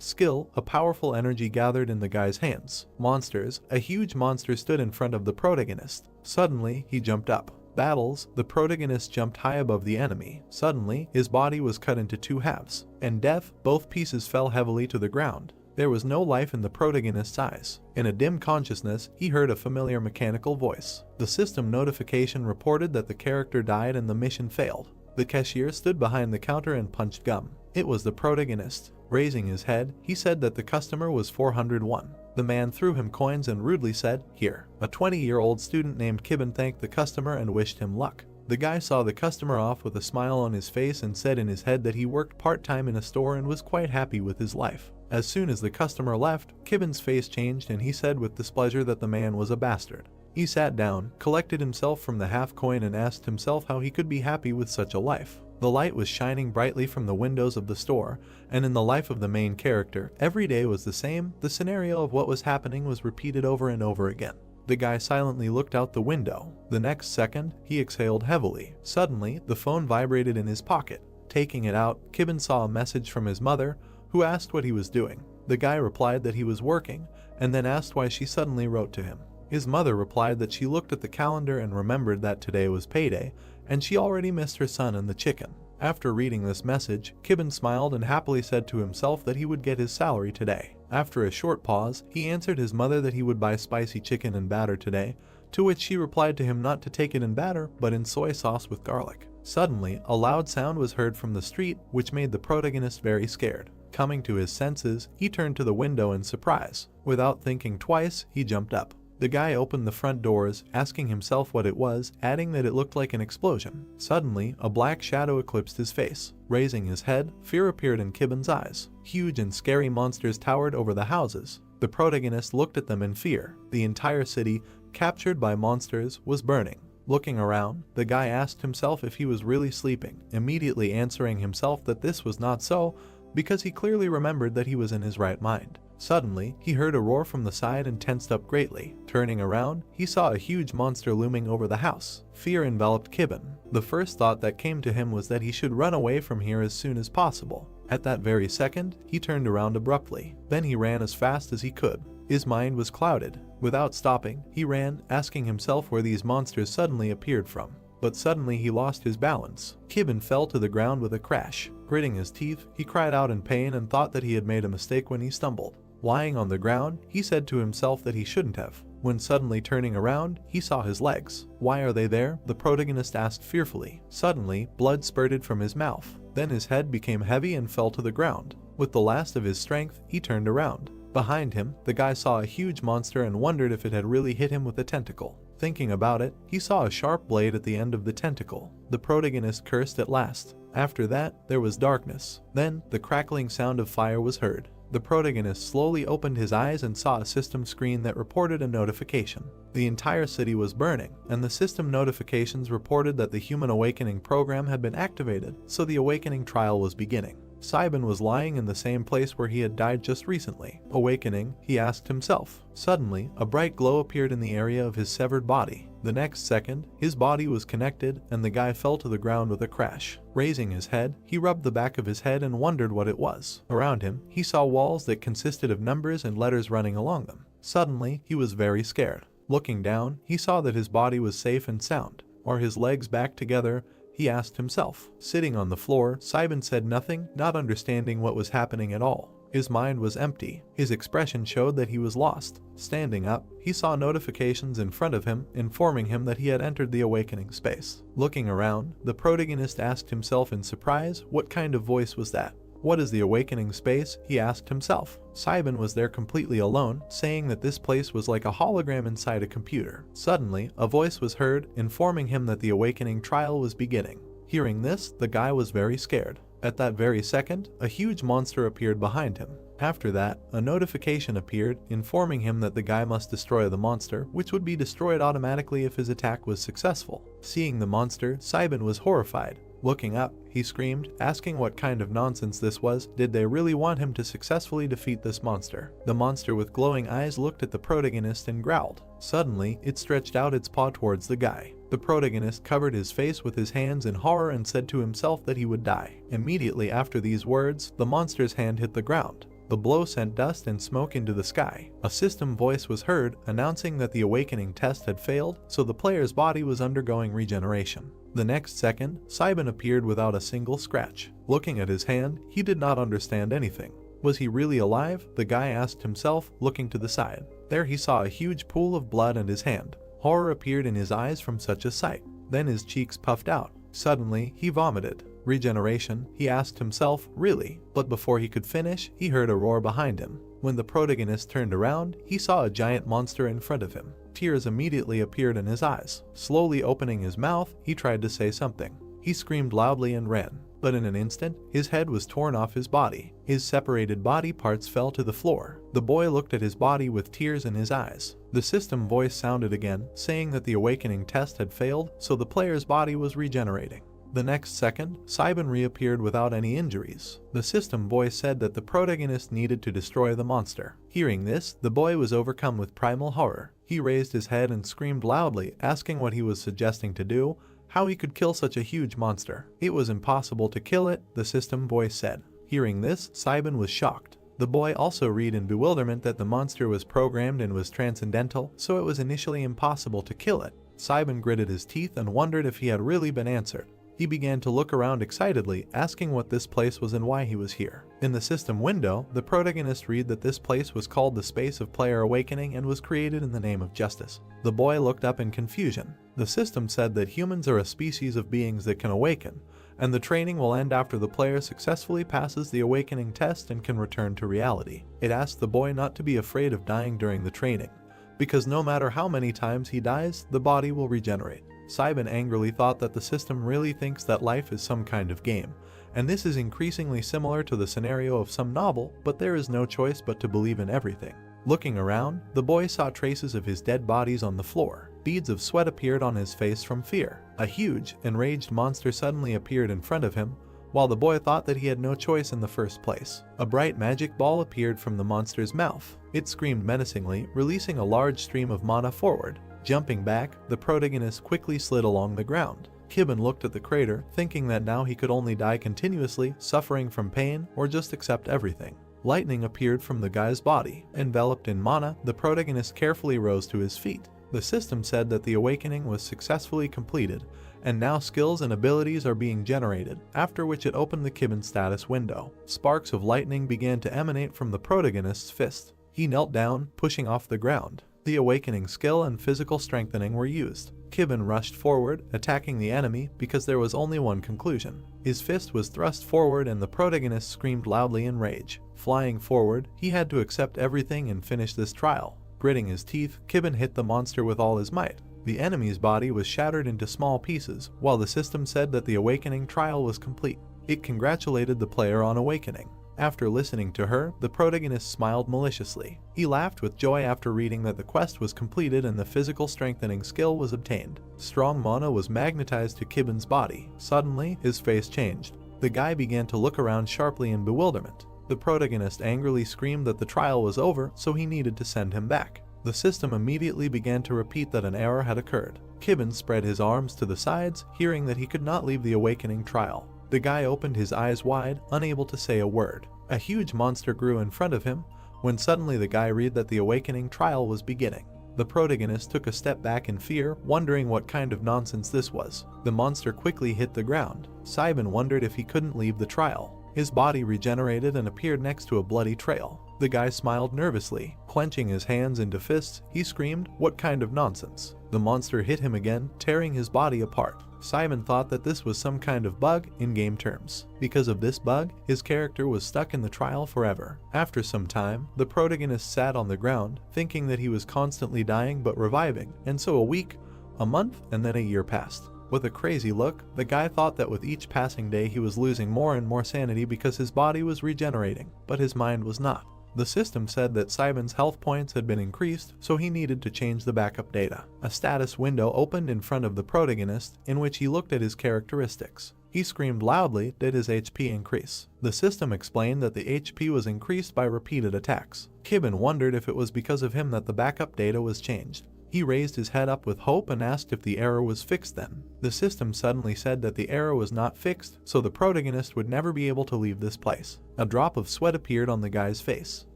Skill, a powerful energy gathered in the guy's hands. Monsters, a huge monster stood in front of the protagonist. Suddenly, he jumped up. Battles, the protagonist jumped high above the enemy. Suddenly, his body was cut into two halves. And death, both pieces fell heavily to the ground. There was no life in the protagonist's eyes. In a dim consciousness, he heard a familiar mechanical voice. The system notification reported that the character died and the mission failed. The cashier stood behind the counter and punched gum. It was the protagonist. Raising his head, he said that the customer was 401. The man threw him coins and rudely said, "Here." A 20-year-old student named Kibben thanked the customer and wished him luck. The guy saw the customer off with a smile on his face and said in his head that he worked part-time in a store and was quite happy with his life. As soon as the customer left, Kibben's face changed and he said with displeasure that the man was a bastard. He sat down, collected himself from the half coin and asked himself how he could be happy with such a life. The light was shining brightly from the windows of the store, and in the life of the main character, every day was the same. The scenario of what was happening was repeated over and over again. The guy silently looked out the window. The next second, he exhaled heavily. Suddenly, the phone vibrated in his pocket. Taking it out, Kibben saw a message from his mother, who asked what he was doing. The guy replied that he was working, and then asked why she suddenly wrote to him. His mother replied that she looked at the calendar and remembered that today was payday, and she already missed her son and the chicken. After reading this message, Kibben smiled and happily said to himself that he would get his salary today. After a short pause, he answered his mother that he would buy spicy chicken and batter today, to which she replied to him not to take it in batter, but in soy sauce with garlic. Suddenly, a loud sound was heard from the street, which made the protagonist very scared. Coming to his senses, he turned to the window in surprise. Without thinking twice, he jumped up. The guy opened the front doors, asking himself what it was, adding that it looked like an explosion. Suddenly, a black shadow eclipsed his face. Raising his head, fear appeared in Kibben's eyes. Huge and scary monsters towered over the houses. The protagonist looked at them in fear. The entire city, captured by monsters, was burning. Looking around, the guy asked himself if he was really sleeping, immediately answering himself that this was not so, because he clearly remembered that he was in his right mind. Suddenly, he heard a roar from the side and tensed up greatly. Turning around, he saw a huge monster looming over the house. Fear enveloped Kibben. The first thought that came to him was that he should run away from here as soon as possible. At that very second, he turned around abruptly. Then he ran as fast as he could. His mind was clouded. Without stopping, he ran, asking himself where these monsters suddenly appeared from. But suddenly he lost his balance. Kibben fell to the ground with a crash. Gritting his teeth, he cried out in pain and thought that he had made a mistake when he stumbled. Lying on the ground, he said to himself that he shouldn't have. When suddenly turning around, he saw his legs. "Why are they there?" the protagonist asked fearfully. Suddenly, blood spurted from his mouth. Then his head became heavy and fell to the ground. With the last of his strength, he turned around. Behind him, the guy saw a huge monster and wondered if it had really hit him with a tentacle. Thinking about it, he saw a sharp blade at the end of the tentacle. The protagonist cursed at last. After that, there was darkness. Then, the crackling sound of fire was heard. The protagonist slowly opened his eyes and saw a system screen that reported a notification. The entire city was burning, and the system notifications reported that the Human Awakening program had been activated, so the awakening trial was beginning. Saiban was lying in the same place where he had died just recently. Awakening, he asked himself. Suddenly, a bright glow appeared in the area of his severed body. The next second, his body was connected and the guy fell to the ground with a crash. Raising his head, he rubbed the back of his head and wondered what it was. Around him, he saw walls that consisted of numbers and letters running along them. Suddenly, he was very scared. Looking down, he saw that his body was safe and sound. Are his legs back together? He asked himself. Sitting on the floor, Saiban said nothing, not understanding what was happening at all. His mind was empty. His expression showed that he was lost. Standing up, he saw notifications in front of him, informing him that he had entered the awakening space. Looking around, the protagonist asked himself in surprise, what kind of voice was that? What is the awakening space? He asked himself. Saiban was there completely alone, saying that this place was like a hologram inside a computer. Suddenly, a voice was heard, informing him that the awakening trial was beginning. Hearing this, the guy was very scared. At that very second, a huge monster appeared behind him. After that, a notification appeared, informing him that the guy must destroy the monster, which would be destroyed automatically if his attack was successful. Seeing the monster, Saiban was horrified. Looking up, he screamed, asking what kind of nonsense this was. Did they really want him to successfully defeat this monster? The monster with glowing eyes looked at the protagonist and growled. Suddenly, it stretched out its paw towards the guy. The protagonist covered his face with his hands in horror and said to himself that he would die. Immediately after these words, the monster's hand hit the ground. The blow sent dust and smoke into the sky. A system voice was heard announcing that the awakening test had failed, so the player's body was undergoing regeneration. The next second, Saiban appeared without a single scratch. Looking at his hand, he did not understand anything. Was he really alive? The guy asked himself, looking to the side. There he saw a huge pool of blood in his hand. Horror appeared in his eyes from such a sight. Then his cheeks puffed out. Suddenly, he vomited. Regeneration, he asked himself, really? But before he could finish, he heard a roar behind him. When the protagonist turned around, he saw a giant monster in front of him. Tears immediately appeared in his eyes. Slowly opening his mouth, he tried to say something. He screamed loudly and ran. But in an instant, his head was torn off his body. His separated body parts fell to the floor. The boy looked at his body with tears in his eyes. The system voice sounded again, saying that the awakening test had failed, so the player's body was regenerating. The next second, Saiban reappeared without any injuries. The system voice said that the protagonist needed to destroy the monster. Hearing this, the boy was overcome with primal horror. He raised his head and screamed loudly, asking what he was suggesting to do, how he could kill such a huge monster. It was impossible to kill it, the system voice said. Hearing this, Saiban was shocked. The boy also read in bewilderment that the monster was programmed and was transcendental, so it was initially impossible to kill it. Saiban gritted his teeth and wondered if he had really been answered. He began to look around excitedly, asking what this place was and why he was here. In the system window, the protagonist read that this place was called the Space of Player Awakening and was created in the name of justice. The boy looked up in confusion. The system said that humans are a species of beings that can awaken, and the training will end after the player successfully passes the awakening test and can return to reality. It asked the boy not to be afraid of dying during the training, because no matter how many times he dies, the body will regenerate. Saiban angrily thought that the system really thinks that life is some kind of game, and this is increasingly similar to the scenario of some novel, but there is no choice but to believe in everything. Looking around, the boy saw traces of his dead bodies on the floor. Beads of sweat appeared on his face from fear. A huge, enraged monster suddenly appeared in front of him, while the boy thought that he had no choice in the first place. A bright magic ball appeared from the monster's mouth. It screamed menacingly, releasing a large stream of mana forward. Jumping back, the protagonist quickly slid along the ground. Kibben looked at the crater, thinking that now he could only die continuously, suffering from pain, or just accept everything. Lightning appeared from the guy's body. Enveloped in mana, the protagonist carefully rose to his feet. The system said that the awakening was successfully completed, and now skills and abilities are being generated, after which it opened the Kibben status window. Sparks of lightning began to emanate from the protagonist's fist. He knelt down, pushing off the ground. The awakening skill and physical strengthening were used. Kibben rushed forward, attacking the enemy because there was only one conclusion. His fist was thrust forward and the protagonist screamed loudly in rage. Flying forward, he had to accept everything and finish this trial. Gritting his teeth, Kibben hit the monster with all his might. The enemy's body was shattered into small pieces, while the system said that the awakening trial was complete. It congratulated the player on awakening. After listening to her, the protagonist smiled maliciously. He laughed with joy after reading that the quest was completed and the physical strengthening skill was obtained. Strong mana was magnetized to Kibben's body. Suddenly, his face changed. The guy began to look around sharply in bewilderment. The protagonist angrily screamed that the trial was over, so he needed to send him back. The system immediately began to repeat that an error had occurred. Kibben spread his arms to the sides, hearing that he could not leave the awakening trial. The guy opened his eyes wide, unable to say a word. A huge monster grew in front of him, when suddenly the guy read that the awakening trial was beginning. The protagonist took a step back in fear, wondering what kind of nonsense this was. The monster quickly hit the ground. Saiban wondered if he couldn't leave the trial. His body regenerated and appeared next to a bloody trail. The guy smiled nervously. Clenching his hands into fists, he screamed, "What kind of nonsense?" The monster hit him again, tearing his body apart. Saiban thought that this was some kind of bug in game terms. Because of this bug, his character was stuck in the trial forever. After some time, the protagonist sat on the ground, thinking that he was constantly dying but reviving, and so a week, a month, and then a year passed. With a crazy look, the guy thought that with each passing day he was losing more and more sanity because his body was regenerating, but his mind was not. The system said that Saiban's health points had been increased, so he needed to change the backup data. A status window opened in front of the protagonist, in which he looked at his characteristics. He screamed loudly, did his HP increase? The system explained that the HP was increased by repeated attacks. Kibben wondered if it was because of him that the backup data was changed. He raised his head up with hope and asked if the error was fixed then. The system suddenly said that the error was not fixed, so the protagonist would never be able to leave this place. A drop of sweat appeared on the guy's face.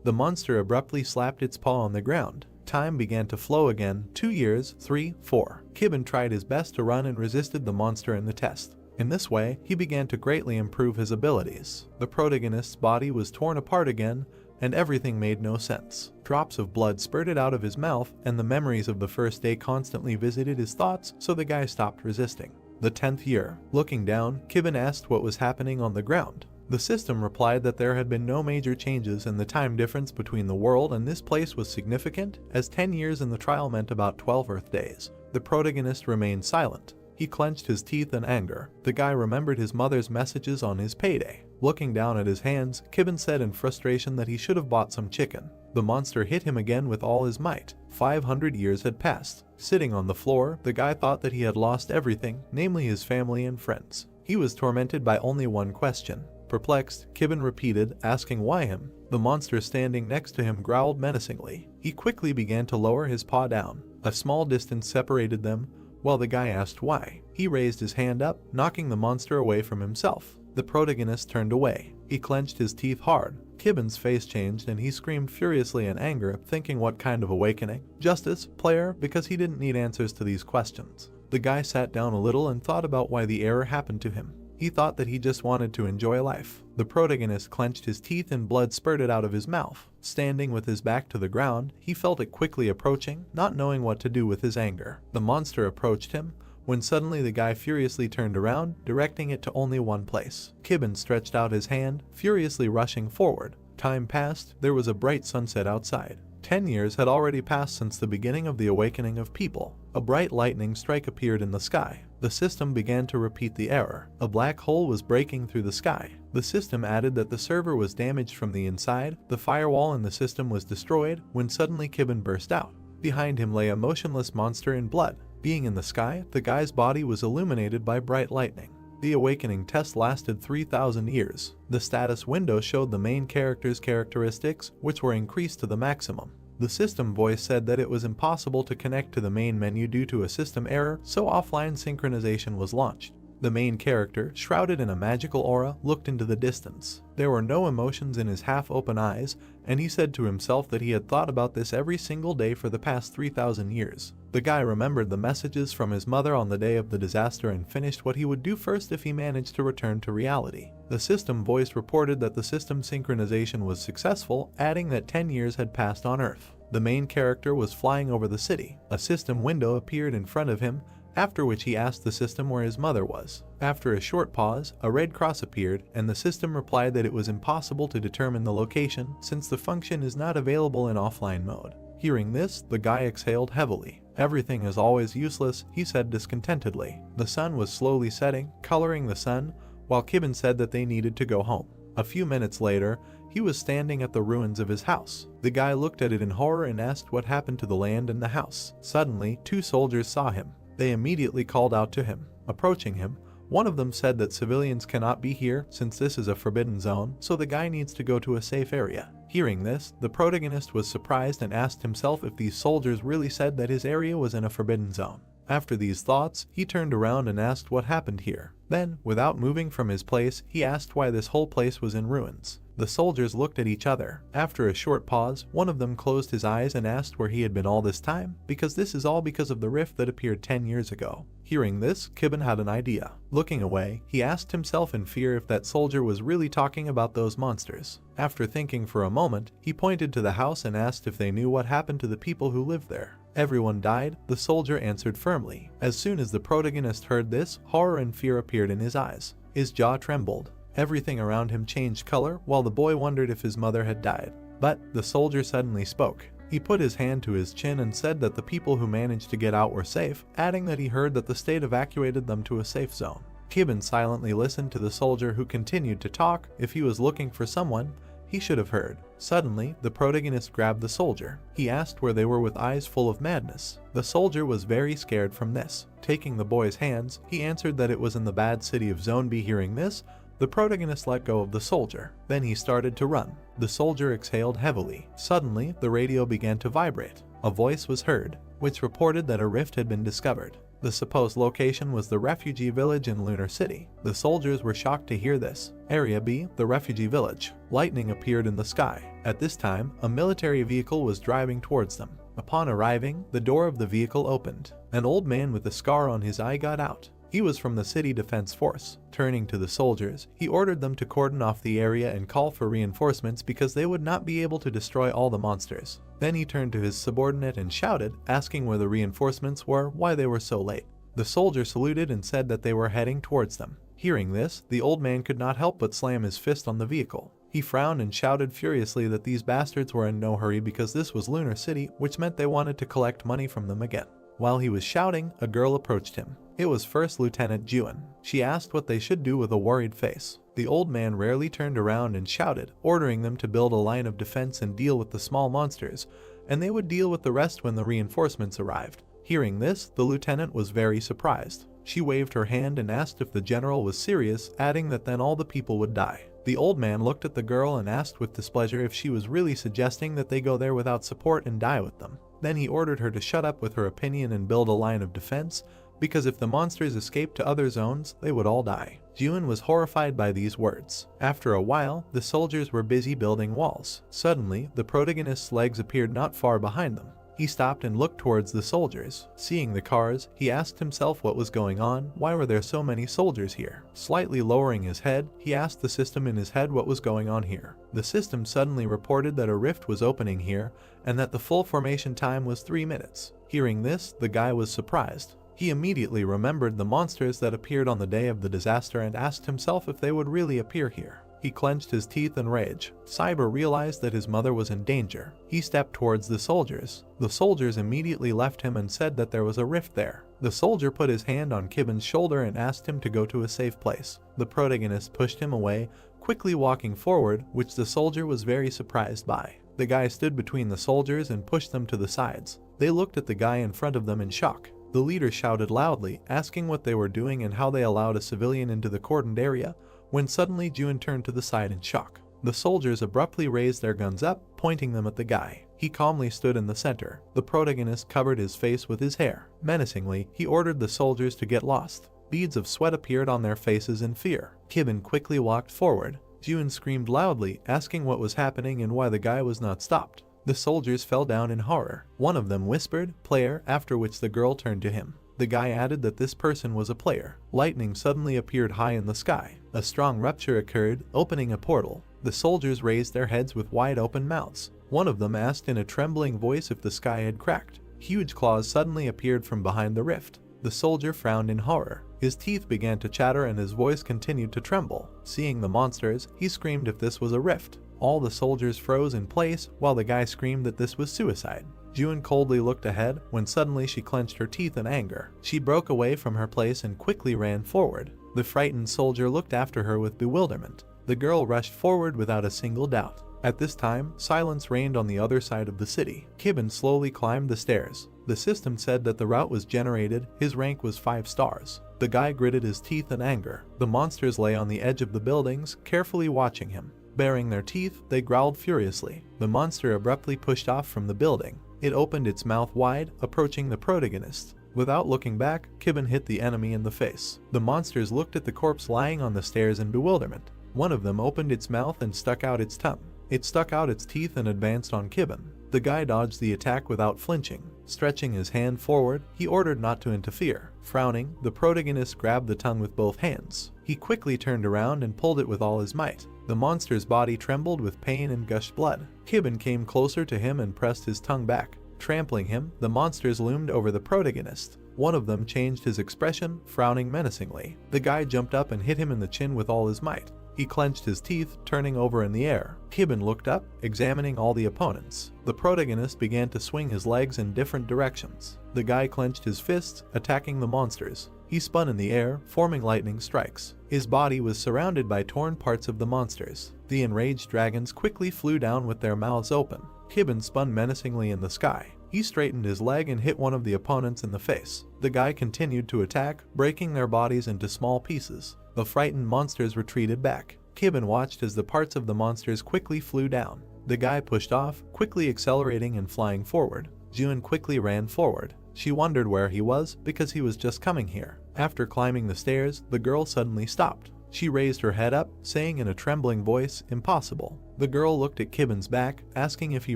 The monster abruptly slapped its paw on the ground. Time began to flow again. 2 years, 3, 4. Kibben tried his best to run and resisted the monster in the test. In this way, he began to greatly improve his abilities. The protagonist's body was torn apart again, and everything made no sense. Drops of blood spurted out of his mouth, and the memories of the first day constantly visited his thoughts, so the guy stopped resisting. The 10th year. Looking down, Kibben asked what was happening on the ground. The system replied that there had been no major changes, and the time difference between the world and this place was significant, as 10 years in the trial meant about 12 Earth days. The protagonist remained silent. He clenched his teeth in anger. The guy remembered his mother's messages on his payday. Looking down at his hands, Kibben said in frustration that he should have bought some chicken. The monster hit him again with all his might. 500 years had passed. Sitting on the floor, the guy thought that he had lost everything, namely his family and friends. He was tormented by only one question. Perplexed, Kibben repeated, asking why him. The monster standing next to him growled menacingly. He quickly began to lower his paw down. A small distance separated them, while the guy asked why. He raised his hand up, knocking the monster away from himself. The protagonist turned away. He clenched his teeth hard. Kibben's face changed and he screamed furiously in anger, thinking what kind of awakening? Justice, player, because he didn't need answers to these questions. The guy sat down a little and thought about why the error happened to him. He thought that he just wanted to enjoy life. The protagonist clenched his teeth and blood spurted out of his mouth. Standing with his back to the ground, he felt it quickly approaching, not knowing what to do with his anger. The monster approached him, when suddenly the guy furiously turned around, directing it to only one place. Kibben stretched out his hand, furiously rushing forward. Time passed. There was a bright sunset outside. 10 years had already passed since the beginning of the awakening of people. A bright lightning strike appeared in the sky. The system began to repeat the error. A black hole was breaking through the sky. The system added that the server was damaged from the inside. The firewall in the system was destroyed, when suddenly Kibben burst out. Behind him lay a motionless monster in blood. Being in the sky, the guy's body was illuminated by bright lightning. The awakening test lasted 3,000 years. The status window showed the main character's characteristics, which were increased to the maximum. The system voice said that it was impossible to connect to the main menu due to a system error, so offline synchronization was launched. The main character, shrouded in a magical aura, looked into the distance. There were no emotions in his half-open eyes, and he said to himself that he had thought about this every single day for the past 3,000 years. The guy remembered the messages from his mother on the day of the disaster and finished what he would do first if he managed to return to reality. The system voice reported that the system synchronization was successful, adding that 10 years had passed on Earth. The main character was flying over the city. A system window appeared in front of him, after which he asked the system where his mother was. After a short pause, a red cross appeared, and the system replied that it was impossible to determine the location since the function is not available in offline mode. Hearing this, the guy exhaled heavily. Everything is always useless, he said discontentedly. The sun was slowly setting, coloring the sun, while Kibben said that they needed to go home. A few minutes later, he was standing at the ruins of his house. The guy looked at it in horror and asked what happened to the land and the house. Suddenly, 2 soldiers saw him. They immediately called out to him. Approaching him, one of them said that civilians cannot be here since this is a forbidden zone, so the guy needs to go to a safe area. Hearing this, the protagonist was surprised and asked himself if these soldiers really said that his area was in a forbidden zone. After these thoughts, he turned around and asked what happened here. Then, without moving from his place, he asked why this whole place was in ruins. The soldiers looked at each other. After a short pause, one of them closed his eyes and asked where he had been all this time, because this is all because of the rift that appeared 10 years ago. Hearing this, Kibben had an idea. Looking away, he asked himself in fear if that soldier was really talking about those monsters. After thinking for a moment, he pointed to the house and asked if they knew what happened to the people who lived there. Everyone died, the soldier answered firmly. As soon as the protagonist heard this, horror and fear appeared in his eyes. His jaw trembled. Everything around him changed color, while the boy wondered if his mother had died. But the soldier suddenly spoke. He put his hand to his chin and said that the people who managed to get out were safe, adding that he heard that the state evacuated them to a safe zone. Kibben silently listened to the soldier who continued to talk. If he was looking for someone, he should have heard. Suddenly, the protagonist grabbed the soldier. He asked where they were with eyes full of madness. The soldier was very scared from this. Taking the boy's hands, he answered that it was in the bad city of Zone B. Hearing this, the protagonist let go of the soldier. Then he started to run. The soldier exhaled heavily. Suddenly, the radio began to vibrate. A voice was heard. which reported that a rift had been discovered. The supposed location was the refugee village in Lunar City. The soldiers were shocked to hear this. Area B, the refugee village. Lightning appeared in the sky. At this time, a military vehicle was driving towards them. Upon arriving, the door of the vehicle opened. An old man with a scar on his eye got out. He was from the city defense force. Turning to the soldiers, he ordered them to cordon off the area and call for reinforcements because they would not be able to destroy all the monsters. Then he turned to his subordinate and shouted, asking where the reinforcements were, why they were so late. The soldier saluted and said that they were heading towards them. Hearing this, the old man could not help but slam his fist on the vehicle. He frowned and shouted furiously that these bastards were in no hurry because this was Lunar City, which meant they wanted to collect money from them again. While he was shouting, a girl approached him. It was First Lieutenant Juan. She asked what they should do with a worried face. The old man rarely turned around and shouted, ordering them to build a line of defense and deal with the small monsters, and they would deal with the rest when the reinforcements arrived. Hearing this, the lieutenant was very surprised. She waved her hand and asked if the general was serious, adding that then all the people would die. The old man looked at the girl and asked with displeasure if she was really suggesting that they go there without support and die with them. Then he ordered her to shut up with her opinion and build a line of defense, because if the monsters escaped to other zones, they would all die. Juan was horrified by these words. After a while, the soldiers were busy building walls. Suddenly, the protagonist's legs appeared not far behind them. He stopped and looked towards the soldiers. Seeing the cars, he asked himself what was going on, why were there so many soldiers here? Slightly lowering his head, he asked the system in his head what was going on here. The system suddenly reported that a rift was opening here, and that the full formation time was 3 minutes. Hearing this, the guy was surprised. He immediately remembered the monsters that appeared on the day of the disaster and asked himself if they would really appear here. He clenched his teeth in rage. Cyber realized that his mother was in danger. He stepped towards the soldiers. The soldiers immediately left him and said that there was a rift there. The soldier put his hand on Kibben's shoulder and asked him to go to a safe place. The protagonist pushed him away, quickly walking forward, which the soldier was very surprised by. The guy stood between the soldiers and pushed them to the sides. They looked at the guy in front of them in shock. The leader shouted loudly, asking what they were doing and how they allowed a civilian into the cordoned area, when suddenly Juan turned to the side in shock. The soldiers abruptly raised their guns up, pointing them at the guy. He calmly stood in the center. The protagonist covered his face with his hair. Menacingly, he ordered the soldiers to get lost. Beads of sweat appeared on their faces in fear. Kibben quickly walked forward. Juan screamed loudly, asking what was happening and why the guy was not stopped. The soldiers fell down in horror. One of them whispered, "Player," after which the girl turned to him. The guy added that this person was a player. Lightning suddenly appeared high in the sky. A strong rupture occurred, opening a portal. The soldiers raised their heads with wide open mouths. One of them asked in a trembling voice if the sky had cracked. Huge claws suddenly appeared from behind the rift. The soldier frowned in horror. His teeth began to chatter and his voice continued to tremble. Seeing the monsters, he screamed if this was a rift. All the soldiers froze in place while the guy screamed that this was suicide. Juan coldly looked ahead when suddenly she clenched her teeth in anger. She broke away from her place and quickly ran forward. The frightened soldier looked after her with bewilderment. The girl rushed forward without a single doubt. At this time, silence reigned on the other side of the city. Kibben slowly climbed the stairs. The system said that the route was generated. His rank was 5 stars. The guy gritted his teeth in anger. The monsters lay on the edge of the buildings, carefully watching him. Baring their teeth, they growled furiously. The monster abruptly pushed off from the building. It opened its mouth wide, approaching the protagonist. Without looking back, Kibben hit the enemy in the face. The monsters looked at the corpse lying on the stairs in bewilderment. One of them opened its mouth and stuck out its tongue. It stuck out its teeth and advanced on Kibben. The guy dodged the attack without flinching. Stretching his hand forward, he ordered not to interfere. Frowning, the protagonist grabbed the tongue with both hands. He quickly turned around and pulled it with all his might. The monster's body trembled with pain and gushed blood. Kibben came closer to him and pressed his tongue back. Trampling him, the monsters loomed over the protagonist. One of them changed his expression, frowning menacingly. The guy jumped up and hit him in the chin with all his might. He clenched his teeth, turning over in the air. Kibben looked up, examining all the opponents. The protagonist began to swing his legs in different directions. The guy clenched his fists, attacking the monsters. He spun in the air, forming lightning strikes. His body was surrounded by torn parts of the monsters. The enraged dragons quickly flew down with their mouths open. Kibben spun menacingly in the sky. He straightened his leg and hit one of the opponents in the face. The guy continued to attack, breaking their bodies into small pieces. The frightened monsters retreated back. Kibben watched as the parts of the monsters quickly flew down. The guy pushed off, quickly accelerating and flying forward. June quickly ran forward. She wondered where he was because he was just coming here. After climbing the stairs, the girl suddenly stopped. She raised her head up, saying in a trembling voice, "Impossible." The girl looked at Kibben's back, asking if he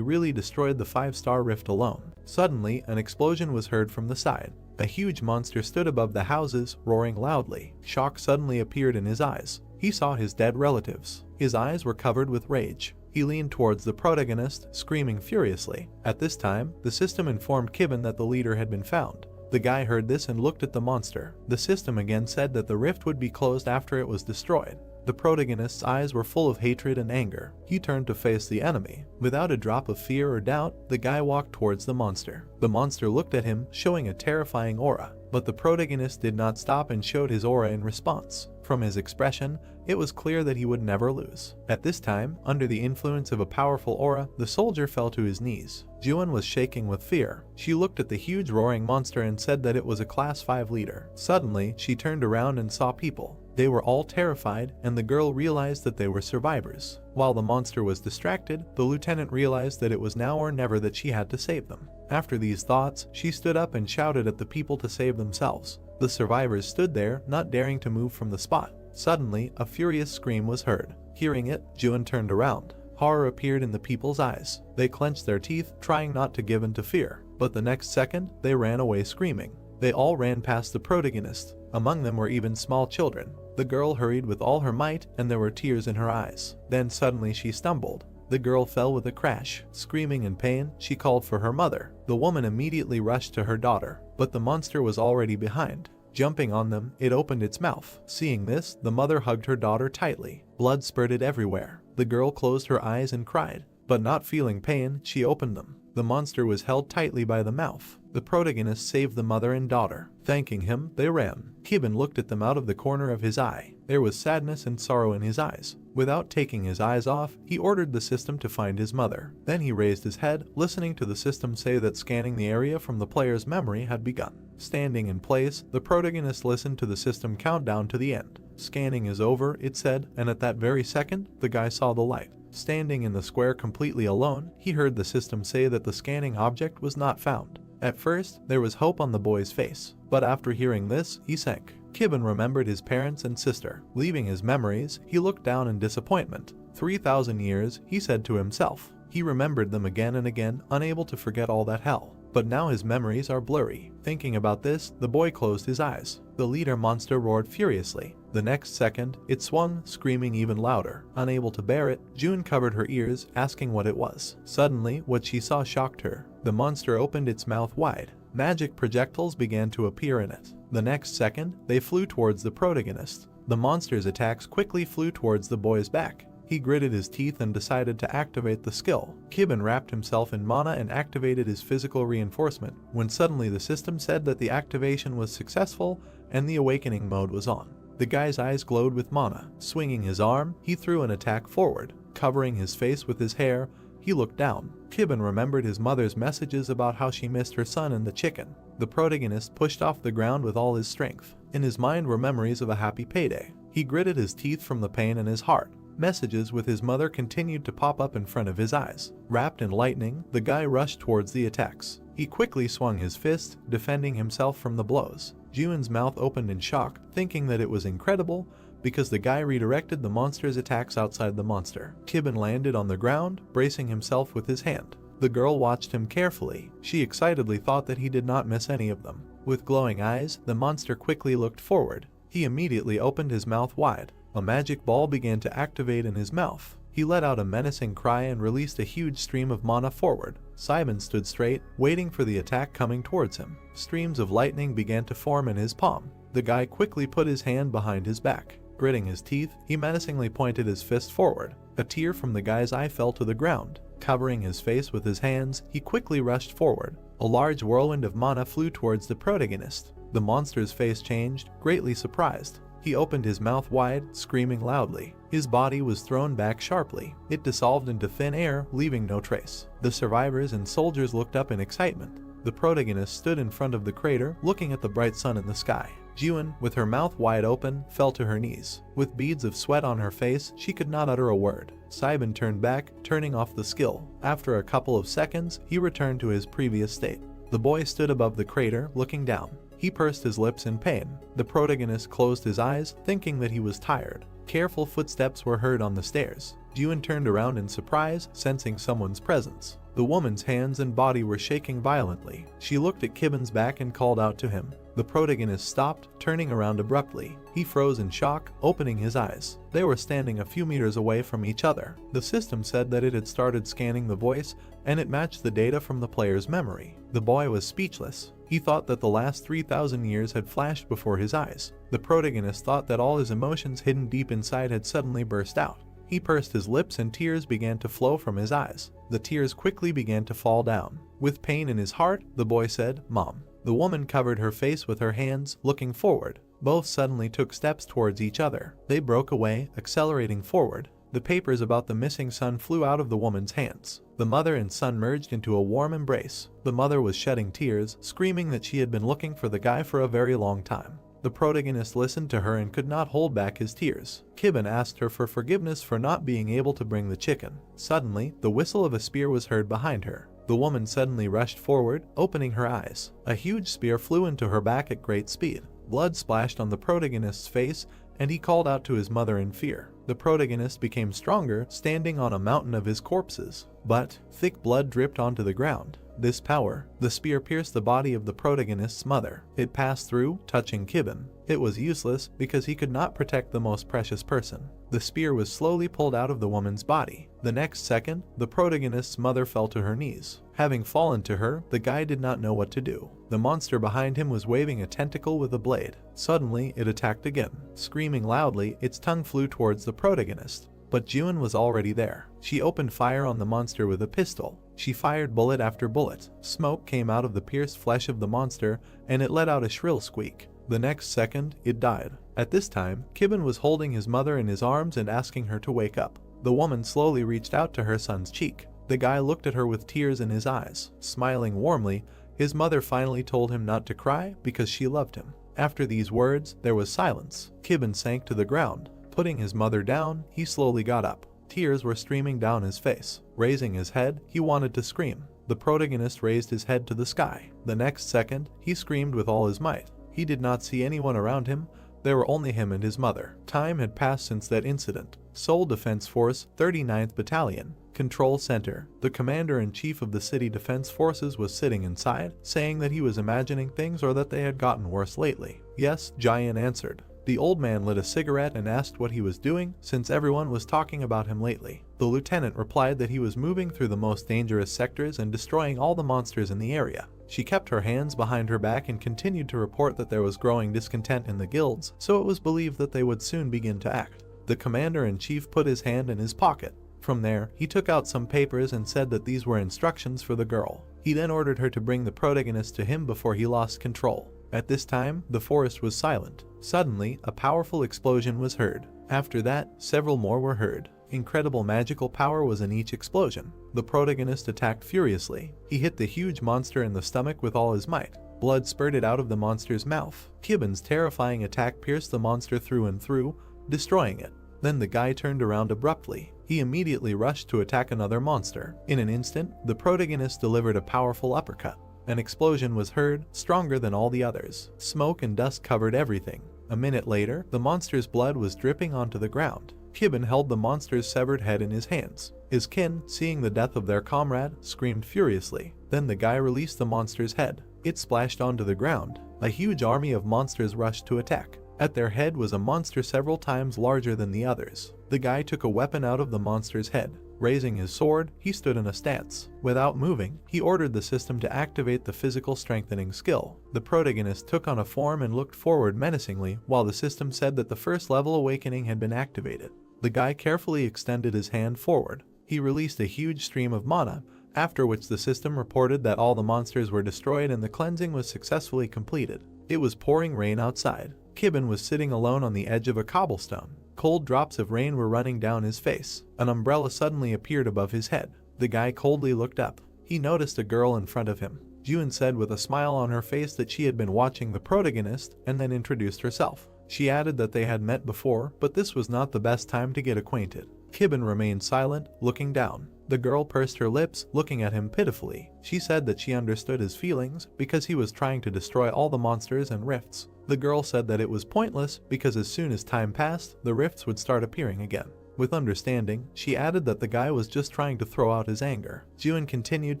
really destroyed the 5-star rift alone. Suddenly, an explosion was heard from the side. A huge monster stood above the houses, roaring loudly. Shock suddenly appeared in his eyes. He saw his dead relatives. His eyes were covered with rage. He leaned towards the protagonist, screaming furiously. At this time, the system informed Kibben that the leader had been found. The guy heard this and looked at the monster. The system again said that the rift would be closed after it was destroyed. The protagonist's eyes were full of hatred and anger. He turned to face the enemy. Without a drop of fear or doubt, the guy walked towards the monster. The monster looked at him, showing a terrifying aura. But the protagonist did not stop and showed his aura in response. From his expression, it was clear that he would never lose. At this time, under the influence of a powerful aura, the soldier fell to his knees. June was shaking with fear. She looked at the huge roaring monster and said that it was a Class 5 leader. Suddenly, she turned around and saw people. They were all terrified, and the girl realized that they were survivors. While the monster was distracted, the lieutenant realized that it was now or never that she had to save them. After these thoughts, she stood up and shouted at the people to save themselves. The survivors stood there, not daring to move from the spot. Suddenly, a furious scream was heard. Hearing it, June turned around. Horror appeared in the people's eyes. They clenched their teeth, trying not to give in to fear. But the next second, they ran away screaming. They all ran past the protagonist. Among them were even small children. The girl hurried with all her might, and there were tears in her eyes. Then suddenly she stumbled. The girl fell with a crash. Screaming in pain, she called for her mother. The woman immediately rushed to her daughter, but the monster was already behind. Jumping on them, it opened its mouth. Seeing this, the mother hugged her daughter tightly. Blood spurted everywhere. The girl closed her eyes and cried, but not feeling pain, she opened them. The monster was held tightly by the mouth. The protagonist saved the mother and daughter. Thanking him, they ran. Kibben looked at them out of the corner of his eye. There was sadness and sorrow in his eyes. Without taking his eyes off, he ordered the system to find his mother. Then he raised his head, listening to the system say that scanning the area from the player's memory had begun. Standing in place, the protagonist listened to the system count down to the end. "Scanning is over," it said, and at that very second, the guy saw the light. Standing in the square completely alone, he heard the system say that the scanning object was not found. At first, there was hope on the boy's face, but after hearing this, he sank. Kibben remembered his parents and sister. Leaving his memories, he looked down in disappointment. 3,000 years, he said to himself. He remembered them again and again, unable to forget all that hell. But now his memories are blurry. Thinking about this, the boy closed his eyes. The leader monster roared furiously. The next second, it swung, screaming even louder. Unable to bear it, June covered her ears, asking what it was. Suddenly, what she saw shocked her. The monster opened its mouth wide. Magic projectiles began to appear in it. The next second, they flew towards the protagonist. The monster's attacks quickly flew towards the boy's back. He gritted his teeth and decided to activate the skill. Kibben wrapped himself in mana and activated his physical reinforcement, when suddenly the system said that the activation was successful and the awakening mode was on. The guy's eyes glowed with mana. Swinging his arm, he threw an attack forward. Covering his face with his hair, he looked down. Kibben remembered his mother's messages about how she missed her son and the chicken. The protagonist pushed off the ground with all his strength. In his mind were memories of a happy payday. He gritted his teeth from the pain in his heart. Messages with his mother continued to pop up in front of his eyes. Wrapped in lightning, the guy rushed towards the attacks. He quickly swung his fist, defending himself from the blows. June's mouth opened in shock, thinking that it was incredible because the guy redirected the monster's attacks outside the monster. Kibben landed on the ground, bracing himself with his hand. The girl watched him carefully. She excitedly thought that he did not miss any of them. With glowing eyes, the monster quickly looked forward. He immediately opened his mouth wide. A magic ball began to activate in his mouth. He let out a menacing cry and released a huge stream of mana forward. Simon stood straight, waiting for the attack coming towards him. Streams of lightning began to form in his palm. The guy quickly put his hand behind his back. Gritting his teeth, he menacingly pointed his fist forward. A tear from the guy's eye fell to the ground. Covering his face with his hands, he quickly rushed forward. A large whirlwind of mana flew towards the protagonist. The monster's face changed, greatly surprised. He opened his mouth wide, screaming loudly. His body was thrown back sharply. It dissolved into thin air, leaving no trace. The survivors and soldiers looked up in excitement. The protagonist stood in front of the crater, looking at the bright sun in the sky. Jiwon, with her mouth wide open, fell to her knees. With beads of sweat on her face, she could not utter a word. Saibin turned back, turning off the skill. After a couple of seconds, he returned to his previous state. The boy stood above the crater, looking down. He pursed his lips in pain. The protagonist closed his eyes, thinking that he was tired. Careful footsteps were heard on the stairs. Jiwon turned around in surprise, sensing someone's presence. The woman's hands and body were shaking violently. She looked at Kibben's back and called out to him. The protagonist stopped, turning around abruptly. He froze in shock, opening his eyes. They were standing a few meters away from each other. The system said that it had started scanning the voice, and it matched the data from the player's memory. The boy was speechless. He thought that the last 3,000 years had flashed before his eyes. The protagonist thought that all his emotions hidden deep inside had suddenly burst out. He pursed his lips and tears began to flow from his eyes. The tears quickly began to fall down. With pain in his heart, the boy said, "Mom." The woman covered her face with her hands, looking forward. Both suddenly took steps towards each other. They broke away, accelerating forward. The papers about the missing son flew out of the woman's hands. The mother and son merged into a warm embrace. The mother was shedding tears, screaming that she had been looking for the guy for a very long time. The protagonist listened to her and could not hold back his tears. Kibben asked her for forgiveness for not being able to bring the chicken. Suddenly, the whistle of a spear was heard behind her. The woman suddenly rushed forward, opening her eyes. A huge spear flew into her back at great speed. Blood splashed on the protagonist's face, and he called out to his mother in fear. The protagonist became stronger, standing on a mountain of his corpses. But thick blood dripped onto the ground. This power, the spear pierced the body of the protagonist's mother. It passed through, touching Kibben. It was useless because he could not protect the most precious person. The spear was slowly pulled out of the woman's body. The next second, the protagonist's mother fell to her knees. Having fallen to her, the guy did not know what to do. The monster behind him was waving a tentacle with a blade. Suddenly, it attacked again. Screaming loudly, its tongue flew towards the protagonist. But Jiwon was already there. She opened fire on the monster with a pistol. She fired bullet after bullet. Smoke came out of the pierced flesh of the monster, and it let out a shrill squeak. The next second, it died. At this time, Kibben was holding his mother in his arms and asking her to wake up. The woman slowly reached out to her son's cheek. The guy looked at her with tears in his eyes. Smiling warmly, his mother finally told him not to cry because she loved him. After these words, there was silence. Kibben sank to the ground. Putting his mother down, he slowly got up. Tears were streaming down his face. Raising his head, he wanted to scream. The protagonist raised his head to the sky. The next second, he screamed with all his might. He did not see anyone around him. There were only him and his mother. Time had passed since that incident. Seoul Defense Force, 39th Battalion. Control Center. The commander-in-chief of the city defense forces was sitting inside, saying that he was imagining things or that they had gotten worse lately. Yes, Jian answered. The old man lit a cigarette and asked what he was doing, since everyone was talking about him lately. The lieutenant replied that he was moving through the most dangerous sectors and destroying all the monsters in the area. She kept her hands behind her back and continued to report that there was growing discontent in the guilds, so it was believed that they would soon begin to act. The commander-in-chief put his hand in his pocket. From there, he took out some papers and said that these were instructions for the girl. He then ordered her to bring the protagonist to him before he lost control. At this time, the forest was silent. Suddenly, a powerful explosion was heard. After that, several more were heard. Incredible magical power was in each explosion. The protagonist attacked furiously. He hit the huge monster in the stomach with all his might. Blood spurted out of the monster's mouth. Kibben's terrifying attack pierced the monster through and through, destroying it. Then the guy turned around abruptly. He immediately rushed to attack another monster. In an instant, the protagonist delivered a powerful uppercut. An explosion was heard, stronger than all the others. Smoke and dust covered everything. A minute later, the monster's blood was dripping onto the ground. Kibben held the monster's severed head in his hands. His kin, seeing the death of their comrade, screamed furiously. Then the guy released the monster's head. It splashed onto the ground. A huge army of monsters rushed to attack. At their head was a monster several times larger than the others. The guy took a weapon out of the monster's head. Raising his sword, he stood in a stance. Without moving, he ordered the system to activate the physical strengthening skill. The protagonist took on a form and looked forward menacingly, while the system said that the first level awakening had been activated. The guy carefully extended his hand forward. He released a huge stream of mana, after which the system reported that all the monsters were destroyed and the cleansing was successfully completed. It was pouring rain outside. Kibben was sitting alone on the edge of a cobblestone. Cold drops of rain were running down his face. An umbrella suddenly appeared above his head. The guy coldly looked up. He noticed a girl in front of him. June said with a smile on her face that she had been watching the protagonist and then introduced herself. She added that they had met before, but this was not the best time to get acquainted. Kibin remained silent, looking down. The girl pursed her lips, looking at him pitifully. She said that she understood his feelings because he was trying to destroy all the monsters and rifts. The girl said that it was pointless because as soon as time passed, the rifts would start appearing again. With understanding, she added that the guy was just trying to throw out his anger. June continued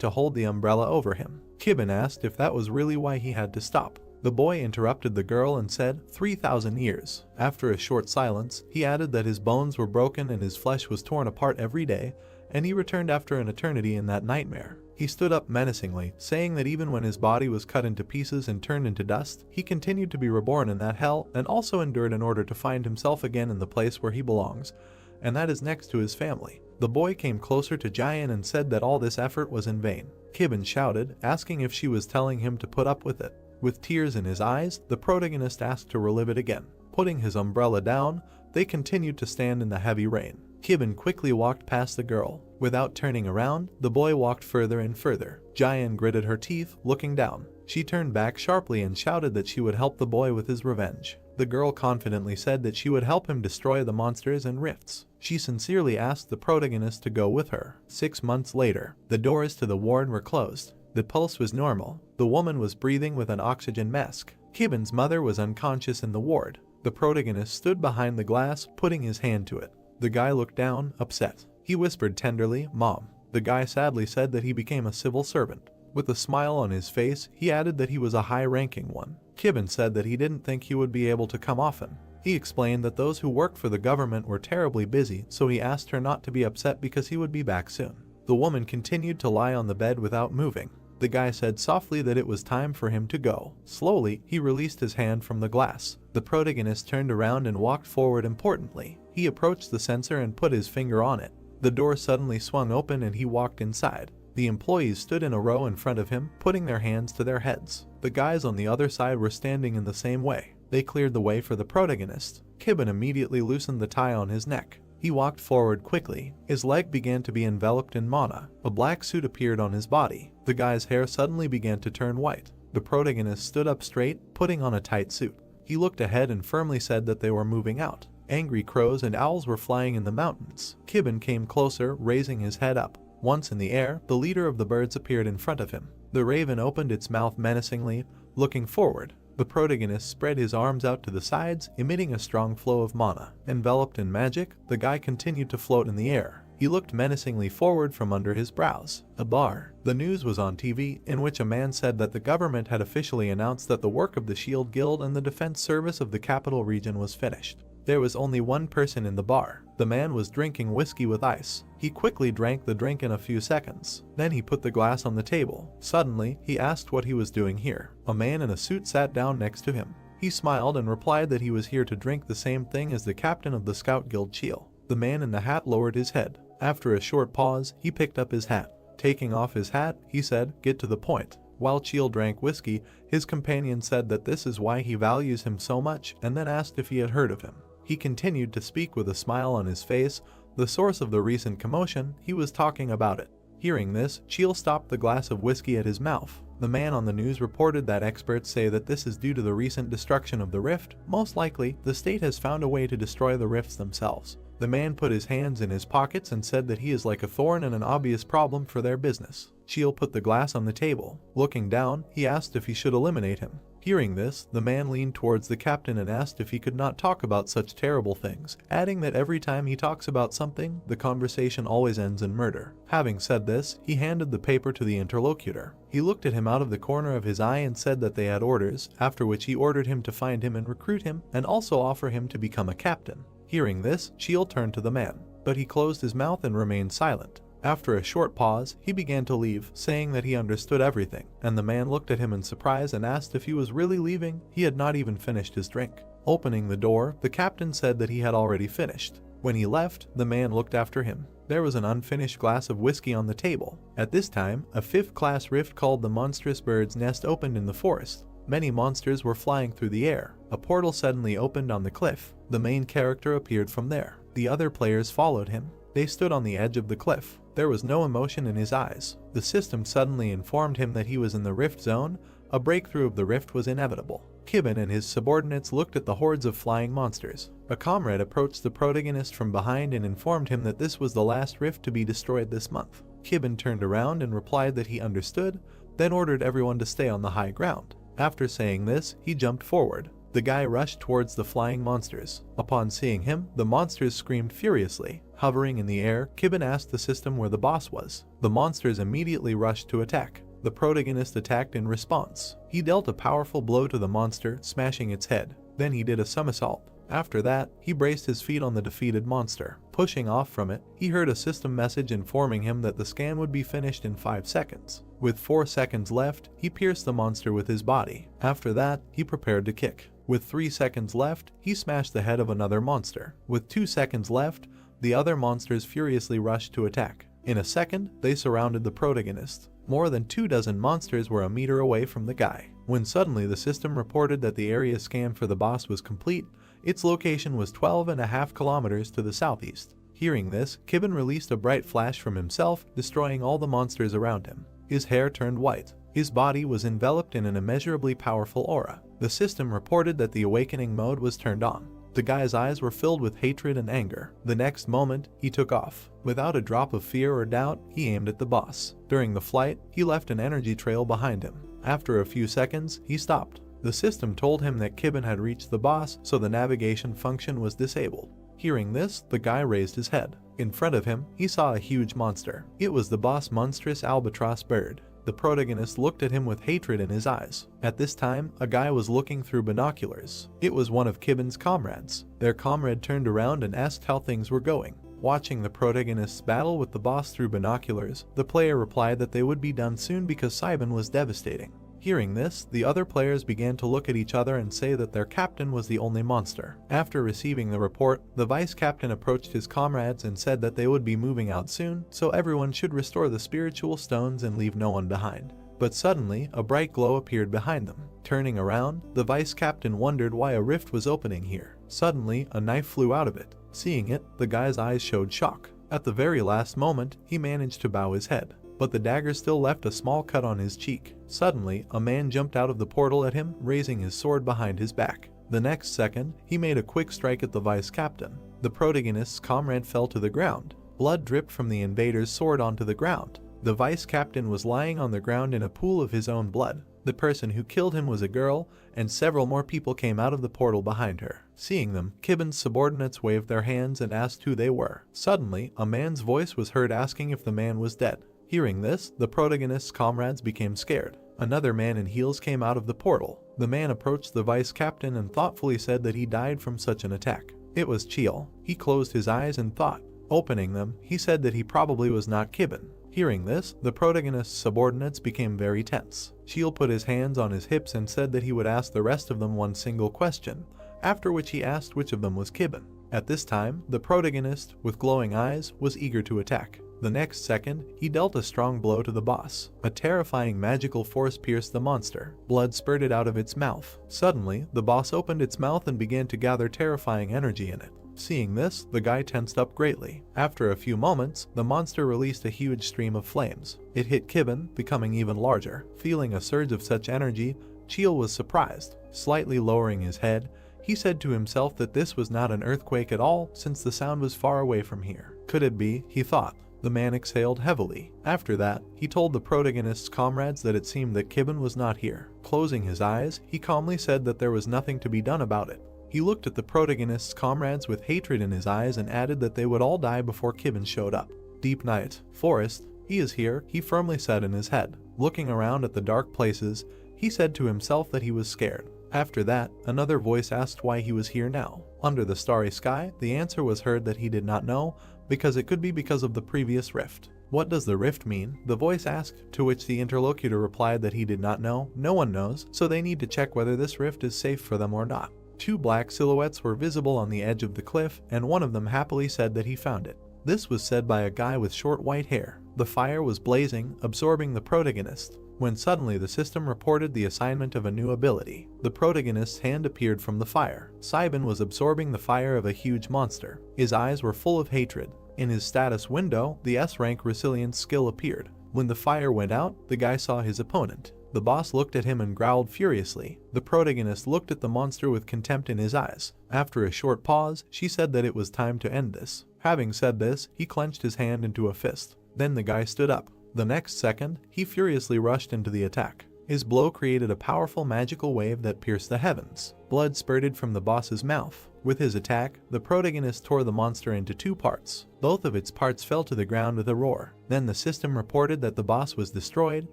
to hold the umbrella over him. Kibin asked if that was really why he had to stop. The boy interrupted the girl and said 3,000 years. After a short silence, he added that his bones were broken and his flesh was torn apart every day, and he returned after an eternity in that nightmare. He stood up menacingly, saying that even when his body was cut into pieces and turned into dust, he continued to be reborn in that hell and also endured in order to find himself again in the place where he belongs, and that is next to his family. The boy came closer to Jian and said that all this effort was in vain. Kibin shouted, asking if she was telling him to put up with it. With tears in his eyes, the protagonist asked to relive it again. Putting his umbrella down, they continued to stand in the heavy rain. Kibin quickly walked past the girl. Without turning around, the boy walked further and further. Jian gritted her teeth, looking down. She turned back sharply and shouted that she would help the boy with his revenge. The girl confidently said that she would help him destroy the monsters and rifts. She sincerely asked the protagonist to go with her. 6 months later, the doors to the ward were closed. The pulse was normal. The woman was breathing with an oxygen mask. Kibin's mother was unconscious in the ward. The protagonist stood behind the glass, putting his hand to it. The guy looked down, upset. He whispered tenderly, "Mom." The guy sadly said that he became a civil servant. With a smile on his face, he added that he was a high-ranking one. Kibin said that he didn't think he would be able to come often. He explained that those who worked for the government were terribly busy, so he asked her not to be upset because he would be back soon. The woman continued to lie on the bed without moving. The guy said softly that it was time for him to go. Slowly, he released his hand from the glass. The protagonist turned around and walked forward importantly. He approached the sensor and put his finger on it. The door suddenly swung open and he walked inside. The employees stood in a row in front of him, putting their hands to their heads. The guys on the other side were standing in the same way. They cleared the way for the protagonist. Kibin immediately loosened the tie on his neck. He walked forward quickly. His leg began to be enveloped in mana. A black suit appeared on his body. The guy's hair suddenly began to turn white. The protagonist stood up straight, putting on a tight suit. He looked ahead and firmly said that they were moving out. Angry crows and owls were flying in the mountains. Kibin came closer, raising his head up. Once in the air, the leader of the birds appeared in front of him. The raven opened its mouth menacingly, looking forward. The protagonist spread his arms out to the sides, emitting a strong flow of mana. Enveloped in magic, the guy continued to float in the air. He looked menacingly forward from under his brows. A bar. The news was on TV, in which a man said that the government had officially announced that the work of the Shield Guild and the defense service of the capital region was finished. There was only one person in the bar. The man was drinking whiskey with ice. He quickly drank the drink in a few seconds. Then he put the glass on the table. Suddenly, he asked what he was doing here. A man in a suit sat down next to him. He smiled and replied that he was here to drink the same thing as the captain of the Scout Guild Chiel. The man in the hat lowered his head. After a short pause, he picked up his hat. Taking off his hat, he said, "Get to the point." While Chiel drank whiskey, his companion said that this is why he values him so much and then asked if he had heard of him. He continued to speak with a smile on his face. The source of the recent commotion, he was talking about it. Hearing this, Chiel stopped the glass of whiskey at his mouth. The man on the news reported that experts say that this is due to the recent destruction of the rift. Most likely, the state has found a way to destroy the rifts themselves. The man put his hands in his pockets and said that he is like a thorn and an obvious problem for their business. Chiel put the glass on the table. Looking down, he asked if he should eliminate him. Hearing this, the man leaned towards the captain and asked if he could not talk about such terrible things, adding that every time he talks about something, the conversation always ends in murder. Having said this, he handed the paper to the interlocutor. He looked at him out of the corner of his eye and said that they had orders, after which he ordered him to find him and recruit him, and also offer him to become a captain. Hearing this, Chiel turned to the man, but he closed his mouth and remained silent. After a short pause, he began to leave, saying that he understood everything, and the man looked at him in surprise and asked if he was really leaving. He had not even finished his drink. Opening the door, the captain said that he had already finished. When he left, the man looked after him. There was an unfinished glass of whiskey on the table. At this time, a 5th class rift called the Monstrous Bird's Nest opened in the forest. Many monsters were flying through the air. A portal suddenly opened on the cliff. The main character appeared from there. The other players followed him. They stood on the edge of the cliff. There was no emotion in his eyes. The system suddenly informed him that he was in the rift zone. A breakthrough of the rift was inevitable. Kibben and his subordinates looked at the hordes of flying monsters. A comrade approached the protagonist from behind and informed him that this was the last rift to be destroyed this month. Kibben turned around and replied that he understood, then ordered everyone to stay on the high ground. After saying this, he jumped forward. The guy rushed towards the flying monsters. Upon seeing him, the monsters screamed furiously. Hovering in the air, Kibben asked the system where the boss was. The monsters immediately rushed to attack. The protagonist attacked in response. He dealt a powerful blow to the monster, smashing its head. Then he did a somersault. After that, he braced his feet on the defeated monster. Pushing off from it, he heard a system message informing him that the scan would be finished in 5 seconds. With 4 seconds left, he pierced the monster with his body. After that, he prepared to kick. With 3 seconds left, he smashed the head of another monster. With 2 seconds left, the other monsters furiously rushed to attack. In a second, they surrounded the protagonist. More than 24 monsters were a meter away from the guy. When suddenly the system reported that the area scan for the boss was complete, its location was 12.5 kilometers to the southeast. Hearing this, Kibben released a bright flash from himself, destroying all the monsters around him. His hair turned white. His body was enveloped in an immeasurably powerful aura. The system reported that the awakening mode was turned on. The guy's eyes were filled with hatred and anger. The next moment, he took off. Without a drop of fear or doubt, he aimed at the boss. During the flight, he left an energy trail behind him. After a few seconds, he stopped. The system told him that Kibben had reached the boss, so the navigation function was disabled. Hearing this, the guy raised his head. In front of him, he saw a huge monster. It was the boss monstrous albatross bird. The protagonist looked at him with hatred in his eyes. At this time, a guy was looking through binoculars. It was one of Kibben's comrades. Their comrade turned around and asked how things were going. Watching the protagonist's battle with the boss through binoculars, the player replied that they would be done soon because Saiban was devastating. Hearing this, the other players began to look at each other and say that their captain was the only monster. After receiving the report, the vice captain approached his comrades and said that they would be moving out soon, so everyone should restore the spiritual stones and leave no one behind. But suddenly, a bright glow appeared behind them. Turning around, the vice captain wondered why a rift was opening here. Suddenly, a knife flew out of it. Seeing it, the guy's eyes showed shock. At the very last moment, he managed to bow his head, but the dagger still left a small cut on his cheek. Suddenly, a man jumped out of the portal at him, raising his sword behind his back. The next second, he made a quick strike at the vice captain. The protagonist's comrade fell to the ground. Blood dripped from the invader's sword onto the ground. The vice captain was lying on the ground in a pool of his own blood. The person who killed him was a girl, and several more people came out of the portal behind her. Seeing them, Kibben's subordinates waved their hands and asked who they were. Suddenly, a man's voice was heard asking if the man was dead. Hearing this, the protagonist's comrades became scared. Another man in heels came out of the portal. The man approached the vice captain and thoughtfully said that he died from such an attack. It was Chiel. He closed his eyes and thought. Opening them, he said that he probably was not Kibben. Hearing this, the protagonist's subordinates became very tense. Chiel put his hands on his hips and said that he would ask the rest of them one single question, after which he asked which of them was Kibben. At this time, the protagonist, with glowing eyes, was eager to attack. The next second, he dealt a strong blow to the boss. A terrifying magical force pierced the monster. Blood spurted out of its mouth. Suddenly, the boss opened its mouth and began to gather terrifying energy in it. Seeing this, the guy tensed up greatly. After a few moments, the monster released a huge stream of flames. It hit Kibben, becoming even larger. Feeling a surge of such energy, Chiel was surprised. Slightly lowering his head, he said to himself that this was not an earthquake at all, since the sound was far away from here. Could it be? He thought. The man exhaled heavily. After that, he told the protagonist's comrades that it seemed that Kibben was not here. Closing his eyes, he calmly said that there was nothing to be done about it. He looked at the protagonist's comrades with hatred in his eyes and added that they would all die before Kibben showed up. Deep night. Forest. He is here, he firmly said in his head. Looking around at the dark places, he said to himself that he was scared. After that, another voice asked why he was here now. Under the starry sky, the answer was heard that he did not know, because it could be because of the previous rift. What does the rift mean? The voice asked, to which the interlocutor replied that he did not know. No one knows, so they need to check whether this rift is safe for them or not. 2 black silhouettes were visible on the edge of the cliff, and one of them happily said that he found it. This was said by a guy with short white hair. The fire was blazing, absorbing the protagonist, when suddenly the system reported the assignment of a new ability. The protagonist's hand appeared from the fire. Saiban was absorbing the fire of a huge monster. His eyes were full of hatred. In his status window, the S-rank resilience skill appeared. When the fire went out, the guy saw his opponent. The boss looked at him and growled furiously. The protagonist looked at the monster with contempt in his eyes. After a short pause, she said that it was time to end this. Having said this, he clenched his hand into a fist. Then the guy stood up. The next second, he furiously rushed into the attack. His blow created a powerful magical wave that pierced the heavens. Blood spurted from the boss's mouth. With his attack, the protagonist tore the monster into two parts. Both of its parts fell to the ground with a roar. Then the system reported that the boss was destroyed,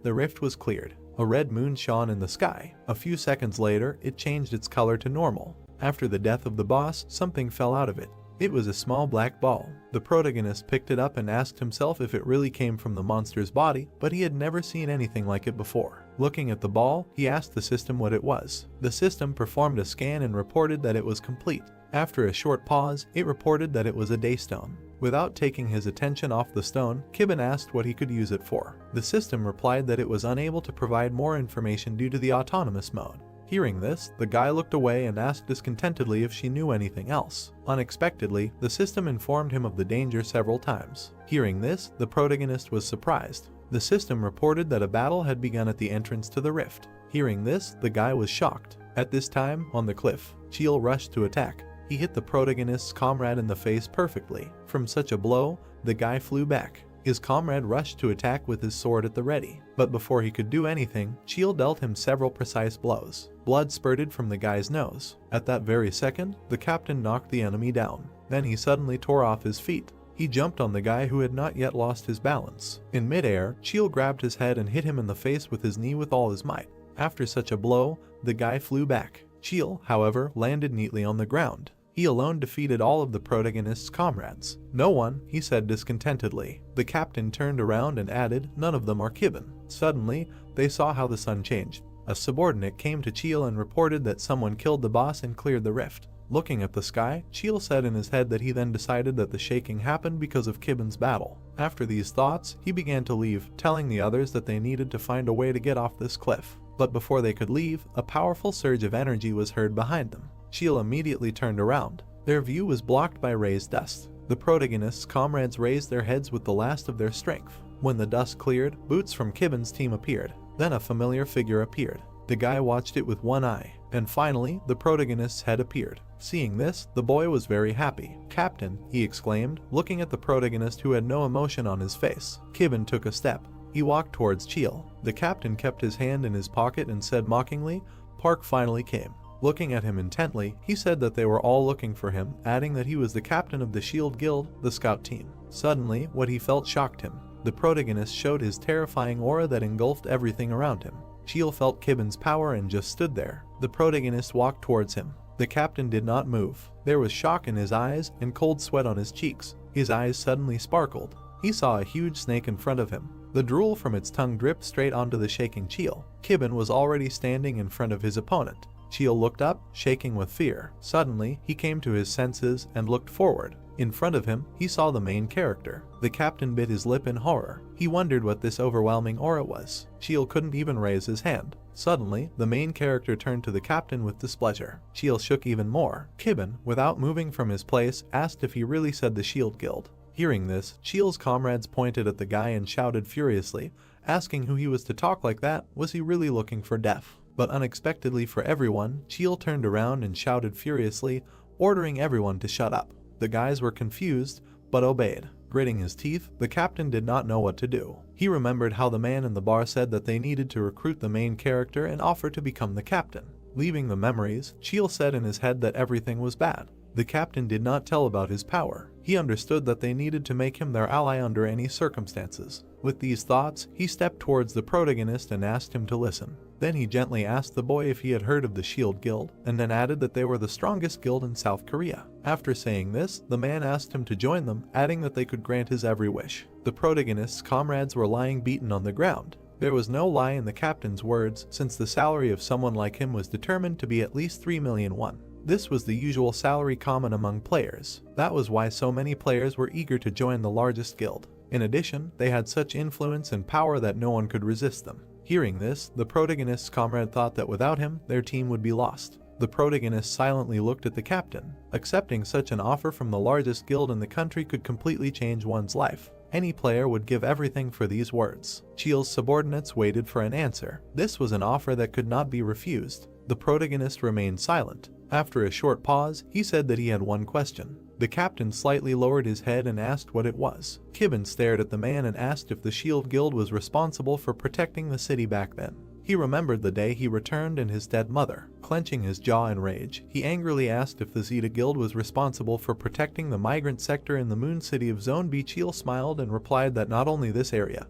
the rift was cleared. A red moon shone in the sky. A few seconds later, it changed its color to normal. After the death of the boss, something fell out of it. It was a small black ball. The protagonist picked it up and asked himself if it really came from the monster's body, but he had never seen anything like it before. Looking at the ball, he asked the system what it was. The system performed a scan and reported that it was complete. After a short pause, it reported that it was a daystone. Without taking his attention off the stone, Kibben asked what he could use it for. The system replied that it was unable to provide more information due to the autonomous mode. Hearing this, the guy looked away and asked discontentedly if she knew anything else. Unexpectedly, the system informed him of the danger several times. Hearing this, the protagonist was surprised. The system reported that a battle had begun at the entrance to the rift. Hearing this, the guy was shocked. At this time, on the cliff, Cheel rushed to attack. He hit the protagonist's comrade in the face perfectly. From such a blow, the guy flew back. His comrade rushed to attack with his sword at the ready. But before he could do anything, Cheel dealt him several precise blows. Blood spurted from the guy's nose. At that very second, the captain knocked the enemy down. Then he suddenly tore off his feet. He jumped on the guy who had not yet lost his balance. In midair, Cheel grabbed his head and hit him in the face with his knee with all his might. After such a blow, the guy flew back. Cheel, however, landed neatly on the ground. He alone defeated all of the protagonist's comrades. No one, he said discontentedly. The captain turned around and added, none of them are Kibben. Suddenly, they saw how the sun changed. A subordinate came to Cheel and reported that someone killed the boss and cleared the rift. Looking at the sky, Cheel said in his head that he then decided that the shaking happened because of Kibben's battle. After these thoughts, he began to leave, telling the others that they needed to find a way to get off this cliff. But before they could leave, a powerful surge of energy was heard behind them. Cheel immediately turned around. Their view was blocked by raised dust. The protagonist's comrades raised their heads with the last of their strength. When the dust cleared, boots from Kibben's team appeared. Then a familiar figure appeared. The guy watched it with one eye. And finally, the protagonist's head appeared. Seeing this, the boy was very happy. "Captain," he exclaimed, looking at the protagonist who had no emotion on his face. Kibben took a step. He walked towards Cheel. The captain kept his hand in his pocket and said mockingly, "Park finally came." Looking at him intently, he said that they were all looking for him, adding that he was the captain of the Shield Guild, the scout team. Suddenly, what he felt shocked him. The protagonist showed his terrifying aura that engulfed everything around him. Cheel felt Kibben's power and just stood there. The protagonist walked towards him. The captain did not move. There was shock in his eyes and cold sweat on his cheeks. His eyes suddenly sparkled. He saw a huge snake in front of him. The drool from its tongue dripped straight onto the shaking Cheel. Kibben was already standing in front of his opponent. Cheel looked up, shaking with fear. Suddenly, he came to his senses and looked forward. In front of him, he saw the main character. The captain bit his lip in horror. He wondered what this overwhelming aura was. Cheel couldn't even raise his hand. Suddenly, the main character turned to the captain with displeasure. Cheel shook even more. Kibben, without moving from his place, asked if he really said the Shield Guild. Hearing this, Cheel's comrades pointed at the guy and shouted furiously, asking who he was to talk like that. Was he really looking for death? But unexpectedly for everyone, Cheel turned around and shouted furiously, ordering everyone to shut up. The guys were confused, but obeyed. Gritting his teeth, the captain did not know what to do. He remembered how the man in the bar said that they needed to recruit the main character and offer to become the captain. Leaving the memories, Cheel said in his head that everything was bad. The captain did not tell about his power. He understood that they needed to make him their ally under any circumstances. With these thoughts, he stepped towards the protagonist and asked him to listen. Then he gently asked the boy if he had heard of the Shield Guild, and then added that they were the strongest guild in South Korea. After saying this, the man asked him to join them, adding that they could grant his every wish. The protagonist's comrades were lying beaten on the ground. There was no lie in the captain's words, since the salary of someone like him was determined to be at least 3 million won. This was the usual salary common among players. That was why so many players were eager to join the largest guild. In addition, they had such influence and power that no one could resist them. Hearing this, the protagonist's comrade thought that without him, their team would be lost. The protagonist silently looked at the captain. Accepting such an offer from the largest guild in the country could completely change one's life. Any player would give everything for these words. Chiel's subordinates waited for an answer. This was an offer that could not be refused. The protagonist remained silent. After a short pause, he said that he had one question. The captain slightly lowered his head and asked what it was. Kibben stared at the man and asked if the Shield Guild was responsible for protecting the city back then. He remembered the day he returned and his dead mother. Clenching his jaw in rage, he angrily asked if the Zeta Guild was responsible for protecting the migrant sector in the moon city of Zone B. Chiel smiled and replied that not only this area,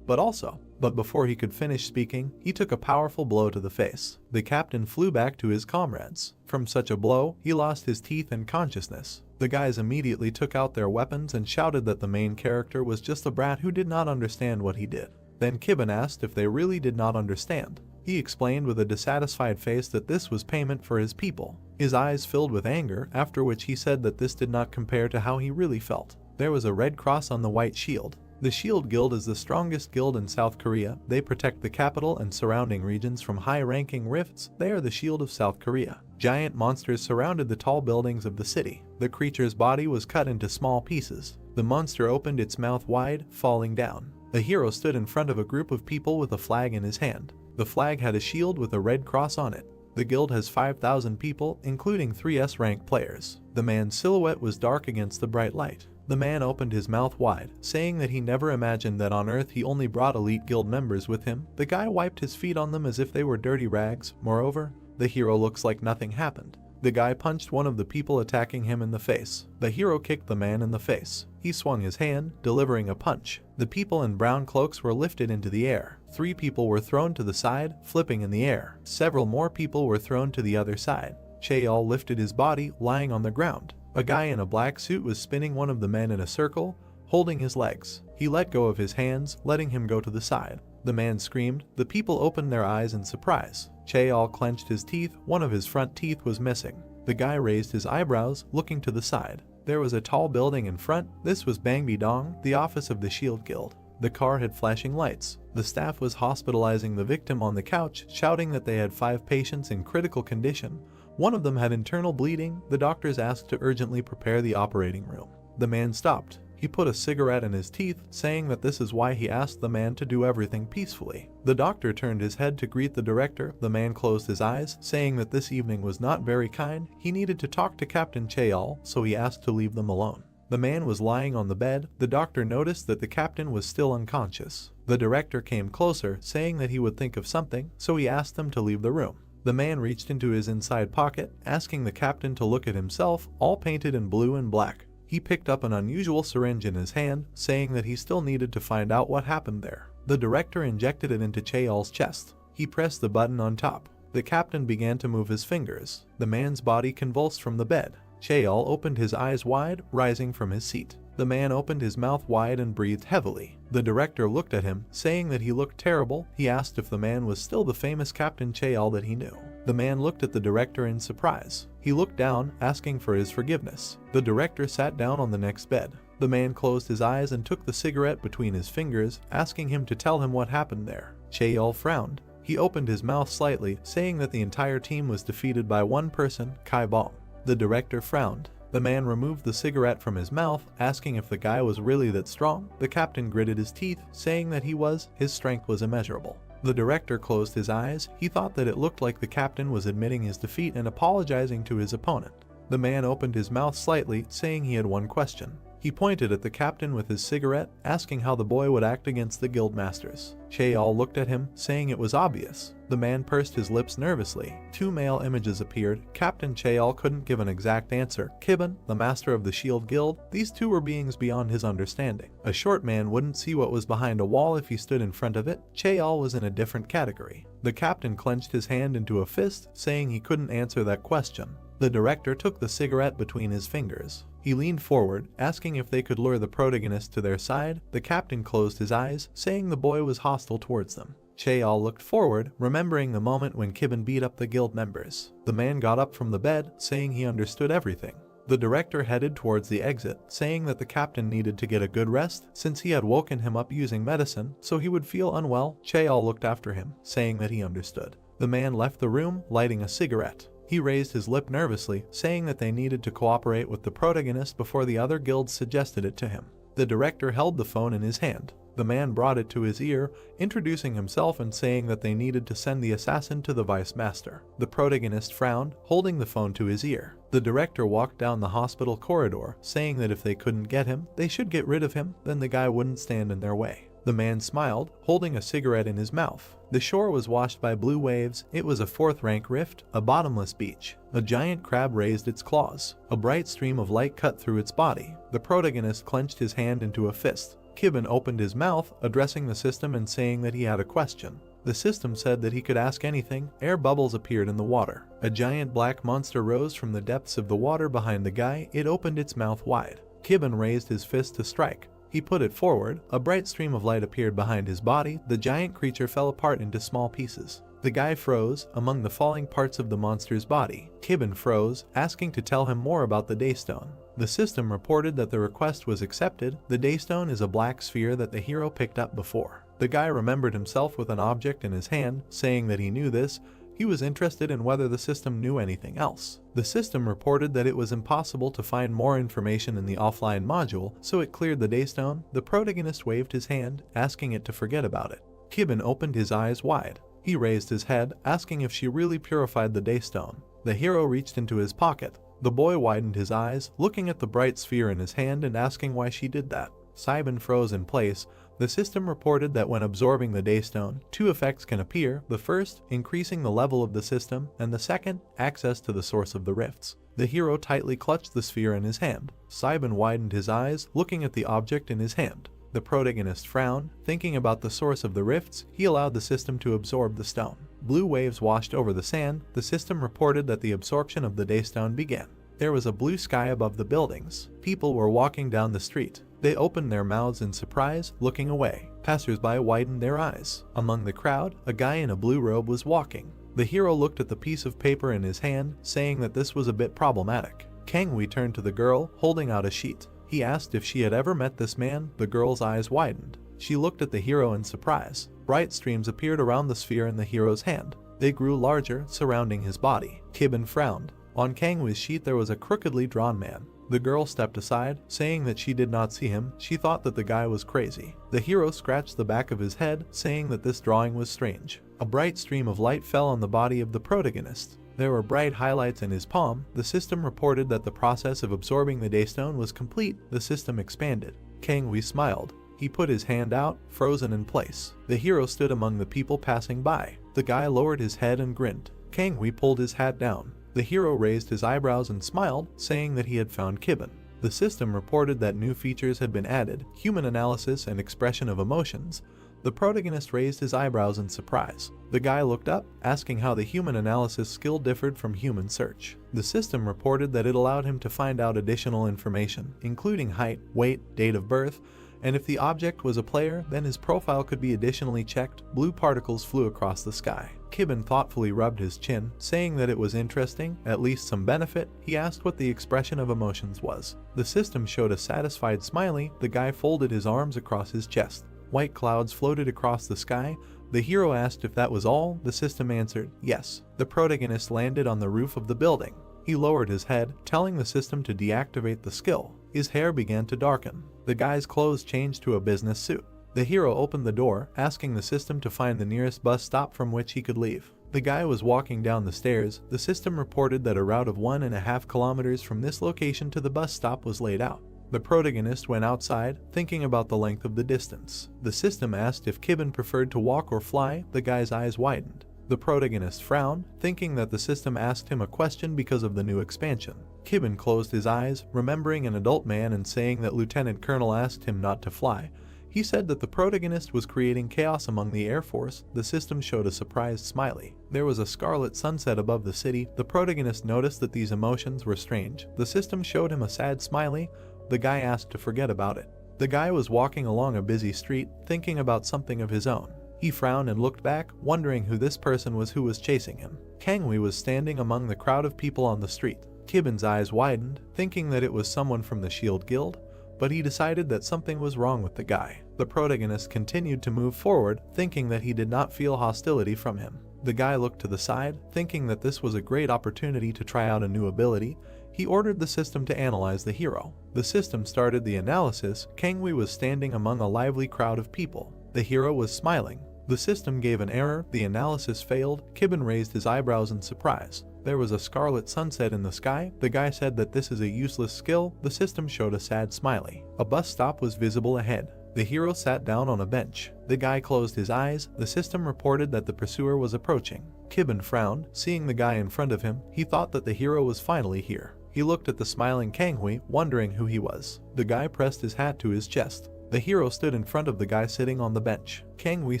but before he could finish speaking, he took a powerful blow to the face. The captain flew back to his comrades. From such a blow, he lost his teeth and consciousness. The guys immediately took out their weapons and shouted that the main character was just a brat who did not understand what he did. Then Kibben asked if they really did not understand. He explained with a dissatisfied face that this was payment for his people. His eyes filled with anger, after which he said that this did not compare to how he really felt. There was a red cross on the white shield. The Shield Guild is the strongest guild in South Korea. They protect the capital and surrounding regions from high-ranking rifts. They are the shield of South Korea. Giant monsters surrounded the tall buildings of the city. The creature's body was cut into small pieces. The monster opened its mouth wide, falling down. The hero stood in front of a group of people with a flag in his hand. The flag had a shield with a red cross on it. The guild has 5,000 people, including 3 S-rank players. The man's silhouette was dark against the bright light. The man opened his mouth wide, saying that he never imagined that on Earth he only brought elite guild members with him. The guy wiped his feet on them as if they were dirty rags. Moreover, the hero looks like nothing happened. The guy punched one of the people attacking him in the face. The hero kicked the man in the face. He swung his hand, delivering a punch. The people in brown cloaks were lifted into the air. 3 people were thrown to the side, flipping in the air. Several more people were thrown to the other side. Chaeol lifted his body, lying on the ground. A guy in a black suit was spinning one of the men in a circle, holding his legs. He let go of his hands, letting him go to the side. The man screamed. The people opened their eyes in surprise. Chaeol clenched his teeth. One of his front teeth was missing. The guy raised his eyebrows, looking to the side. There was a tall building in front. This was Bangbidong, the office of the Shield Guild. The car had flashing lights. The staff was hospitalizing the victim on the couch, shouting that they had 5 patients in critical condition. One of them had internal bleeding. The doctors asked to urgently prepare the operating room. The man stopped. He put a cigarette in his teeth, saying that this is why he asked the man to do everything peacefully. The doctor turned his head to greet the director. The man closed his eyes, saying that this evening was not very kind. He needed to talk to Captain Chaeol, so he asked to leave them alone. The man was lying on the bed. The doctor noticed that the captain was still unconscious. The director came closer, saying that he would think of something, so he asked them to leave the room. The man reached into his inside pocket, asking the captain to look at himself, all painted in blue and black. He picked up an unusual syringe in his hand, saying that he still needed to find out what happened there. The director injected it into Chaeol's chest. He pressed the button on top. The captain began to move his fingers. The man's body convulsed from the bed. Chaeol opened his eyes wide, rising from his seat. The man opened his mouth wide and breathed heavily. The director looked at him, saying that he looked terrible. He asked if the man was still the famous Captain Chaeol that he knew. The man looked at the director in surprise. He looked down, asking for his forgiveness. The director sat down on the next bed. The man closed his eyes and took the cigarette between his fingers, asking him to tell him what happened there. Chaeol frowned. He opened his mouth slightly, saying that the entire team was defeated by one person, Kai Bong. The director frowned. The man removed the cigarette from his mouth, asking if the guy was really that strong. The captain gritted his teeth, saying that he was. His strength was immeasurable. The director closed his eyes. He thought that it looked like the captain was admitting his defeat and apologizing to his opponent. The man opened his mouth slightly, saying he had one question. He pointed at the captain with his cigarette, asking how the boy would act against the guild masters. Chaeol looked at him, saying it was obvious. The man pursed his lips nervously. 2 male images appeared. Captain Chaeol couldn't give an exact answer. Kibben, the master of the Shield Guild, these 2 were beings beyond his understanding. A short man wouldn't see what was behind a wall if he stood in front of it. Chaeol was in a different category. The captain clenched his hand into a fist, saying he couldn't answer that question. The director took the cigarette between his fingers. He leaned forward, asking if they could lure the protagonist to their side. The captain closed his eyes, saying the boy was hostile towards them. Chaeol looked forward, remembering the moment when Kibben beat up the guild members. The man got up from the bed, saying he understood everything. The director headed towards the exit, saying that the captain needed to get a good rest since he had woken him up using medicine, so he would feel unwell. Chaeol looked after him, saying that he understood. The man left the room, lighting a cigarette. He raised his lip nervously, saying that they needed to cooperate with the protagonist before the other guilds suggested it to him. The director held the phone in his hand. The man brought it to his ear, introducing himself and saying that they needed to send the assassin to the vice master. The protagonist frowned, holding the phone to his ear. The director walked down the hospital corridor, saying that if they couldn't get him, they should get rid of him, then the guy wouldn't stand in their way. The man smiled, holding a cigarette in his mouth. The shore was washed by blue waves. It was a fourth-rank rift, a bottomless beach. A giant crab raised its claws. A bright stream of light cut through its body. The protagonist clenched his hand into a fist. Kibben opened his mouth, addressing the system and saying that he had a question. The system said that he could ask anything. Air bubbles appeared in the water. A giant black monster rose from the depths of the water behind the guy. It opened its mouth wide. Kibben raised his fist to strike. He put it forward. A bright stream of light appeared behind his body. The giant creature fell apart into small pieces. The guy froze among the falling parts of the monster's body. Kibben froze, asking to tell him more about the Daystone. The system reported that the request was accepted. The Daystone is a black sphere that the hero picked up before. The guy remembered himself with an object in his hand, saying that he knew this. He was interested in whether the system knew anything else. The system reported that it was impossible to find more information in the offline module, so it cleared the Daystone. The protagonist waved his hand, asking it to forget about it. Kibben opened his eyes wide. He raised his head, asking if she really purified the Daystone. The hero reached into his pocket. The boy widened his eyes, looking at the bright sphere in his hand and asking why she did that. Cybin froze in place. The system reported that when absorbing the Daystone, two effects can appear. The first, increasing the level of the system, and the second, access to the source of the rifts. The hero tightly clutched the sphere in his hand. Cybin widened his eyes, looking at the object in his hand. The protagonist frowned, thinking about the source of the rifts. He allowed the system to absorb the stone. Blue waves washed over the sand. The system reported that the absorption of the Daystone began. There was a blue sky above the buildings. People were walking down the street. They opened their mouths in surprise, looking away. Passers-by widened their eyes. Among the crowd, a guy in a blue robe was walking. The hero looked at the piece of paper in his hand, saying that this was a bit problematic. Kangwee turned to the girl, holding out a sheet. He asked if she had ever met this man. The girl's eyes widened. She looked at the hero in surprise. Bright streams appeared around the sphere in the hero's hand. They grew larger, surrounding his body. Kibben frowned. On Kangwee's sheet there was a crookedly drawn man. The girl stepped aside, saying that she did not see him. She thought that the guy was crazy. The hero scratched the back of his head, saying that this drawing was strange. A bright stream of light fell on the body of the protagonist. There were bright highlights in his palm. The system reported that the process of absorbing the Daystone was complete. The system expanded. Kangwee smiled. He put his hand out, frozen in place. The hero stood among the people passing by. The guy lowered his head and grinned. Kangwee pulled his hat down. The hero raised his eyebrows and smiled, saying that he had found Kibben. The system reported that new features had been added: human analysis and expression of emotions. The protagonist raised his eyebrows in surprise. The guy looked up, asking how the human analysis skill differed from human search. The system reported that it allowed him to find out additional information, including height, weight, date of birth, and if the object was a player, then his profile could be additionally checked. Blue particles flew across the sky. Kibben thoughtfully rubbed his chin, saying that it was interesting, at least some benefit. He asked what the expression of emotions was. The system showed a satisfied smiley. The guy folded his arms across his chest. White clouds floated across the sky. The hero asked if that was all. The system answered, yes. The protagonist landed on the roof of the building. He lowered his head, telling the system to deactivate the skill. His hair began to darken. The guy's clothes changed to a business suit. The hero opened the door, asking the system to find the nearest bus stop from which he could leave. The guy was walking down the stairs. The system reported that a route of 1.5 kilometers from this location to the bus stop was laid out. The protagonist went outside, thinking about the length of the distance. The system asked if Kibben preferred to walk or fly. The guy's eyes widened. The protagonist frowned, thinking that the system asked him a question because of the new expansion. Kibben closed his eyes, remembering an adult man and saying that Lieutenant Colonel asked him not to fly. He said that the protagonist was creating chaos among the Air Force. The system showed a surprised smiley. There was a scarlet sunset above the city. The protagonist noticed that these emotions were strange. The system showed him a sad smiley. The guy asked to forget about it. The guy was walking along a busy street, thinking about something of his own. He frowned and looked back, wondering who this person was who was chasing him. Kangwee was standing among the crowd of people on the street. Kibben's eyes widened, thinking that it was someone from the Shield Guild, but he decided that something was wrong with the guy. The protagonist continued to move forward, thinking that he did not feel hostility from him. The guy looked to the side, thinking that this was a great opportunity to try out a new ability. He ordered the system to analyze the hero. The system started the analysis. Kangwee was standing among a lively crowd of people. The hero was smiling. The system gave an error. The analysis failed. Kibben raised his eyebrows in surprise. There was a scarlet sunset in the sky. The guy said that this is a useless skill. The system showed a sad smiley. A bus stop was visible ahead. The hero sat down on a bench. The guy closed his eyes. The system reported that the pursuer was approaching. Kibben frowned, seeing the guy in front of him. He thought that the hero was finally here. He looked at the smiling Kangwee, wondering who he was. The guy pressed his hat to his chest. The hero stood in front of the guy sitting on the bench. Kangwee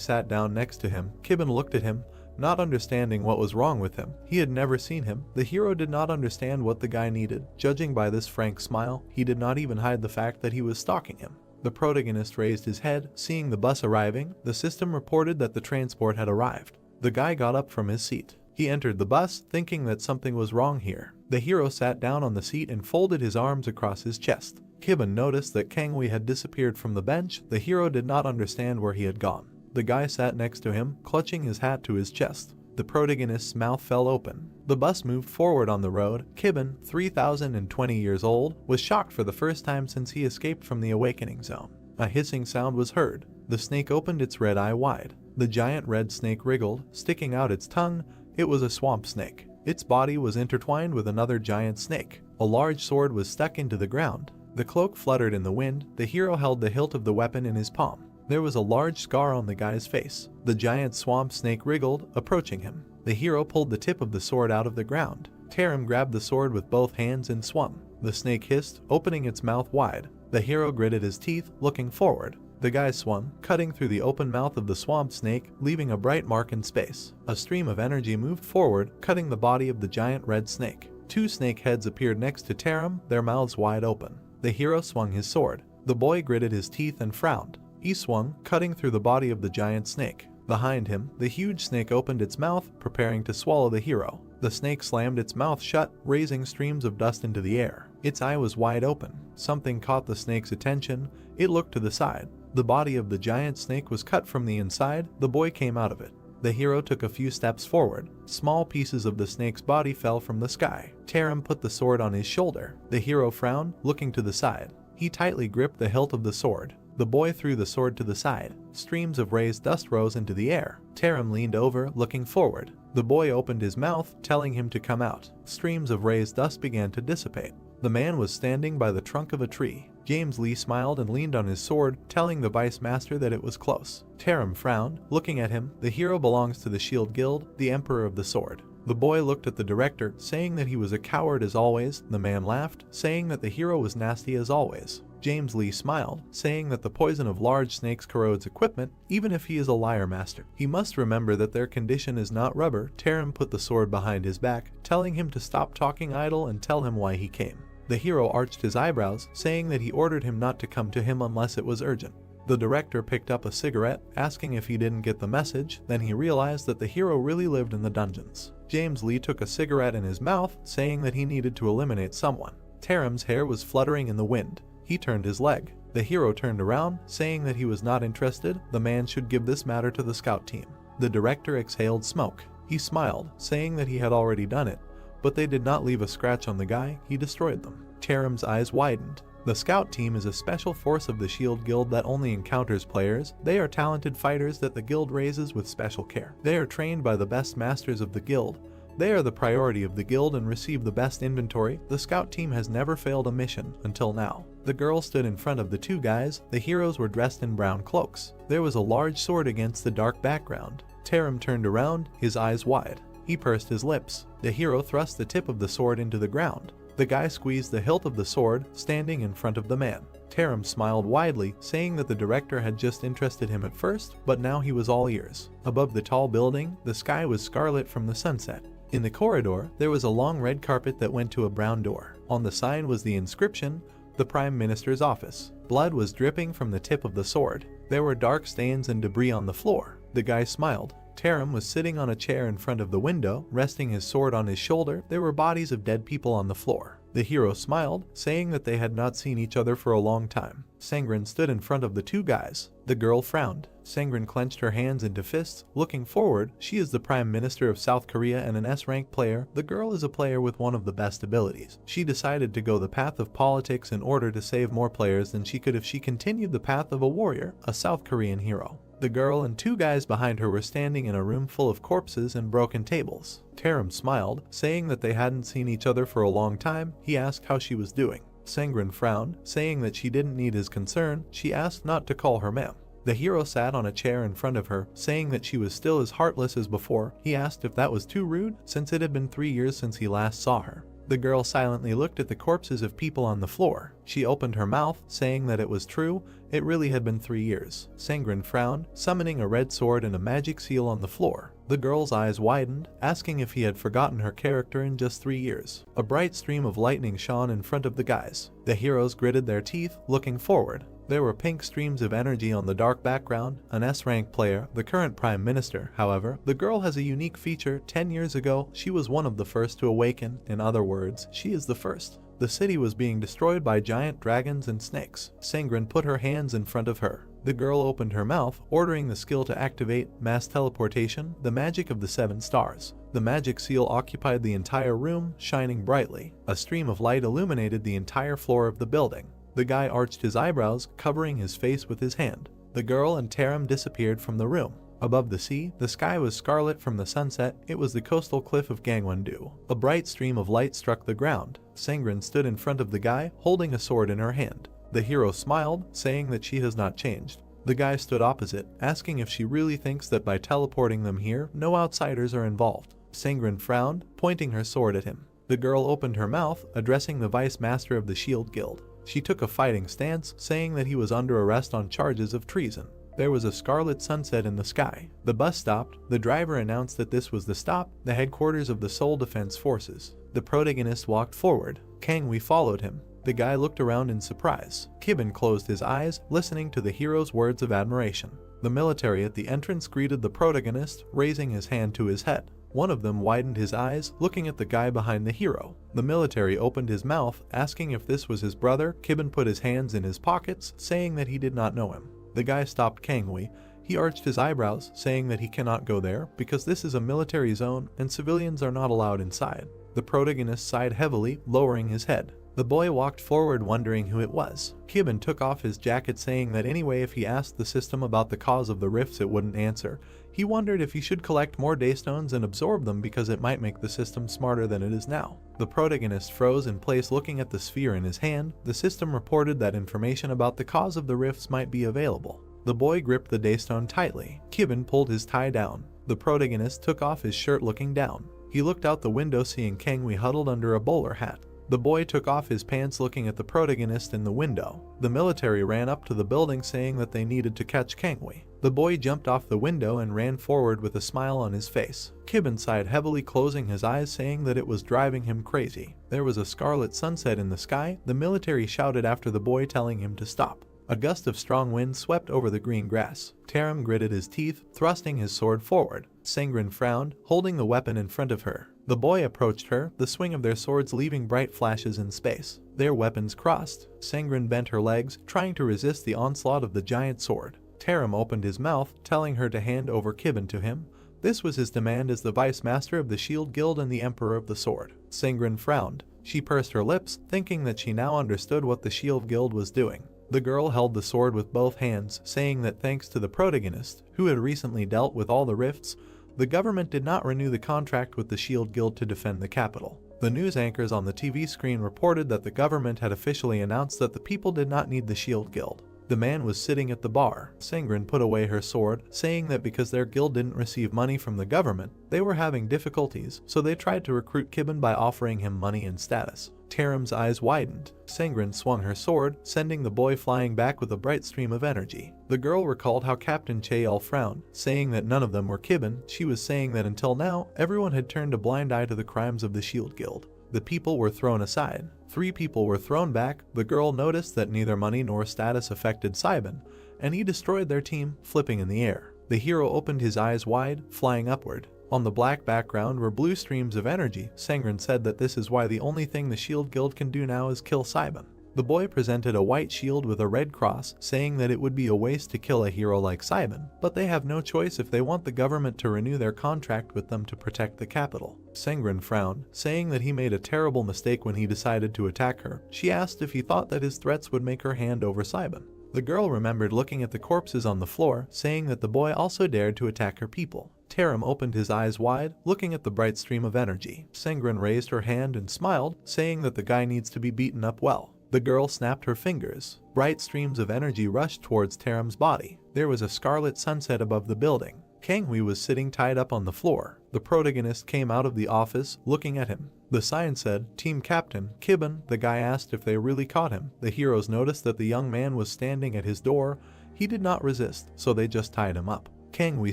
sat down next to him. Kibben looked at him, not understanding what was wrong with him. He had never seen him. The hero did not understand what the guy needed. Judging by this frank smile, he did not even hide the fact that he was stalking him. The protagonist raised his head, seeing the bus arriving. The system reported that the transport had arrived. The guy got up from his seat. He entered the bus, thinking that something was wrong here. The hero sat down on the seat and folded his arms across his chest. Kibben noticed that Kangwee had disappeared from the bench. The hero did not understand where he had gone. The guy sat next to him, clutching his hat to his chest. The protagonist's mouth fell open. The bus moved forward on the road. Kibben, 3,020 years old, was shocked for the first time since he escaped from the awakening zone. A hissing sound was heard. The snake opened its red eye wide. The giant red snake wriggled, sticking out its tongue. It was a swamp snake. Its body was intertwined with another giant snake. A large sword was stuck into the ground. The cloak fluttered in the wind. The hero held the hilt of the weapon in his palm. There was a large scar on the guy's face. The giant swamp snake wriggled, approaching him. The hero pulled the tip of the sword out of the ground. Taram grabbed the sword with both hands and swung. The snake hissed, opening its mouth wide. The hero gritted his teeth, looking forward. The guy swung, cutting through the open mouth of the swamp snake, leaving a bright mark in space. A stream of energy moved forward, cutting the body of the giant red snake. Two snake heads appeared next to Taram, their mouths wide open. The hero swung his sword. The boy gritted his teeth and frowned. He swung, cutting through the body of the giant snake. Behind him, the huge snake opened its mouth, preparing to swallow the hero. The snake slammed its mouth shut, raising streams of dust into the air. Its eye was wide open. Something caught the snake's attention. It looked to the side. The body of the giant snake was cut from the inside. The boy came out of it. The hero took a few steps forward. Small pieces of the snake's body fell from the sky. Taram put the sword on his shoulder. The hero frowned, looking to the side. He tightly gripped the hilt of the sword. The boy threw the sword to the side. Streams of raised dust rose into the air. Taram leaned over, looking forward. The boy opened his mouth, telling him to come out. Streams of raised dust began to dissipate. The man was standing by the trunk of a tree. James Lee smiled and leaned on his sword, telling the vice master that it was close. Taram frowned, looking at him. The hero belongs to the Shield Guild, the Emperor of the Sword. The boy looked at the director, saying that he was a coward as always. The man laughed, saying that the hero was nasty as always. James Lee smiled, saying that the poison of large snakes corrodes equipment, even if he is a liar master. He must remember that their condition is not rubber. Taram put the sword behind his back, telling him to stop talking idle and tell him why he came. The hero arched his eyebrows, saying that he ordered him not to come to him unless it was urgent. The director picked up a cigarette, asking if he didn't get the message. Then he realized that the hero really lived in the dungeons. James Lee took a cigarette in his mouth, saying that he needed to eliminate someone. Taram's hair was fluttering in the wind. He turned his leg. The hero turned around, saying that he was not interested. The man should give this matter to the scout team. The director exhaled smoke. He smiled, saying that he had already done it, but they did not leave a scratch on the guy. He destroyed them. Taram's eyes widened. The scout team is a special force of the Shield Guild that only encounters players. They are talented fighters that the guild raises with special care. They are trained by the best masters of the guild. They are the priority of the guild and receive the best inventory. The scout team has never failed a mission until now. The girl stood in front of the two guys. The heroes were dressed in brown cloaks. There was a large sword against the dark background. Taram turned around, his eyes wide. He pursed his lips. The hero thrust the tip of the sword into the ground. The guy squeezed the hilt of the sword, standing in front of the man. Taram smiled widely, saying that the director had just interested him at first, but now he was all ears. Above the tall building, the sky was scarlet from the sunset. In the corridor, there was a long red carpet that went to a brown door. On the sign was the inscription, "The Prime Minister's Office." Blood was dripping from the tip of the sword. There were dark stains and debris on the floor. The guy smiled. Taram was sitting on a chair in front of the window, resting his sword on his shoulder. There were bodies of dead people on the floor. The hero smiled, saying that they had not seen each other for a long time. Sangren stood in front of the two guys. The girl frowned. Sangren clenched her hands into fists, looking forward. She is the Prime Minister of South Korea and an S-rank player. The girl is a player with one of the best abilities. She decided to go the path of politics in order to save more players than she could if she continued the path of a warrior, a South Korean hero. The girl and two guys behind her were standing in a room full of corpses and broken tables. Taram smiled, saying that they hadn't seen each other for a long time. He asked how she was doing. Sangren frowned, saying that she didn't need his concern. She asked not to call her ma'am. The hero sat on a chair in front of her, saying that she was still as heartless as before. He asked if that was too rude, since it had been 3 years since he last saw her. The girl silently looked at the corpses of people on the floor. She opened her mouth, saying that it was true. It really had been 3 years. Sangren frowned, summoning a red sword and a magic seal on the floor. The girl's eyes widened, asking if he had forgotten her character in just 3 years. A bright stream of lightning shone in front of the guys. The heroes gritted their teeth, looking forward. There were pink streams of energy on the dark background. An S-rank player, the current Prime Minister, however. The girl has a unique feature. 10 years ago, she was one of the first to awaken. In other words, she is the first. The city was being destroyed by giant dragons and snakes. Sangren put her hands in front of her. The girl opened her mouth, ordering the skill to activate mass teleportation, the magic of the 7 stars. The magic seal occupied the entire room, shining brightly. A stream of light illuminated the entire floor of the building. The guy arched his eyebrows, covering his face with his hand. The girl and Taram disappeared from the room. Above the sea, the sky was scarlet from the sunset. It was the coastal cliff of Gangwon-do. A bright stream of light struck the ground. Sangren stood in front of the guy, holding a sword in her hand. The hero smiled, saying that she has not changed. The guy stood opposite, asking if she really thinks that by teleporting them here, no outsiders are involved. Sangren frowned, pointing her sword at him. The girl opened her mouth, addressing the Vice Master of the Shield Guild. She took a fighting stance, saying that he was under arrest on charges of treason. There was a scarlet sunset in the sky. The bus stopped. The driver announced that this was the stop, the headquarters of the Seoul Defense Forces. The protagonist walked forward. Kangwi followed him. The guy looked around in surprise. Kibin closed his eyes, listening to the hero's words of admiration. The military at the entrance greeted the protagonist, raising his hand to his head. One of them widened his eyes, looking at the guy behind the hero. The military opened his mouth, asking if this was his brother. Kibin put his hands in his pockets, saying that he did not know him. The guy stopped Kangwi. He arched his eyebrows, saying that he cannot go there, because this is a military zone and civilians are not allowed inside. The protagonist sighed heavily, lowering his head. The boy walked forward, wondering who it was. Kibin took off his jacket, saying that anyway if he asked the system about the cause of the rifts it wouldn't answer. He wondered if he should collect more daystones and absorb them because it might make the system smarter than it is now. The protagonist froze in place, looking at the sphere in his hand. The system reported that information about the cause of the rifts might be available. The boy gripped the daystone tightly. Kibin pulled his tie down. The protagonist took off his shirt, looking down. He looked out the window, seeing Kangwi huddled under a bowler hat. The boy took off his pants, looking at the protagonist in the window. The military ran up to the building, saying that they needed to catch Kangwi. The boy jumped off the window and ran forward with a smile on his face. Kibin sighed heavily, closing his eyes, saying that it was driving him crazy. There was a scarlet sunset in the sky. The military shouted after the boy, telling him to stop. A gust of strong wind swept over the green grass. Taram gritted his teeth, thrusting his sword forward. Sangren frowned, holding the weapon in front of her. The boy approached her, the swing of their swords leaving bright flashes in space. Their weapons crossed. Sangren bent her legs, trying to resist the onslaught of the giant sword. Taram opened his mouth, telling her to hand over Kibin to him. This was his demand as the Vice Master of the Shield Guild and the Emperor of the Sword. Sangren frowned. She pursed her lips, thinking that she now understood what the Shield Guild was doing. The girl held the sword with both hands, saying that thanks to the protagonist, who had recently dealt with all the rifts, the government did not renew the contract with the Shield Guild to defend the capital. The news anchors on the TV screen reported that the government had officially announced that the people did not need the Shield Guild. The man was sitting at the bar. Sangren put away her sword, saying that because their guild didn't receive money from the government, they were having difficulties, so they tried to recruit Kibin by offering him money and status. Taram's eyes widened. Sangren swung her sword, sending the boy flying back with a bright stream of energy. The girl recalled how Captain Chaeol frowned, saying that none of them were Kibin. She was saying that until now, everyone had turned a blind eye to the crimes of the Shield Guild. The people were thrown aside. 3 people were thrown back. The girl noticed that neither money nor status affected Saiban, and he destroyed their team, flipping in the air. The hero opened his eyes wide, flying upward. On the black background were blue streams of energy. Sangren said that this is why the only thing the Shield Guild can do now is kill Simon. The boy presented a white shield with a red cross, saying that it would be a waste to kill a hero like Simon, but they have no choice if they want the government to renew their contract with them to protect the capital. Sangren frowned, saying that he made a terrible mistake when he decided to attack her. She asked if he thought that his threats would make her hand over Simon. The girl remembered looking at the corpses on the floor, saying that the boy also dared to attack her people. Taram opened his eyes wide, looking at the bright stream of energy. Sangren raised her hand and smiled, saying that the guy needs to be beaten up well. The girl snapped her fingers. Bright streams of energy rushed towards Taram's body. There was a scarlet sunset above the building. Kanghui was sitting tied up on the floor. The protagonist came out of the office, looking at him. The sign said, "Team Captain, Kibben." The guy asked if they really caught him. The heroes noticed that the young man was standing at his door. He did not resist, so they just tied him up. Kanghui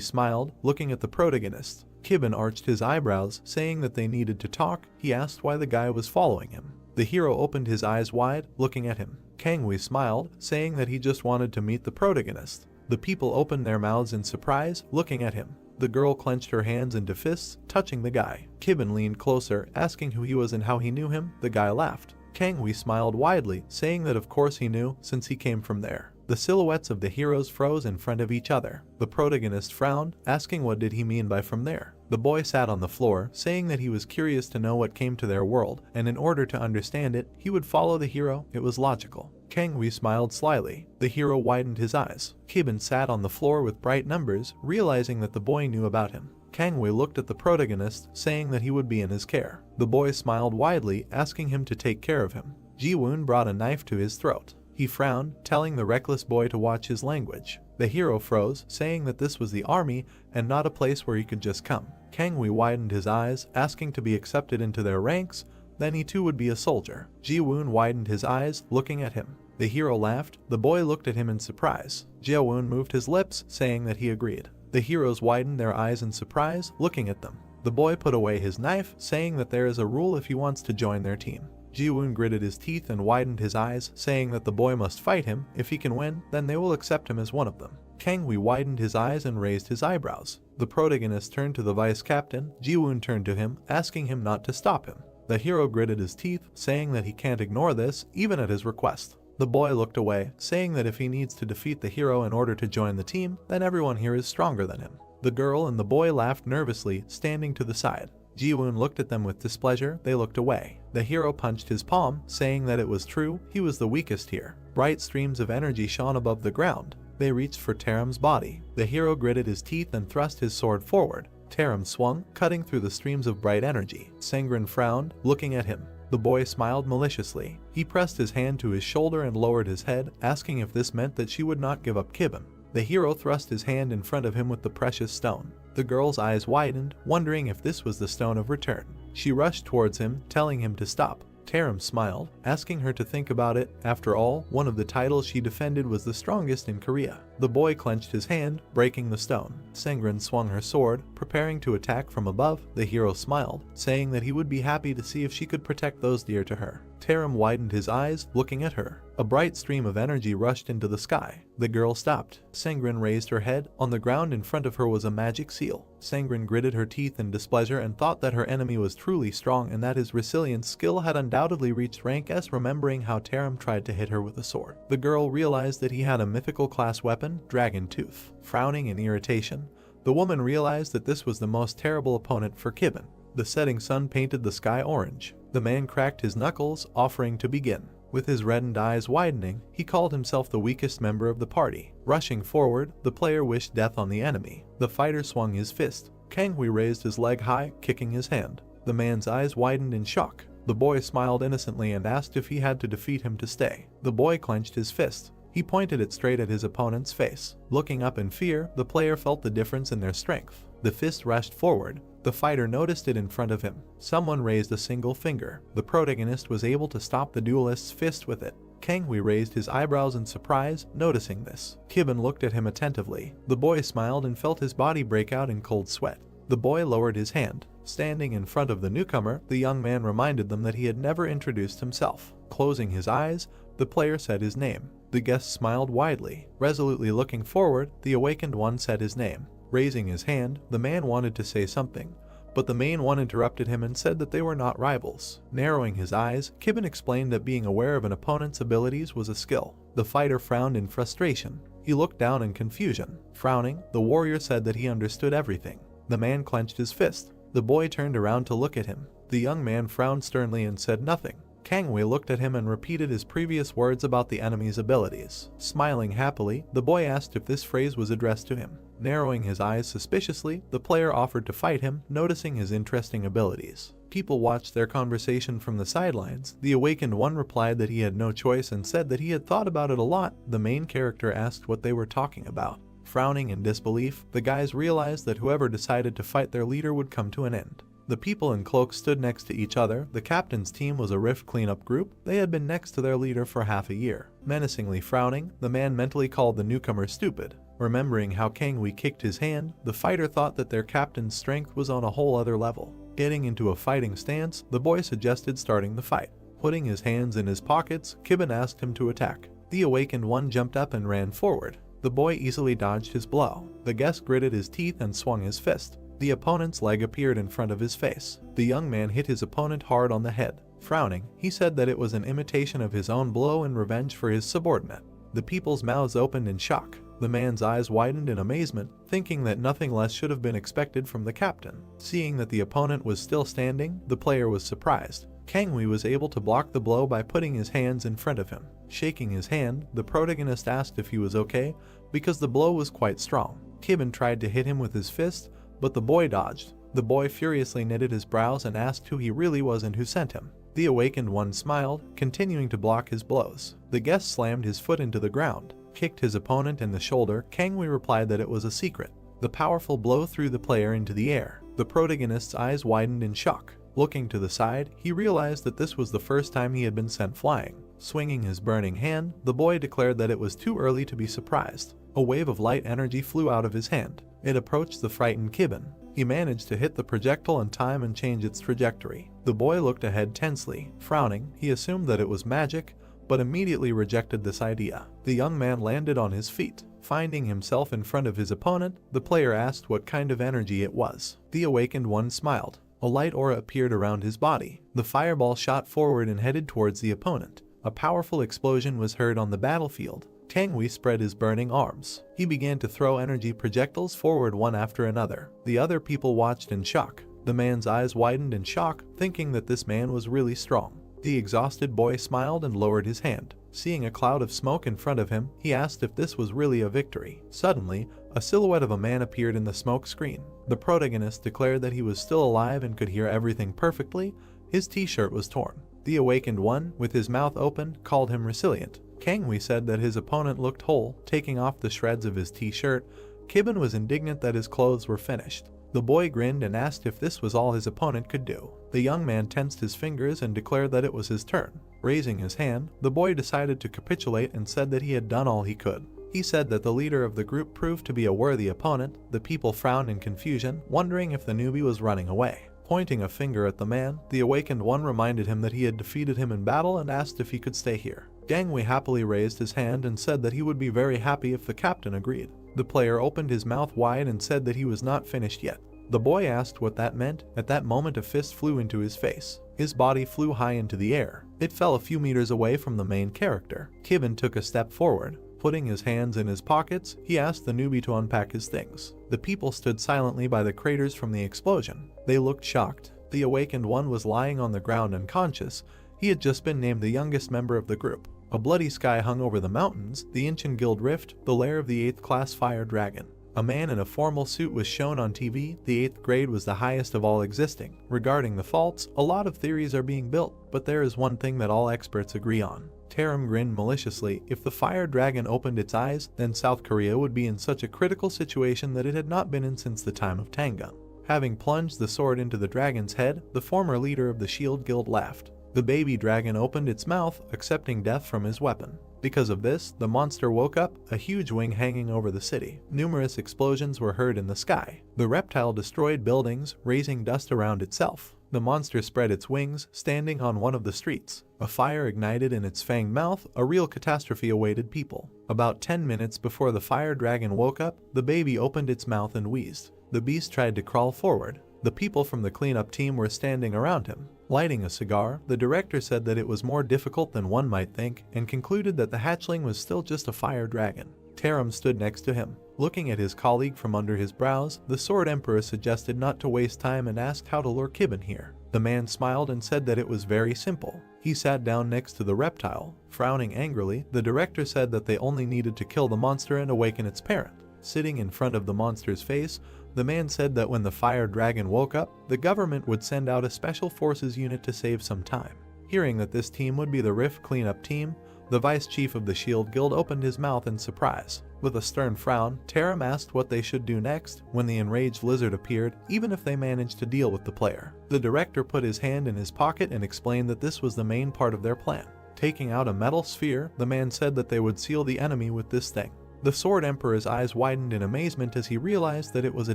smiled, looking at the protagonist. Kibben arched his eyebrows, saying that they needed to talk. He asked why the guy was following him. The hero opened his eyes wide, looking at him. Kanghui smiled, saying that he just wanted to meet the protagonist. The people opened their mouths in surprise, looking at him. The girl clenched her hands into fists, touching the guy. Kibben leaned closer, asking who he was and how he knew him. The guy laughed. Kanghui smiled widely, saying that of course he knew, since he came from there. The silhouettes of the heroes froze in front of each other. The protagonist frowned, asking what did he mean by from there. The boy sat on the floor, saying that he was curious to know what came to their world, and in order to understand it, he would follow the hero. It was logical. Kanghui smiled slyly. The hero widened his eyes. Kibben sat on the floor with bright numbers, realizing that the boy knew about him. Kanghui looked at the protagonist, saying that he would be in his care. The boy smiled widely, asking him to take care of him. Ji-woon brought a knife to his throat. He frowned, telling the reckless boy to watch his language. The hero froze, saying that this was the army and not a place where he could just come. Kanghui widened his eyes, asking to be accepted into their ranks, then he too would be a soldier. Ji-woon widened his eyes, looking at him. The hero laughed. The boy looked at him in surprise. Ji-woon moved his lips, saying that he agreed. The heroes widened their eyes in surprise, looking at them. The boy put away his knife, saying that there is a rule if he wants to join their team. Ji-woon gritted his teeth and widened his eyes, saying that the boy must fight him. If he can win, then they will accept him as one of them. Kanghui widened his eyes and raised his eyebrows. The protagonist turned to the vice captain. Ji-woon turned to him, asking him not to stop him. The hero gritted his teeth, saying that he can't ignore this, even at his request. The boy looked away, saying that if he needs to defeat the hero in order to join the team, then everyone here is stronger than him. The girl and the boy laughed nervously, standing to the side. Ji-woon looked at them with displeasure. They looked away. The hero punched his palm, saying that it was true, he was the weakest here. Bright streams of energy shone above the ground. They reached for Taram's body. The hero gritted his teeth and thrust his sword forward. Taram swung, cutting through the streams of bright energy. Sangren frowned, looking at him. The boy smiled maliciously. He pressed his hand to his shoulder and lowered his head, asking if this meant that she would not give up Kibben. The hero thrust his hand in front of him with the precious stone. The girl's eyes widened, wondering if this was the stone of return. She rushed towards him, telling him to stop. Taram smiled, asking her to think about it. After all, one of the titles she defended was the strongest in Korea. The boy clenched his hand, breaking the stone. Sangren swung her sword, preparing to attack from above. The hero smiled, saying that he would be happy to see if she could protect those dear to her. Taram widened his eyes, looking at her. A bright stream of energy rushed into the sky. The girl stopped. Sangren raised her head. On the ground in front of her was a magic seal. Sangren gritted her teeth in displeasure and thought that her enemy was truly strong and that his resilience skill had undoubtedly reached rank S. Remembering how Taram tried to hit her with a sword, the girl realized that he had a mythical class weapon, Dragon Tooth. Frowning in irritation, the woman realized that this was the most terrible opponent for Kibben. The setting sun painted the sky orange. The man cracked his knuckles, offering to begin. With his reddened eyes widening, he called himself the weakest member of the party. Rushing forward, the player wished death on the enemy. The fighter swung his fist. Kanghui raised his leg high, kicking his hand. The man's eyes widened in shock. The boy smiled innocently and asked if he had to defeat him to stay. The boy clenched his fist. He pointed it straight at his opponent's face. Looking up in fear, the player felt the difference in their strength. The fist rushed forward. The fighter noticed it in front of him. Someone raised a single finger. The protagonist was able to stop the duelist's fist with it. Kanghui raised his eyebrows in surprise, noticing this. Kibben looked at him attentively. The boy smiled and felt his body break out in cold sweat. The boy lowered his hand. Standing in front of the newcomer, the young man reminded them that he had never introduced himself. Closing his eyes, the player said his name. The guest smiled widely. Resolutely looking forward, the awakened one said his name. Raising his hand, the man wanted to say something, but the main one interrupted him and said that they were not rivals. Narrowing his eyes, Kibben explained that being aware of an opponent's abilities was a skill. The fighter frowned in frustration. He looked down in confusion. Frowning, the warrior said that he understood everything. The man clenched his fist. The boy turned around to look at him. The young man frowned sternly and said nothing. Kangwei looked at him and repeated his previous words about the enemy's abilities. Smiling happily, the boy asked if this phrase was addressed to him. Narrowing his eyes suspiciously, the player offered to fight him, noticing his interesting abilities. People watched their conversation from the sidelines. The awakened one replied that he had no choice and said that he had thought about it a lot. The main character asked what they were talking about. Frowning in disbelief, the guys realized that whoever decided to fight their leader would come to an end. The people in cloaks stood next to each other. The captain's team was a rift cleanup group. They had been next to their leader for half a year. Menacingly frowning, the man mentally called the newcomer stupid. Remembering how Kangwei kicked his hand, the fighter thought that their captain's strength was on a whole other level. Getting into a fighting stance, the boy suggested starting the fight. Putting his hands in his pockets, Kibben asked him to attack. The awakened one jumped up and ran forward. The boy easily dodged his blow. The guest gritted his teeth and swung his fist. The opponent's leg appeared in front of his face. The young man hit his opponent hard on the head. Frowning, he said that it was an imitation of his own blow in revenge for his subordinate. The people's mouths opened in shock. The man's eyes widened in amazement, thinking that nothing less should have been expected from the captain. Seeing that the opponent was still standing, the player was surprised. Kangwei was able to block the blow by putting his hands in front of him. Shaking his hand, the protagonist asked if he was okay, because the blow was quite strong. Kibben tried to hit him with his fist, but the boy dodged. The boy furiously knitted his brows and asked who he really was and who sent him. The awakened one smiled, continuing to block his blows. The guest slammed his foot into the ground, kicked his opponent in the shoulder. Kangwei replied that it was a secret. The powerful blow threw the player into the air. The protagonist's eyes widened in shock. Looking to the side, he realized that this was the first time he had been sent flying. Swinging his burning hand, the boy declared that it was too early to be surprised. A wave of light energy flew out of his hand. It approached the frightened Kibben. He managed to hit the projectile in time and change its trajectory. The boy looked ahead tensely. Frowning, he assumed that it was magic, but immediately rejected this idea. The young man landed on his feet. Finding himself in front of his opponent, the player asked what kind of energy it was. The awakened one smiled. A light aura appeared around his body. The fireball shot forward and headed towards the opponent. A powerful explosion was heard on the battlefield. Kangwei spread his burning arms. He began to throw energy projectiles forward one after another. The other people watched in shock. The man's eyes widened in shock, thinking that this man was really strong. The exhausted boy smiled and lowered his hand. Seeing a cloud of smoke in front of him, he asked if this was really a victory. Suddenly, a silhouette of a man appeared in the smoke screen. The protagonist declared that he was still alive and could hear everything perfectly. His t-shirt was torn. The awakened one, with his mouth open, called him resilient. Kangwei said that his opponent looked whole, taking off the shreds of his t-shirt. Kibben was indignant that his clothes were finished. The boy grinned and asked if this was all his opponent could do. The young man tensed his fingers and declared that it was his turn. Raising his hand, the boy decided to capitulate and said that he had done all he could. He said that the leader of the group proved to be a worthy opponent. The people frowned in confusion, wondering if the newbie was running away. Pointing a finger at the man, the awakened one reminded him that he had defeated him in battle and asked if he could stay here. Kangwei happily raised his hand and said that he would be very happy if the captain agreed. The player opened his mouth wide and said that he was not finished yet. The boy asked what that meant. At that moment, a fist flew into his face. His body flew high into the air. It fell a few meters away from the main character. Kibben took a step forward. Putting his hands in his pockets, he asked the newbie to unpack his things. The people stood silently by the craters from the explosion. They looked shocked. The awakened one was lying on the ground unconscious. He had just been named the youngest member of the group. A bloody sky hung over the mountains, the Inchen Guild Rift, the lair of the 8th class fire dragon. A man in a formal suit was shown on TV. The 8th grade was the highest of all existing. Regarding the faults, a lot of theories are being built, but there is one thing that all experts agree on. Taram grinned maliciously. If the fire dragon opened its eyes, then South Korea would be in such a critical situation that it had not been in since the time of Tangun. Having plunged the sword into the dragon's head, the former leader of the Shield Guild laughed. The baby dragon opened its mouth, accepting death from his weapon. Because of this, the monster woke up, a huge wing hanging over the city. Numerous explosions were heard in the sky. The reptile destroyed buildings, raising dust around itself. The monster spread its wings, standing on one of the streets. A fire ignited in its fanged mouth. A real catastrophe awaited people. About 10 minutes before the fire dragon woke up, the baby opened its mouth and wheezed. The beast tried to crawl forward. The people from the cleanup team were standing around him. Lighting a cigar, the director said that it was more difficult than one might think, and concluded that the hatchling was still just a fire dragon. Taram stood next to him. Looking at his colleague from under his brows, the Sword Emperor suggested not to waste time and asked how to lure Kibben here. The man smiled and said that it was very simple. He sat down next to the reptile. Frowning angrily, the director said that they only needed to kill the monster and awaken its parent. Sitting in front of the monster's face, the man said that when the fire dragon woke up, the government would send out a special forces unit to save some time. Hearing that this team would be the Rift cleanup team, the vice chief of the Shield Guild opened his mouth in surprise. With a stern frown, Taram asked what they should do next when the enraged lizard appeared, even if they managed to deal with the player. The director put his hand in his pocket and explained that this was the main part of their plan. Taking out a metal sphere, the man said that they would seal the enemy with this thing. The Sword Emperor's eyes widened in amazement as he realized that it was a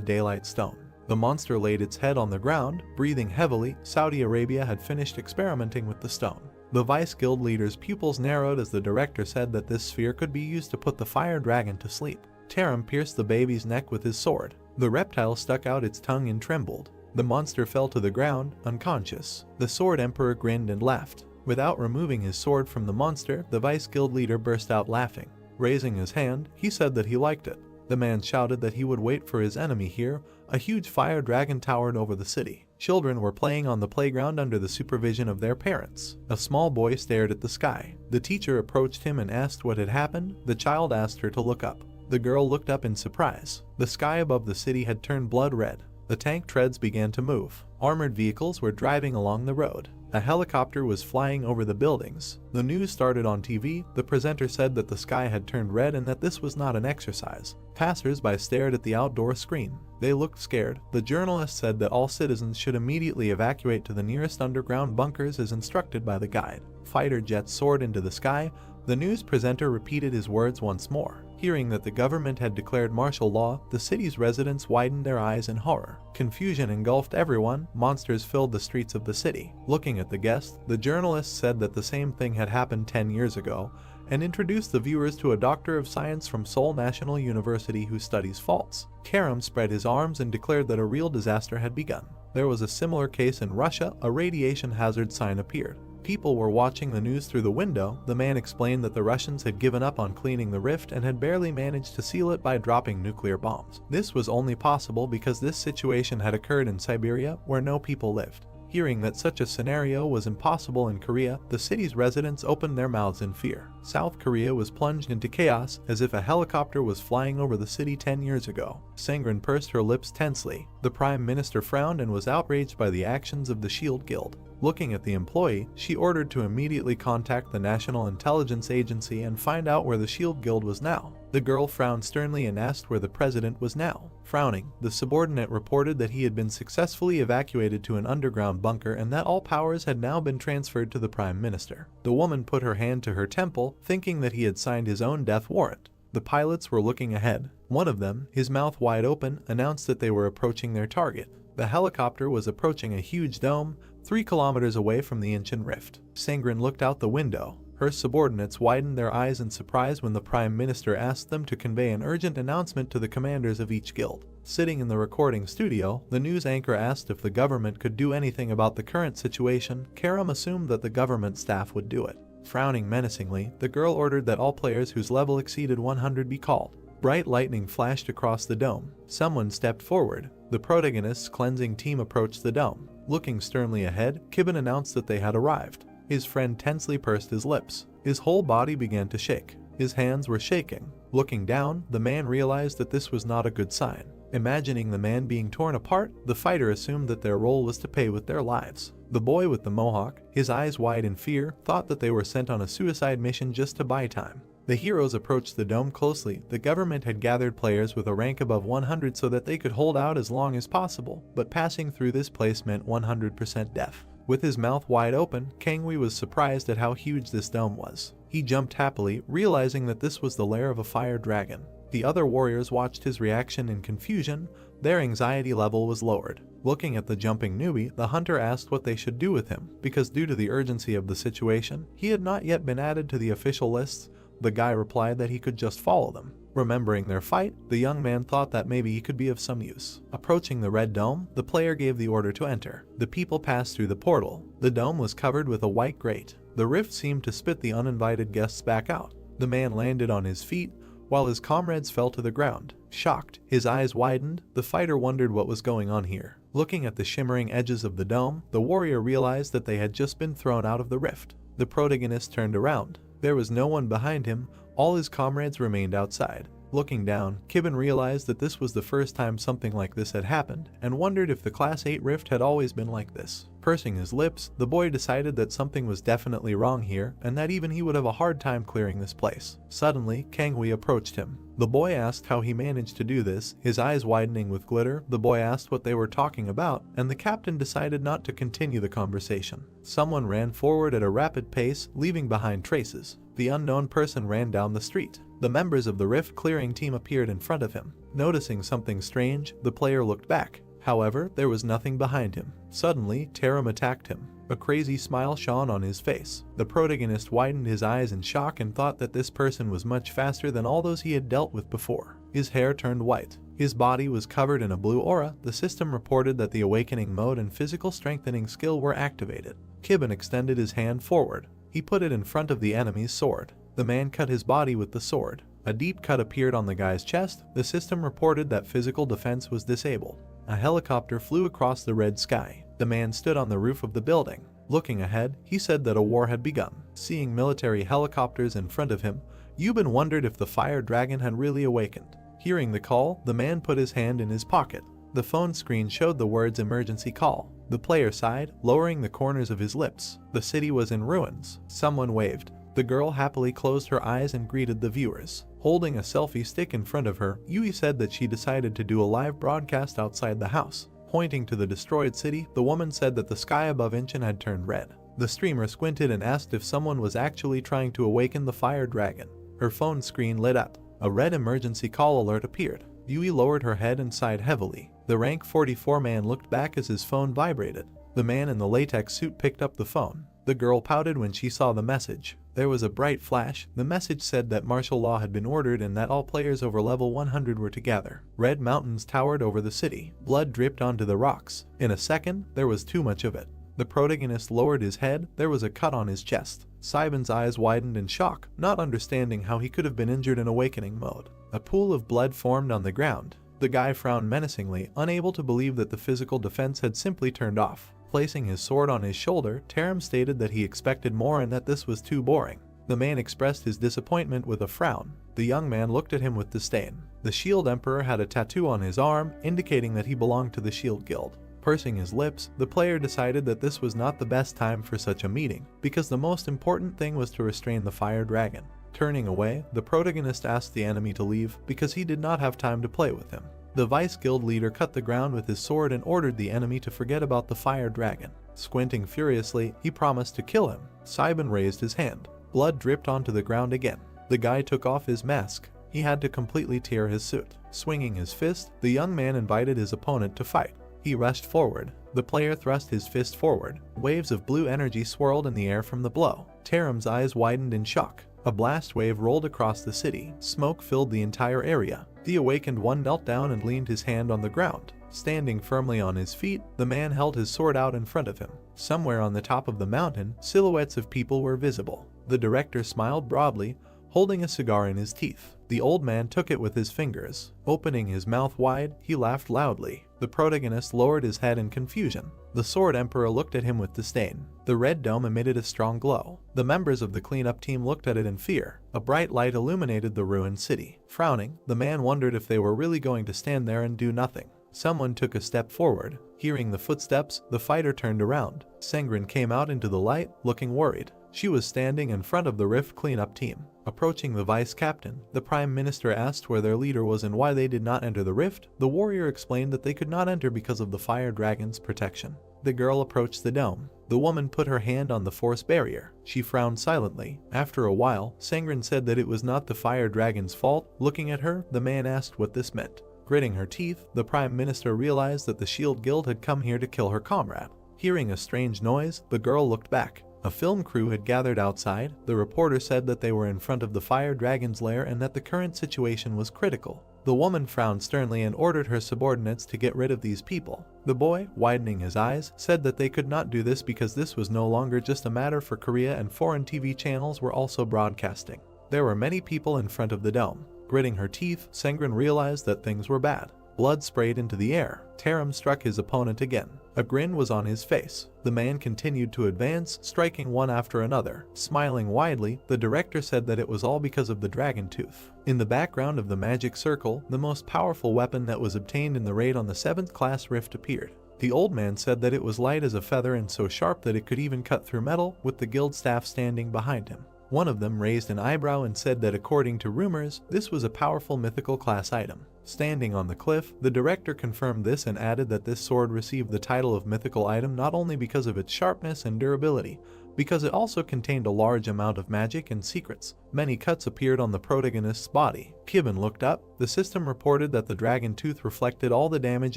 daylight stone. The monster laid its head on the ground, breathing heavily. Saudi Arabia had finished experimenting with the stone. The Vice Guild leader's pupils narrowed as the director said that this sphere could be used to put the fire dragon to sleep. Taram pierced the baby's neck with his sword. The reptile stuck out its tongue and trembled. The monster fell to the ground, unconscious. The Sword Emperor grinned and laughed. Without removing his sword from the monster, the Vice Guild leader burst out laughing. Raising his hand, he said that he liked it. The man shouted that he would wait for his enemy here. A huge fire dragon towered over the city. Children were playing on the playground under the supervision of their parents. A small boy stared at the sky. The teacher approached him and asked what had happened. The child asked her to look up. The girl looked up in surprise. The sky above the city had turned blood red. The tank treads began to move. Armored vehicles were driving along the road. A helicopter was flying over the buildings. The news started on TV. The presenter said that the sky had turned red and that this was not an exercise. Passers-by stared at the outdoor screen. They looked scared. The journalist said that all citizens should immediately evacuate to the nearest underground bunkers as instructed by the guide. Fighter jets soared into the sky. The news presenter repeated his words once more. Hearing that the government had declared martial law, the city's residents widened their eyes in horror. Confusion engulfed everyone. Monsters filled the streets of the city. Looking at the guests, the journalist said that the same thing had happened 10 years ago, and introduced the viewers to a doctor of science from Seoul National University who studies faults. Karam spread his arms and declared that a real disaster had begun. There was a similar case in Russia. A radiation hazard sign appeared. People were watching the news through the window. The man explained that the Russians had given up on cleaning the rift and had barely managed to seal it by dropping nuclear bombs. This was only possible because this situation had occurred in Siberia, where no people lived. Hearing that such a scenario was impossible in Korea, the city's residents opened their mouths in fear. South Korea was plunged into chaos as if a helicopter was flying over the city 10 years ago. Sangren pursed her lips tensely. The Prime Minister frowned and was outraged by the actions of the Shield Guild. Looking at the employee, she ordered to immediately contact the National Intelligence Agency and find out where the Shield Guild was now. The girl frowned sternly and asked where the president was now. Frowning, the subordinate reported that he had been successfully evacuated to an underground bunker and that all powers had now been transferred to the Prime Minister. The woman put her hand to her temple, thinking that he had signed his own death warrant. The pilots were looking ahead. One of them, his mouth wide open, announced that they were approaching their target. The helicopter was approaching a huge dome, 3 kilometers away from the ancient rift. Sangren looked out the window. Her subordinates widened their eyes in surprise when the Prime Minister asked them to convey an urgent announcement to the commanders of each guild. Sitting in the recording studio, the news anchor asked if the government could do anything about the current situation. Karam assumed that the government staff would do it. Frowning menacingly, the girl ordered that all players whose level exceeded 100 be called. Bright lightning flashed across the dome. Someone stepped forward. The protagonist's cleansing team approached the dome. Looking sternly ahead, Kibben announced that they had arrived. His friend tensely pursed his lips. His whole body began to shake. His hands were shaking. Looking down, the man realized that this was not a good sign. Imagining the man being torn apart, the fighter assumed that their role was to pay with their lives. The boy with the mohawk, his eyes wide in fear, thought that they were sent on a suicide mission just to buy time. The heroes approached the dome closely. The government had gathered players with a rank above 100 so that they could hold out as long as possible, but passing through this place meant 100% death. With his mouth wide open, Kangwee was surprised at how huge this dome was. He jumped happily, realizing that this was the lair of a fire dragon. The other warriors watched his reaction in confusion. Their anxiety level was lowered. Looking at the jumping newbie, the hunter asked what they should do with him, because due to the urgency of the situation, he had not yet been added to the official lists. The guy replied that he could just follow them. Remembering their fight, the young man thought that maybe he could be of some use. Approaching the red dome, the player gave the order to enter. The people passed through the portal. The dome was covered with a white grate. The rift seemed to spit the uninvited guests back out. The man landed on his feet, while his comrades fell to the ground. Shocked, his eyes widened, the fighter wondered what was going on here. Looking at the shimmering edges of the dome, the warrior realized that they had just been thrown out of the rift. The protagonist turned around. There was no one behind him. All his comrades remained outside. Looking down, Kibben realized that this was the first time something like this had happened, and wondered if the Class 8 rift had always been like this. Pursing his lips, the boy decided that something was definitely wrong here, and that even he would have a hard time clearing this place. Suddenly, Kangui approached him. The boy asked how he managed to do this, his eyes widening with glitter. The boy asked what they were talking about, and the captain decided not to continue the conversation. Someone ran forward at a rapid pace, leaving behind traces. The unknown person ran down the street. The members of the rift clearing team appeared in front of him. Noticing something strange, the player looked back. However, there was nothing behind him. Suddenly, Taram attacked him. A crazy smile shone on his face. The protagonist widened his eyes in shock and thought that this person was much faster than all those he had dealt with before. His hair turned white. His body was covered in a blue aura. The system reported that the awakening mode and physical strengthening skill were activated. Kibben extended his hand forward. He put it in front of the enemy's sword. The man cut his body with the sword. A deep cut appeared on the guy's chest. The system reported that physical defense was disabled. A helicopter flew across the red sky. The man stood on the roof of the building. Looking ahead, he said that a war had begun. Seeing military helicopters in front of him, Yuban wondered if the fire dragon had really awakened. Hearing the call, the man put his hand in his pocket. The phone screen showed the words emergency call. The player sighed, lowering the corners of his lips. The city was in ruins. Someone waved. The girl happily closed her eyes and greeted the viewers. Holding a selfie stick in front of her, Yui said that she decided to do a live broadcast outside the house. Pointing to the destroyed city, the woman said that the sky above Incheon had turned red. The streamer squinted and asked if someone was actually trying to awaken the fire dragon. Her phone screen lit up. A red emergency call alert appeared. Yui lowered her head and sighed heavily. The rank 44 man looked back as his phone vibrated. The man in the latex suit picked up the phone. The girl pouted when she saw the message. There was a bright flash. The message said that martial law had been ordered and that all players over level 100 were to gather. Red mountains towered over the city. Blood dripped onto the rocks. In a second, there was too much of it. The protagonist lowered his head. There was a cut on his chest. Siben's eyes widened in shock, not understanding how he could have been injured in awakening mode. A pool of blood formed on the ground. The guy frowned menacingly, unable to believe that the physical defense had simply turned off. Placing his sword on his shoulder, Taram stated that he expected more and that this was too boring. The man expressed his disappointment with a frown. The young man looked at him with disdain. The Shield Emperor had a tattoo on his arm, indicating that he belonged to the Shield Guild. Pursing his lips, the player decided that this was not the best time for such a meeting, because the most important thing was to restrain the fire dragon. Turning away, the protagonist asked the enemy to leave because he did not have time to play with him. The Vice Guild leader cut the ground with his sword and ordered the enemy to forget about the fire dragon. Squinting furiously, he promised to kill him. Siben raised his hand. Blood dripped onto the ground again. The guy took off his mask. He had to completely tear his suit. Swinging his fist, the young man invited his opponent to fight. He rushed forward. The player thrust his fist forward. Waves of blue energy swirled in the air from the blow. Taram's eyes widened in shock. A blast wave rolled across the city. Smoke filled the entire area. The awakened one knelt down and leaned his hand on the ground. Standing firmly on his feet, the man held his sword out in front of him. Somewhere on the top of the mountain, silhouettes of people were visible. The director smiled broadly, holding a cigar in his teeth. The old man took it with his fingers. Opening his mouth wide, he laughed loudly. The protagonist lowered his head in confusion. The Sword Emperor looked at him with disdain. The red dome emitted a strong glow. The members of the cleanup team looked at it in fear. A bright light illuminated the ruined city. Frowning, the man wondered if they were really going to stand there and do nothing. Someone took a step forward. Hearing the footsteps, the fighter turned around. Sengrin came out into the light, looking worried. She was standing in front of the Rift cleanup team. Approaching the vice captain, the prime minister asked where their leader was and why they did not enter the rift. The warrior explained that they could not enter because of the fire dragon's protection. The girl approached the dome. The woman put her hand on the force barrier. She frowned silently. After a while, Sengrin said that it was not the fire dragon's fault. Looking at her, the man asked what this meant. Gritting her teeth, the Prime Minister realized that the Shield Guild had come here to kill her comrade. Hearing a strange noise, the girl looked back. A film crew had gathered outside. The reporter said that they were in front of the fire dragon's lair and that the current situation was critical. The woman frowned sternly and ordered her subordinates to get rid of these people. The boy, widening his eyes, said that they could not do this because this was no longer just a matter for Korea, and foreign TV channels were also broadcasting. There were many people in front of the dome. Gritting her teeth, Sengren realized that things were bad. Blood sprayed into the air. Taram struck his opponent again. A grin was on his face. The man continued to advance, striking one after another. Smiling widely, the director said that it was all because of the dragon tooth. In the background of the magic circle, the most powerful weapon that was obtained in the raid on the 7th class rift appeared. The old man said that it was light as a feather and so sharp that it could even cut through metal, with the guild staff standing behind him. One of them raised an eyebrow and said that according to rumors, this was a powerful mythical class item. Standing on the cliff, the director confirmed this and added that this sword received the title of mythical item not only because of its sharpness and durability, because it also contained a large amount of magic and secrets. Many cuts appeared on the protagonist's body. Kibben looked up. The system reported that the dragon tooth reflected all the damage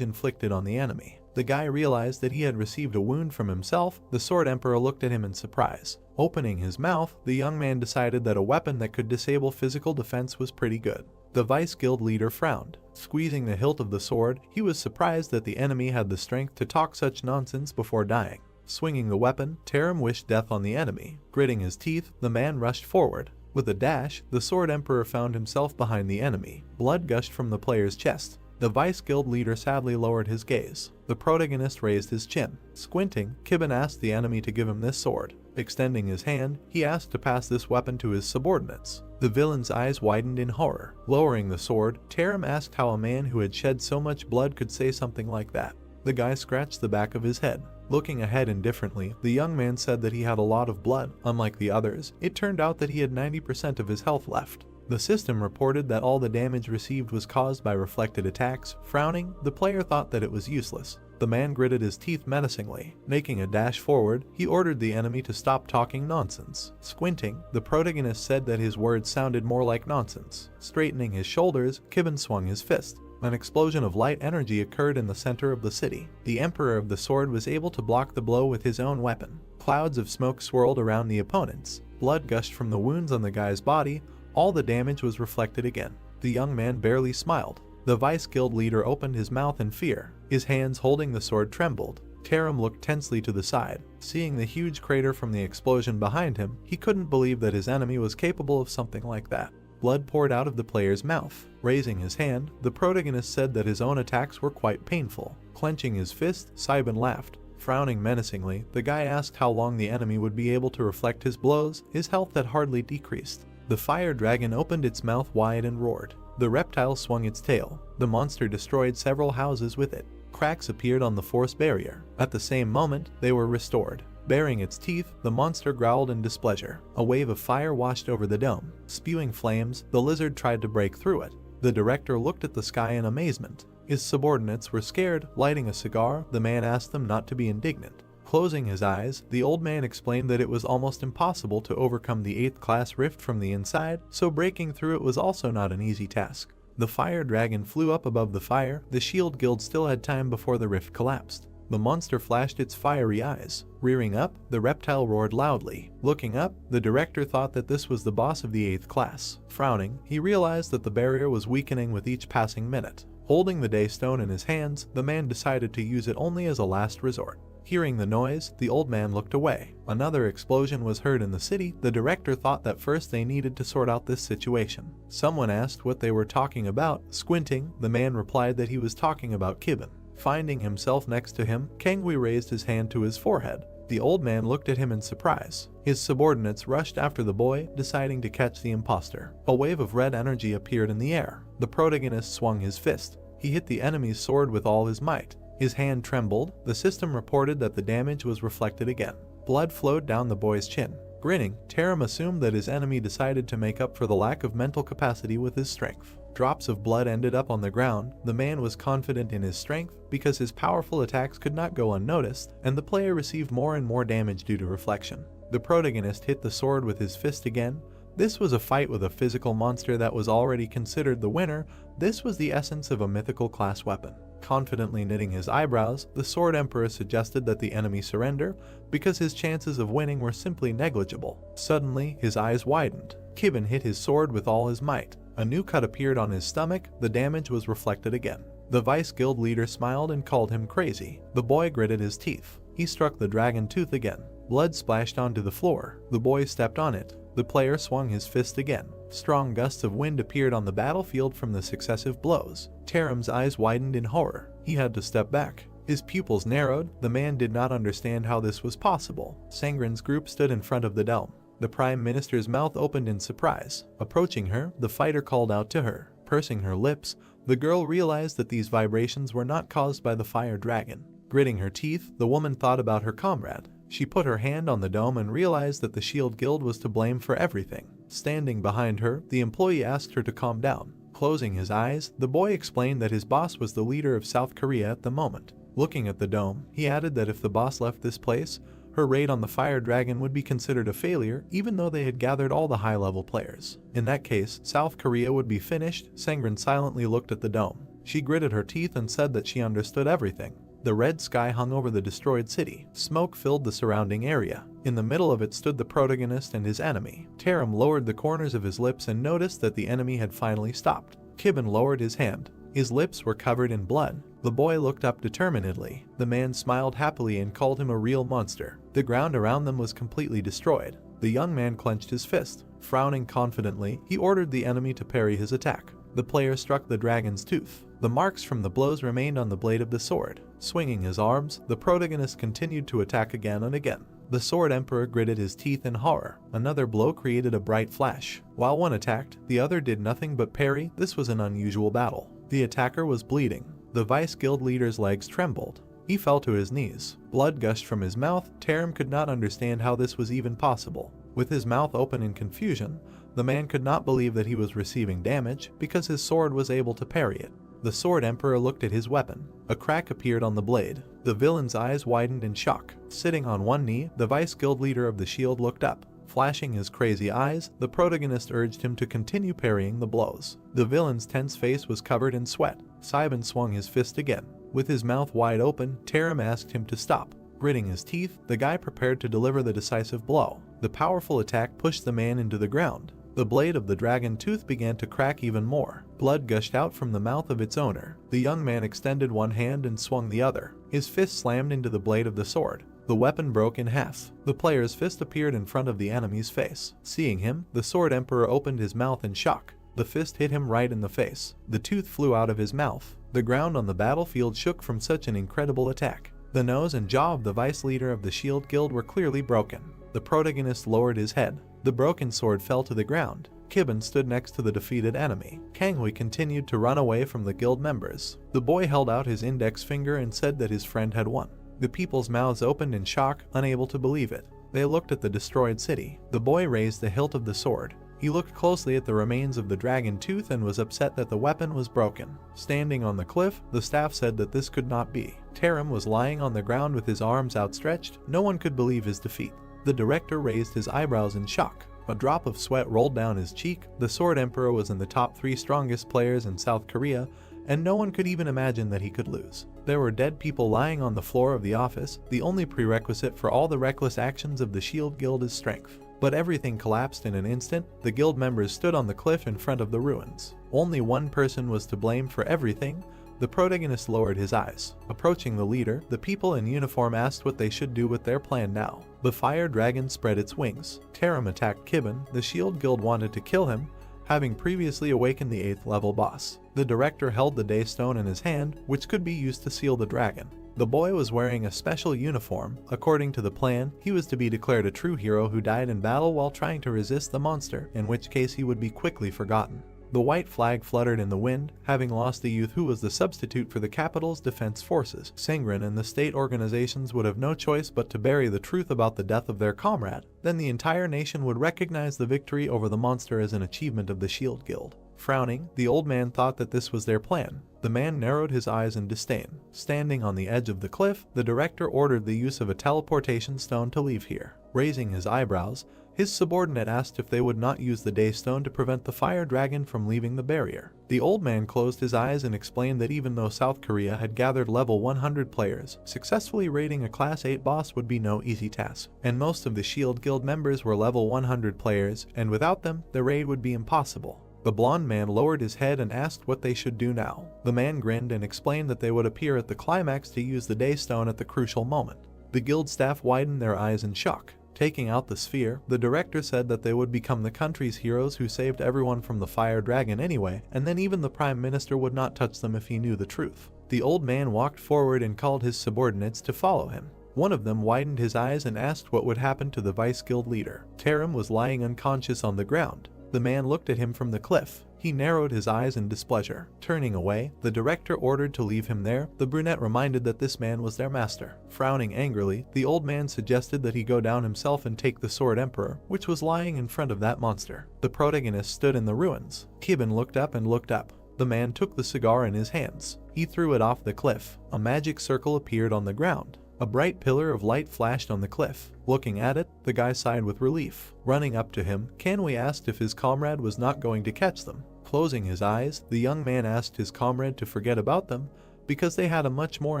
inflicted on the enemy. The guy realized that he had received a wound from himself. The Sword Emperor looked at him in surprise. Opening his mouth, the young man decided that a weapon that could disable physical defense was pretty good. The Vice Guild leader frowned. Squeezing the hilt of the sword, he was surprised that the enemy had the strength to talk such nonsense before dying. Swinging the weapon, Taram wished death on the enemy. Gritting his teeth, the man rushed forward. With a dash, the Sword Emperor found himself behind the enemy. Blood gushed from the player's chest. The Vice Guild leader sadly lowered his gaze. The protagonist raised his chin. Squinting, Kibben asked the enemy to give him this sword. Extending his hand, he asked to pass this weapon to his subordinates. The villain's eyes widened in horror. Lowering the sword, Taram asked how a man who had shed so much blood could say something like that. The guy scratched the back of his head. Looking ahead indifferently, the young man said that he had a lot of blood. Unlike the others, it turned out that he had 90% of his health left. The system reported that all the damage received was caused by reflected attacks. Frowning, the player thought that it was useless. The man gritted his teeth menacingly. Making a dash forward, he ordered the enemy to stop talking nonsense. Squinting, the protagonist said that his words sounded more like nonsense. Straightening his shoulders, Kibben swung his fist. An explosion of light energy occurred in the center of the city. The Emperor of the Sword was able to block the blow with his own weapon. Clouds of smoke swirled around the opponents. Blood gushed from the wounds on the guy's body. All the damage was reflected again. The young man barely smiled. The Vice Guild leader opened his mouth in fear. His hands holding the sword trembled. Taram looked tensely to the side. Seeing the huge crater from the explosion behind him, he couldn't believe that his enemy was capable of something like that. Blood poured out of the player's mouth. Raising his hand, the protagonist said that his own attacks were quite painful. Clenching his fist, Saiban laughed. Frowning menacingly, the guy asked how long the enemy would be able to reflect his blows. His health had hardly decreased. The fire dragon opened its mouth wide and roared. The reptile swung its tail. The monster destroyed several houses with it. Cracks appeared on the force barrier. At the same moment, they were restored. Baring its teeth, the monster growled in displeasure. A wave of fire washed over the dome. Spewing flames, the lizard tried to break through it. The director looked at the sky in amazement. His subordinates were scared. Lighting a cigar, the man asked them not to be indignant. Closing his eyes, the old man explained that it was almost impossible to overcome the 8th class rift from the inside, so breaking through it was also not an easy task. The fire dragon flew up above the fire. The Shield Guild still had time before the rift collapsed. The monster flashed its fiery eyes. Rearing up, the reptile roared loudly. Looking up, the director thought that this was the boss of the 8th class. Frowning, he realized that the barrier was weakening with each passing minute. Holding the daystone in his hands, the man decided to use it only as a last resort. Hearing the noise, the old man looked away. Another explosion was heard in the city. The director thought that first they needed to sort out this situation. Someone asked what they were talking about. Squinting, the man replied that he was talking about Kibben. Finding himself next to him, Kangui raised his hand to his forehead. The old man looked at him in surprise. His subordinates rushed after the boy, deciding to catch the imposter. A wave of red energy appeared in the air. The protagonist swung his fist. He hit the enemy's sword with all his might. His hand trembled. The system reported that the damage was reflected again. Blood flowed down the boy's chin. Grinning, Taram assumed that his enemy decided to make up for the lack of mental capacity with his strength. Drops of blood ended up on the ground. The man was confident in his strength because his powerful attacks could not go unnoticed, and the player received more and more damage due to reflection. The protagonist hit the sword with his fist again. This was a fight with a physical monster that was already considered the winner. This was the essence of a mythical class weapon. Confidently knitting his eyebrows, the Sword Emperor suggested that the enemy surrender because his chances of winning were simply negligible. Suddenly, his eyes widened. Kibben hit his sword with all his might. A new cut appeared on his stomach. The damage was reflected again. The Vice Guild leader smiled and called him crazy. The boy gritted his teeth. He struck the dragon tooth again. Blood splashed onto the floor. The boy stepped on it. The player swung his fist again. Strong gusts of wind appeared on the battlefield from the successive blows. Taram's eyes widened in horror. He had to step back. His pupils narrowed. The man did not understand how this was possible. Sangren's group stood in front of the dome. The Prime Minister's mouth opened in surprise. Approaching her, the fighter called out to her. Pursing her lips, the girl realized that these vibrations were not caused by the fire dragon. Gritting her teeth, the woman thought about her comrade. She put her hand on the dome and realized that the Shield Guild was to blame for everything. Standing behind her, the employee asked her to calm down. Closing his eyes, the boy explained that his boss was the leader of South Korea at the moment. Looking at the dome, he added that if the boss left this place, her raid on the fire dragon would be considered a failure even though they had gathered all the high-level players. In that case, South Korea would be finished. Sangren silently looked at the dome. She gritted her teeth and said that she understood everything. The red sky hung over the destroyed city. Smoke filled the surrounding area. In the middle of it stood the protagonist and his enemy. Taram lowered the corners of his lips and noticed that the enemy had finally stopped. Kibben lowered his hand. His lips were covered in blood. The boy looked up determinedly. The man smiled happily and called him a real monster. The ground around them was completely destroyed. The young man clenched his fist. Frowning confidently, he ordered the enemy to parry his attack. The player struck the dragon's tooth. The marks from the blows remained on the blade of the sword. Swinging his arms, the protagonist continued to attack again and again. The Sword Emperor gritted his teeth in horror. Another blow created a bright flash. While one attacked, the other did nothing but parry. This was an unusual battle. The attacker was bleeding. The Vice Guild leader's legs trembled. He fell to his knees. Blood gushed from his mouth. Taram could not understand how this was even possible. With his mouth open in confusion, the man could not believe that he was receiving damage because his sword was able to parry it. The Sword Emperor looked at his weapon. A crack appeared on the blade. The villain's eyes widened in shock. Sitting on one knee, the Vice Guild leader of the shield looked up. Flashing his crazy eyes, the protagonist urged him to continue parrying the blows. The villain's tense face was covered in sweat. Simon swung his fist again. With his mouth wide open, Taram asked him to stop. Gritting his teeth, the guy prepared to deliver the decisive blow. The powerful attack pushed the man into the ground. The blade of the dragon tooth began to crack even more. Blood gushed out from the mouth of its owner. The young man extended one hand and swung the other. His fist slammed into the blade of the sword. The weapon broke in half. The player's fist appeared in front of the enemy's face. Seeing him, the Sword Emperor opened his mouth in shock. The fist hit him right in the face. The tooth flew out of his mouth. The ground on the battlefield shook from such an incredible attack. The nose and jaw of the vice leader of the Shield Guild were clearly broken. The protagonist lowered his head. The broken sword fell to the ground. Kibben stood next to the defeated enemy. Kanghui continued to run away from the guild members. The boy held out his index finger and said that his friend had won. The people's mouths opened in shock, unable to believe it. They looked at the destroyed city. The boy raised the hilt of the sword. He looked closely at the remains of the dragon tooth and was upset that the weapon was broken. Standing on the cliff, the staff said that this could not be. Taram was lying on the ground with his arms outstretched. No one could believe his defeat. The director raised his eyebrows in shock. A drop of sweat rolled down his cheek. The Sword Emperor was in the top 3 strongest players in South Korea, and no one could even imagine that he could lose. There were dead people lying on the floor of the office. The only prerequisite for all the reckless actions of the Shield Guild is strength. But everything collapsed in an instant. The guild members stood on the cliff in front of the ruins. Only one person was to blame for everything. The protagonist lowered his eyes. Approaching the leader, the people in uniform asked what they should do with their plan now. The fire dragon spread its wings. Taram attacked Kibben. The Shield Guild wanted to kill him, having previously awakened the 8th level boss. The director held the Daystone in his hand, which could be used to seal the dragon. The boy was wearing a special uniform. According to the plan, he was to be declared a true hero who died in battle while trying to resist the monster, in which case he would be quickly forgotten. The white flag fluttered in the wind, having lost the youth who was the substitute for the capital's defense forces. Sangren and the state organizations would have no choice but to bury the truth about the death of their comrade. Then the entire nation would recognize the victory over the monster as an achievement of the Shield Guild. Frowning, the old man thought that this was their plan. The man narrowed his eyes in disdain. Standing on the edge of the cliff, the director ordered the use of a teleportation stone to leave here. Raising his eyebrows, His subordinate asked if they would not use the Daystone to prevent the fire dragon from leaving the barrier. The old man closed his eyes and explained that even though South Korea had gathered level 100 players, successfully raiding a class 8 boss would be no easy task, and most of the Shield Guild members were level 100 players, and without them, the raid would be impossible. The blonde man lowered his head and asked what they should do now. The man grinned and explained that they would appear at the climax to use the Daystone at the crucial moment. The guild staff widened their eyes in shock. Taking out the sphere, the director said that they would become the country's heroes who saved everyone from the fire dragon anyway, and then even the prime minister would not touch them if he knew the truth. The old man walked forward and called his subordinates to follow him. One of them widened his eyes and asked what would happen to the vice guild leader. Taram was lying unconscious on the ground. The man looked at him from the cliff. He narrowed his eyes in displeasure. Turning away, the director ordered to leave him there. The brunette reminded that this man was their master. Frowning angrily, the old man suggested that he go down himself and take the sword emperor, which was lying in front of that monster. The protagonist stood in the ruins. Kibin looked up and looked up. The man took the cigar in his hands. He threw it off the cliff. A magic circle appeared on the ground. A bright pillar of light flashed on the cliff. Looking at it, the guy sighed with relief. Running up to him, Kanwi asked if his comrade was not going to catch them. Closing his eyes, the young man asked his comrade to forget about them because they had a much more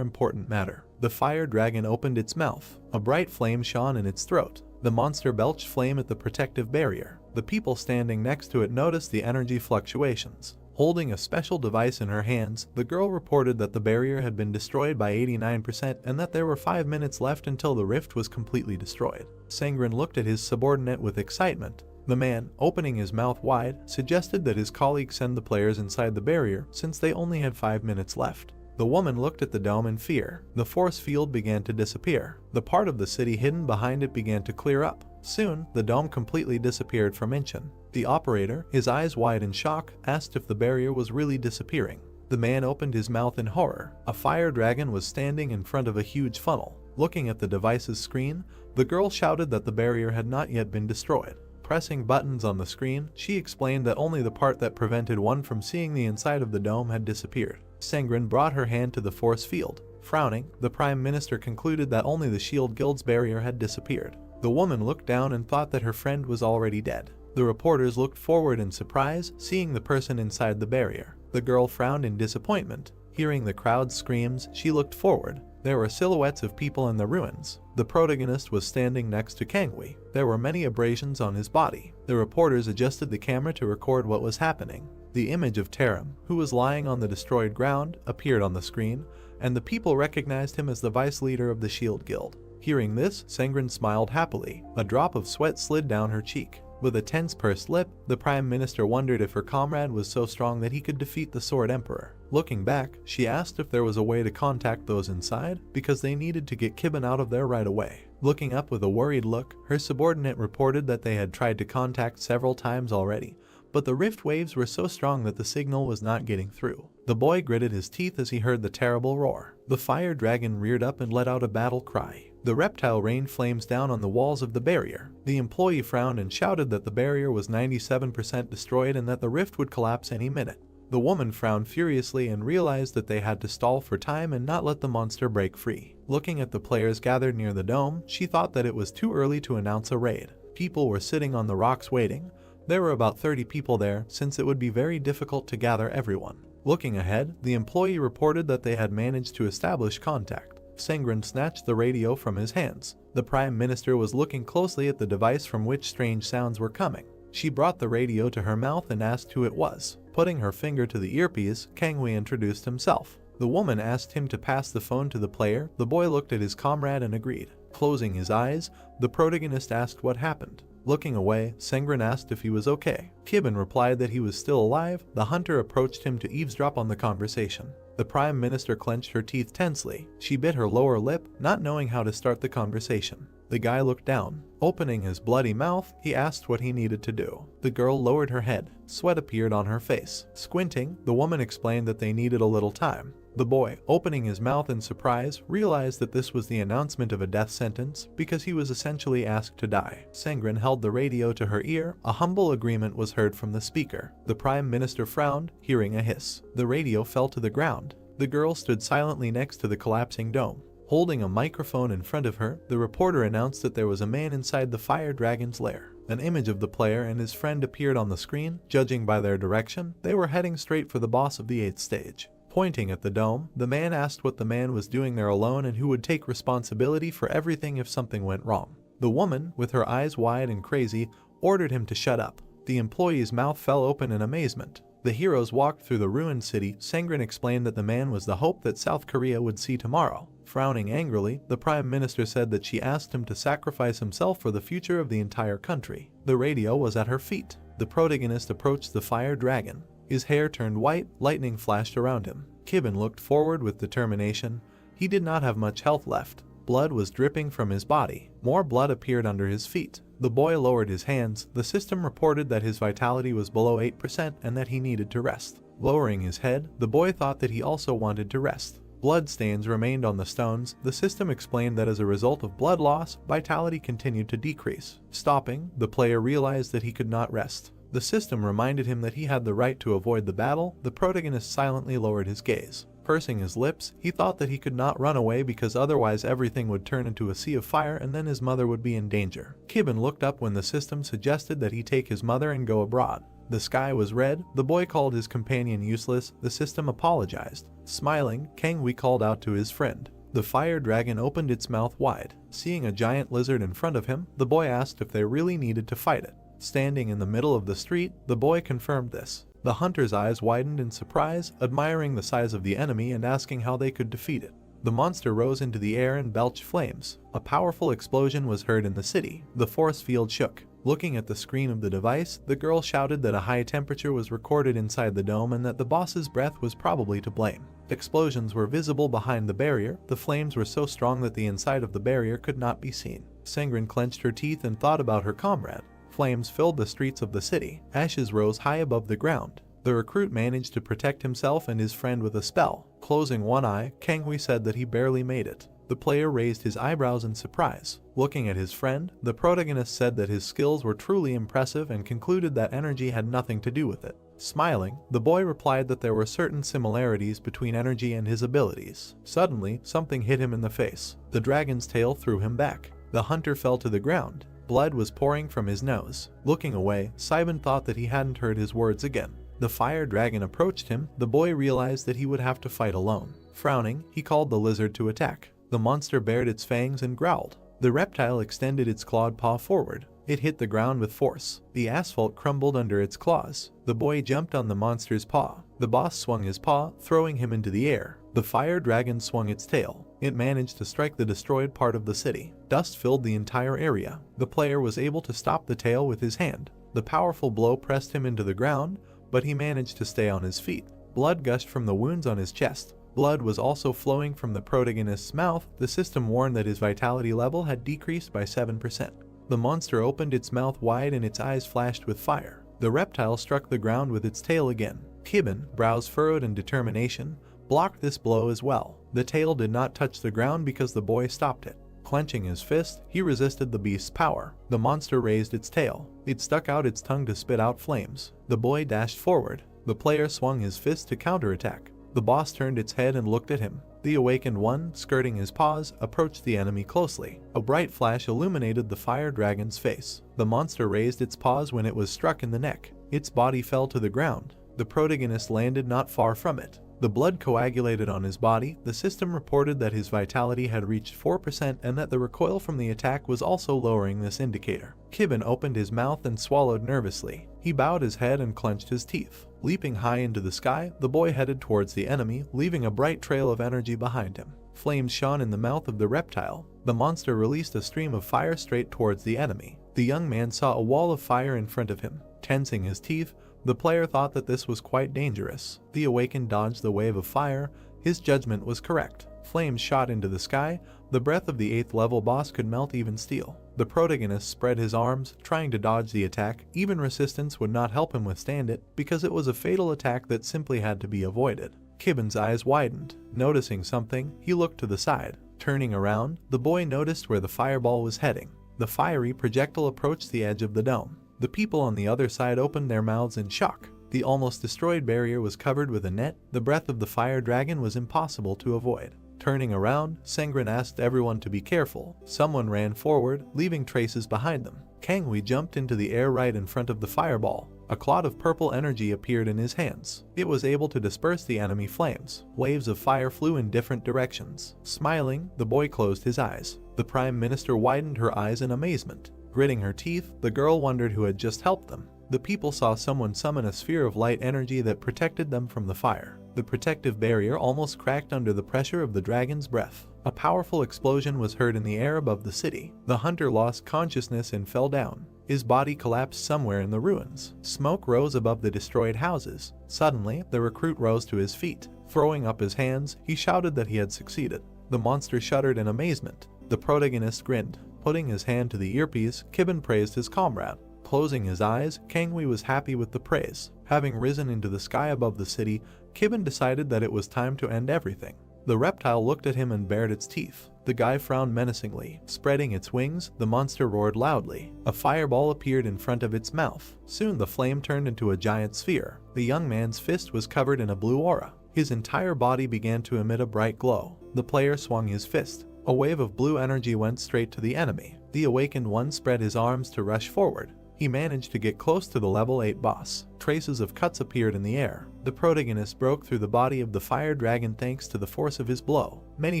important matter. The fire dragon opened its mouth. A bright flame shone in its throat. The monster belched flame at the protective barrier. The people standing next to it noticed the energy fluctuations. Holding a special device in her hands, the girl reported that the barrier had been destroyed by 89% and that there were 5 minutes left until the rift was completely destroyed. Sangren looked at his subordinate with excitement. The man, opening his mouth wide, suggested that his colleague send the players inside the barrier since they only had 5 minutes left. The woman looked at the dome in fear. The force field began to disappear. The part of the city hidden behind it began to clear up. Soon, the dome completely disappeared from Incheon. The operator, his eyes wide in shock, asked if the barrier was really disappearing. The man opened his mouth in horror. A fire dragon was standing in front of a huge funnel. Looking at the device's screen, the girl shouted that the barrier had not yet been destroyed. Pressing buttons on the screen, she explained that only the part that prevented one from seeing the inside of the dome had disappeared. Sangren brought her hand to the force field. Frowning, the Prime Minister concluded that only the Shield Guild's barrier had disappeared. The woman looked down and thought that her friend was already dead. The reporters looked forward in surprise, seeing the person inside the barrier. The girl frowned in disappointment. Hearing the crowd's screams, she looked forward. There were silhouettes of people in the ruins. The protagonist was standing next to Kangwi. There were many abrasions on his body. The reporters adjusted the camera to record what was happening. The image of Taram, who was lying on the destroyed ground, appeared on the screen, and the people recognized him as the vice leader of the Shield Guild. Hearing this, Sangren smiled happily. A drop of sweat slid down her cheek. With a tense pursed lip, the Prime Minister wondered if her comrade was so strong that he could defeat the Sword Emperor. Looking back, she asked if there was a way to contact those inside, because they needed to get Kibin out of there right away. Looking up with a worried look, her subordinate reported that they had tried to contact several times already, but the rift waves were so strong that the signal was not getting through. The boy gritted his teeth as he heard the terrible roar. The fire dragon reared up and let out a battle cry. The reptile rained flames down on the walls of the barrier. The employee frowned and shouted that the barrier was 97% destroyed and that the rift would collapse any minute. The woman frowned furiously and realized that they had to stall for time and not let the monster break free. Looking at the players gathered near the dome, she thought that it was too early to announce a raid. People were sitting on the rocks waiting. There were about 30 people there, since it would be very difficult to gather everyone. Looking ahead, the employee reported that they had managed to establish contact. Sangren snatched the radio from his hands. The Prime Minister was looking closely at the device from which strange sounds were coming. She brought the radio to her mouth and asked who it was. Putting her finger to the earpiece, Kangwi introduced himself. The woman asked him to pass the phone to the player. The boy looked at his comrade and agreed. Closing his eyes, the protagonist asked what happened. Looking away, Sangren asked if he was okay. Kibin replied that he was still alive. The hunter approached him to eavesdrop on the conversation. The Prime Minister clenched her teeth tensely. She bit her lower lip, not knowing how to start the conversation. The guy looked down. Opening his bloody mouth, he asked what he needed to do. The girl lowered her head. Sweat appeared on her face. Squinting, the woman explained that they needed a little time. The boy, opening his mouth in surprise, realized that this was the announcement of a death sentence because he was essentially asked to die. Sangren held the radio to her ear. A humble agreement was heard from the speaker. The Prime Minister frowned, hearing a hiss. The radio fell to the ground. The girl stood silently next to the collapsing dome. Holding a microphone in front of her, the reporter announced that there was a man inside the fire dragon's lair. An image of the player and his friend appeared on the screen. Judging by their direction, they were heading straight for the boss of the 8th stage. Pointing at the dome, the man asked what the man was doing there alone and who would take responsibility for everything if something went wrong. The woman, with her eyes wide and crazy, ordered him to shut up. The employee's mouth fell open in amazement. The heroes walked through the ruined city. Sangren explained that the man was the hope that South Korea would see tomorrow. Frowning angrily, the Prime Minister said that she asked him to sacrifice himself for the future of the entire country. The radio was at her feet. The protagonist approached the fire dragon. His hair turned white, lightning flashed around him. Kibben looked forward with determination. He did not have much health left. Blood was dripping from his body. More blood appeared under his feet. The boy lowered his hands. The system reported that his vitality was below 8% and that he needed to rest. Lowering his head, the boy thought that he also wanted to rest. Blood stains remained on the stones. The system explained that as a result of blood loss, vitality continued to decrease. Stopping, the player realized that he could not rest. The system reminded him that he had the right to avoid the battle. The protagonist silently lowered his gaze. Pursing his lips, he thought that he could not run away because otherwise everything would turn into a sea of fire and then his mother would be in danger. Kibben looked up when the system suggested that he take his mother and go abroad. The sky was red. The boy called his companion useless. The system apologized. Smiling, Kangwi called out to his friend. The fire dragon opened its mouth wide. Seeing a giant lizard in front of him, the boy asked if they really needed to fight it. Standing in the middle of the street, the boy confirmed this. The hunter's eyes widened in surprise, admiring the size of the enemy and asking how they could defeat it. The monster rose into the air and belched flames. A powerful explosion was heard in the city. The force field shook. Looking at the screen of the device, the girl shouted that a high temperature was recorded inside the dome and that the boss's breath was probably to blame. Explosions were visible behind the barrier. The flames were so strong that the inside of the barrier could not be seen. Sangren clenched her teeth and thought about her comrade. Flames filled the streets of the city. Ashes rose high above the ground. The recruit managed to protect himself and his friend with a spell. Closing one eye, Kangwi said that he barely made it. The player raised his eyebrows in surprise. Looking at his friend, the protagonist said that his skills were truly impressive and concluded that energy had nothing to do with it. Smiling, the boy replied that there were certain similarities between energy and his abilities. Suddenly, something hit him in the face. The dragon's tail threw him back. The hunter fell to the ground. Blood was pouring from his nose. Looking away, Simon thought that he hadn't heard his words again. The fire dragon approached him. The boy realized that he would have to fight alone. Frowning, he called the lizard to attack. The monster bared its fangs and growled. The reptile extended its clawed paw forward. It hit the ground with force. The asphalt crumbled under its claws. The boy jumped on the monster's paw. The boss swung his paw, throwing him into the air. The fire dragon swung its tail. It managed to strike the destroyed part of the city. Dust filled the entire area. The player was able to stop the tail with his hand. The powerful blow pressed him into the ground, but he managed to stay on his feet. Blood gushed from the wounds on his chest. Blood was also flowing from the protagonist's mouth. The system warned that his vitality level had decreased by 7%. The monster opened its mouth wide and its eyes flashed with fire. The reptile struck the ground with its tail again. Kibben, brows furrowed in determination, blocked this blow as well. The tail did not touch the ground because the boy stopped it. Clenching his fist, he resisted the beast's power. The monster raised its tail. It stuck out its tongue to spit out flames. The boy dashed forward. The player swung his fist to counterattack. The boss turned its head and looked at him. The awakened one, skirting his paws, approached the enemy closely. A bright flash illuminated the fire dragon's face. The monster raised its paws when it was struck in the neck. Its body fell to the ground. The protagonist landed not far from it. The blood coagulated on his body. The system reported that his vitality had reached 4% and that the recoil from the attack was also lowering this indicator. Kibben opened his mouth and swallowed nervously. He bowed his head and clenched his teeth. Leaping high into the sky, the boy headed towards the enemy, leaving a bright trail of energy behind him. Flames shone in the mouth of the reptile. The monster released a stream of fire straight towards the enemy. The young man saw a wall of fire in front of him. Tensing his teeth, the player thought that this was quite dangerous. The awakened dodged the wave of fire. His judgment was correct. Flames shot into the sky. The breath of the 8th level boss could melt even steel. The protagonist spread his arms, trying to dodge the attack. Even resistance would not help him withstand it, because it was a fatal attack that simply had to be avoided. Kibben's eyes widened. Noticing something, he looked to the side. Turning around, the boy noticed where the fireball was heading. The fiery projectile approached the edge of the dome. The people on the other side opened their mouths in shock. The almost destroyed barrier was covered with a net. The breath of the fire dragon was impossible to avoid. Turning around, Sengren asked everyone to be careful. Someone ran forward, leaving traces behind them. Kangui jumped into the air right in front of the fireball. A cloud of purple energy appeared in his hands. It was able to disperse the enemy flames. Waves of fire flew in different directions. Smiling, the boy closed his eyes. The Prime Minister widened her eyes in amazement. Gritting her teeth, the girl wondered who had just helped them. The people saw someone summon a sphere of light energy that protected them from the fire. The protective barrier almost cracked under the pressure of the dragon's breath. A powerful explosion was heard in the air above the city. The hunter lost consciousness and fell down. His body collapsed somewhere in the ruins. Smoke rose above the destroyed houses. Suddenly, the recruit rose to his feet. Throwing up his hands, he shouted that he had succeeded. The monster shuddered in amazement. The protagonist grinned. Putting his hand to the earpiece, Kibben praised his comrade. Closing his eyes, Kangui was happy with the praise. Having risen into the sky above the city, Kibben decided that it was time to end everything. The reptile looked at him and bared its teeth. The guy frowned menacingly. Spreading its wings, the monster roared loudly. A fireball appeared in front of its mouth. Soon the flame turned into a giant sphere. The young man's fist was covered in a blue aura. His entire body began to emit a bright glow. The player swung his fist. A wave of blue energy went straight to the enemy. The awakened one spread his arms to rush forward. He managed to get close to the level 8 boss. Traces of cuts appeared in the air. The protagonist broke through the body of the fire dragon thanks to the force of his blow. Many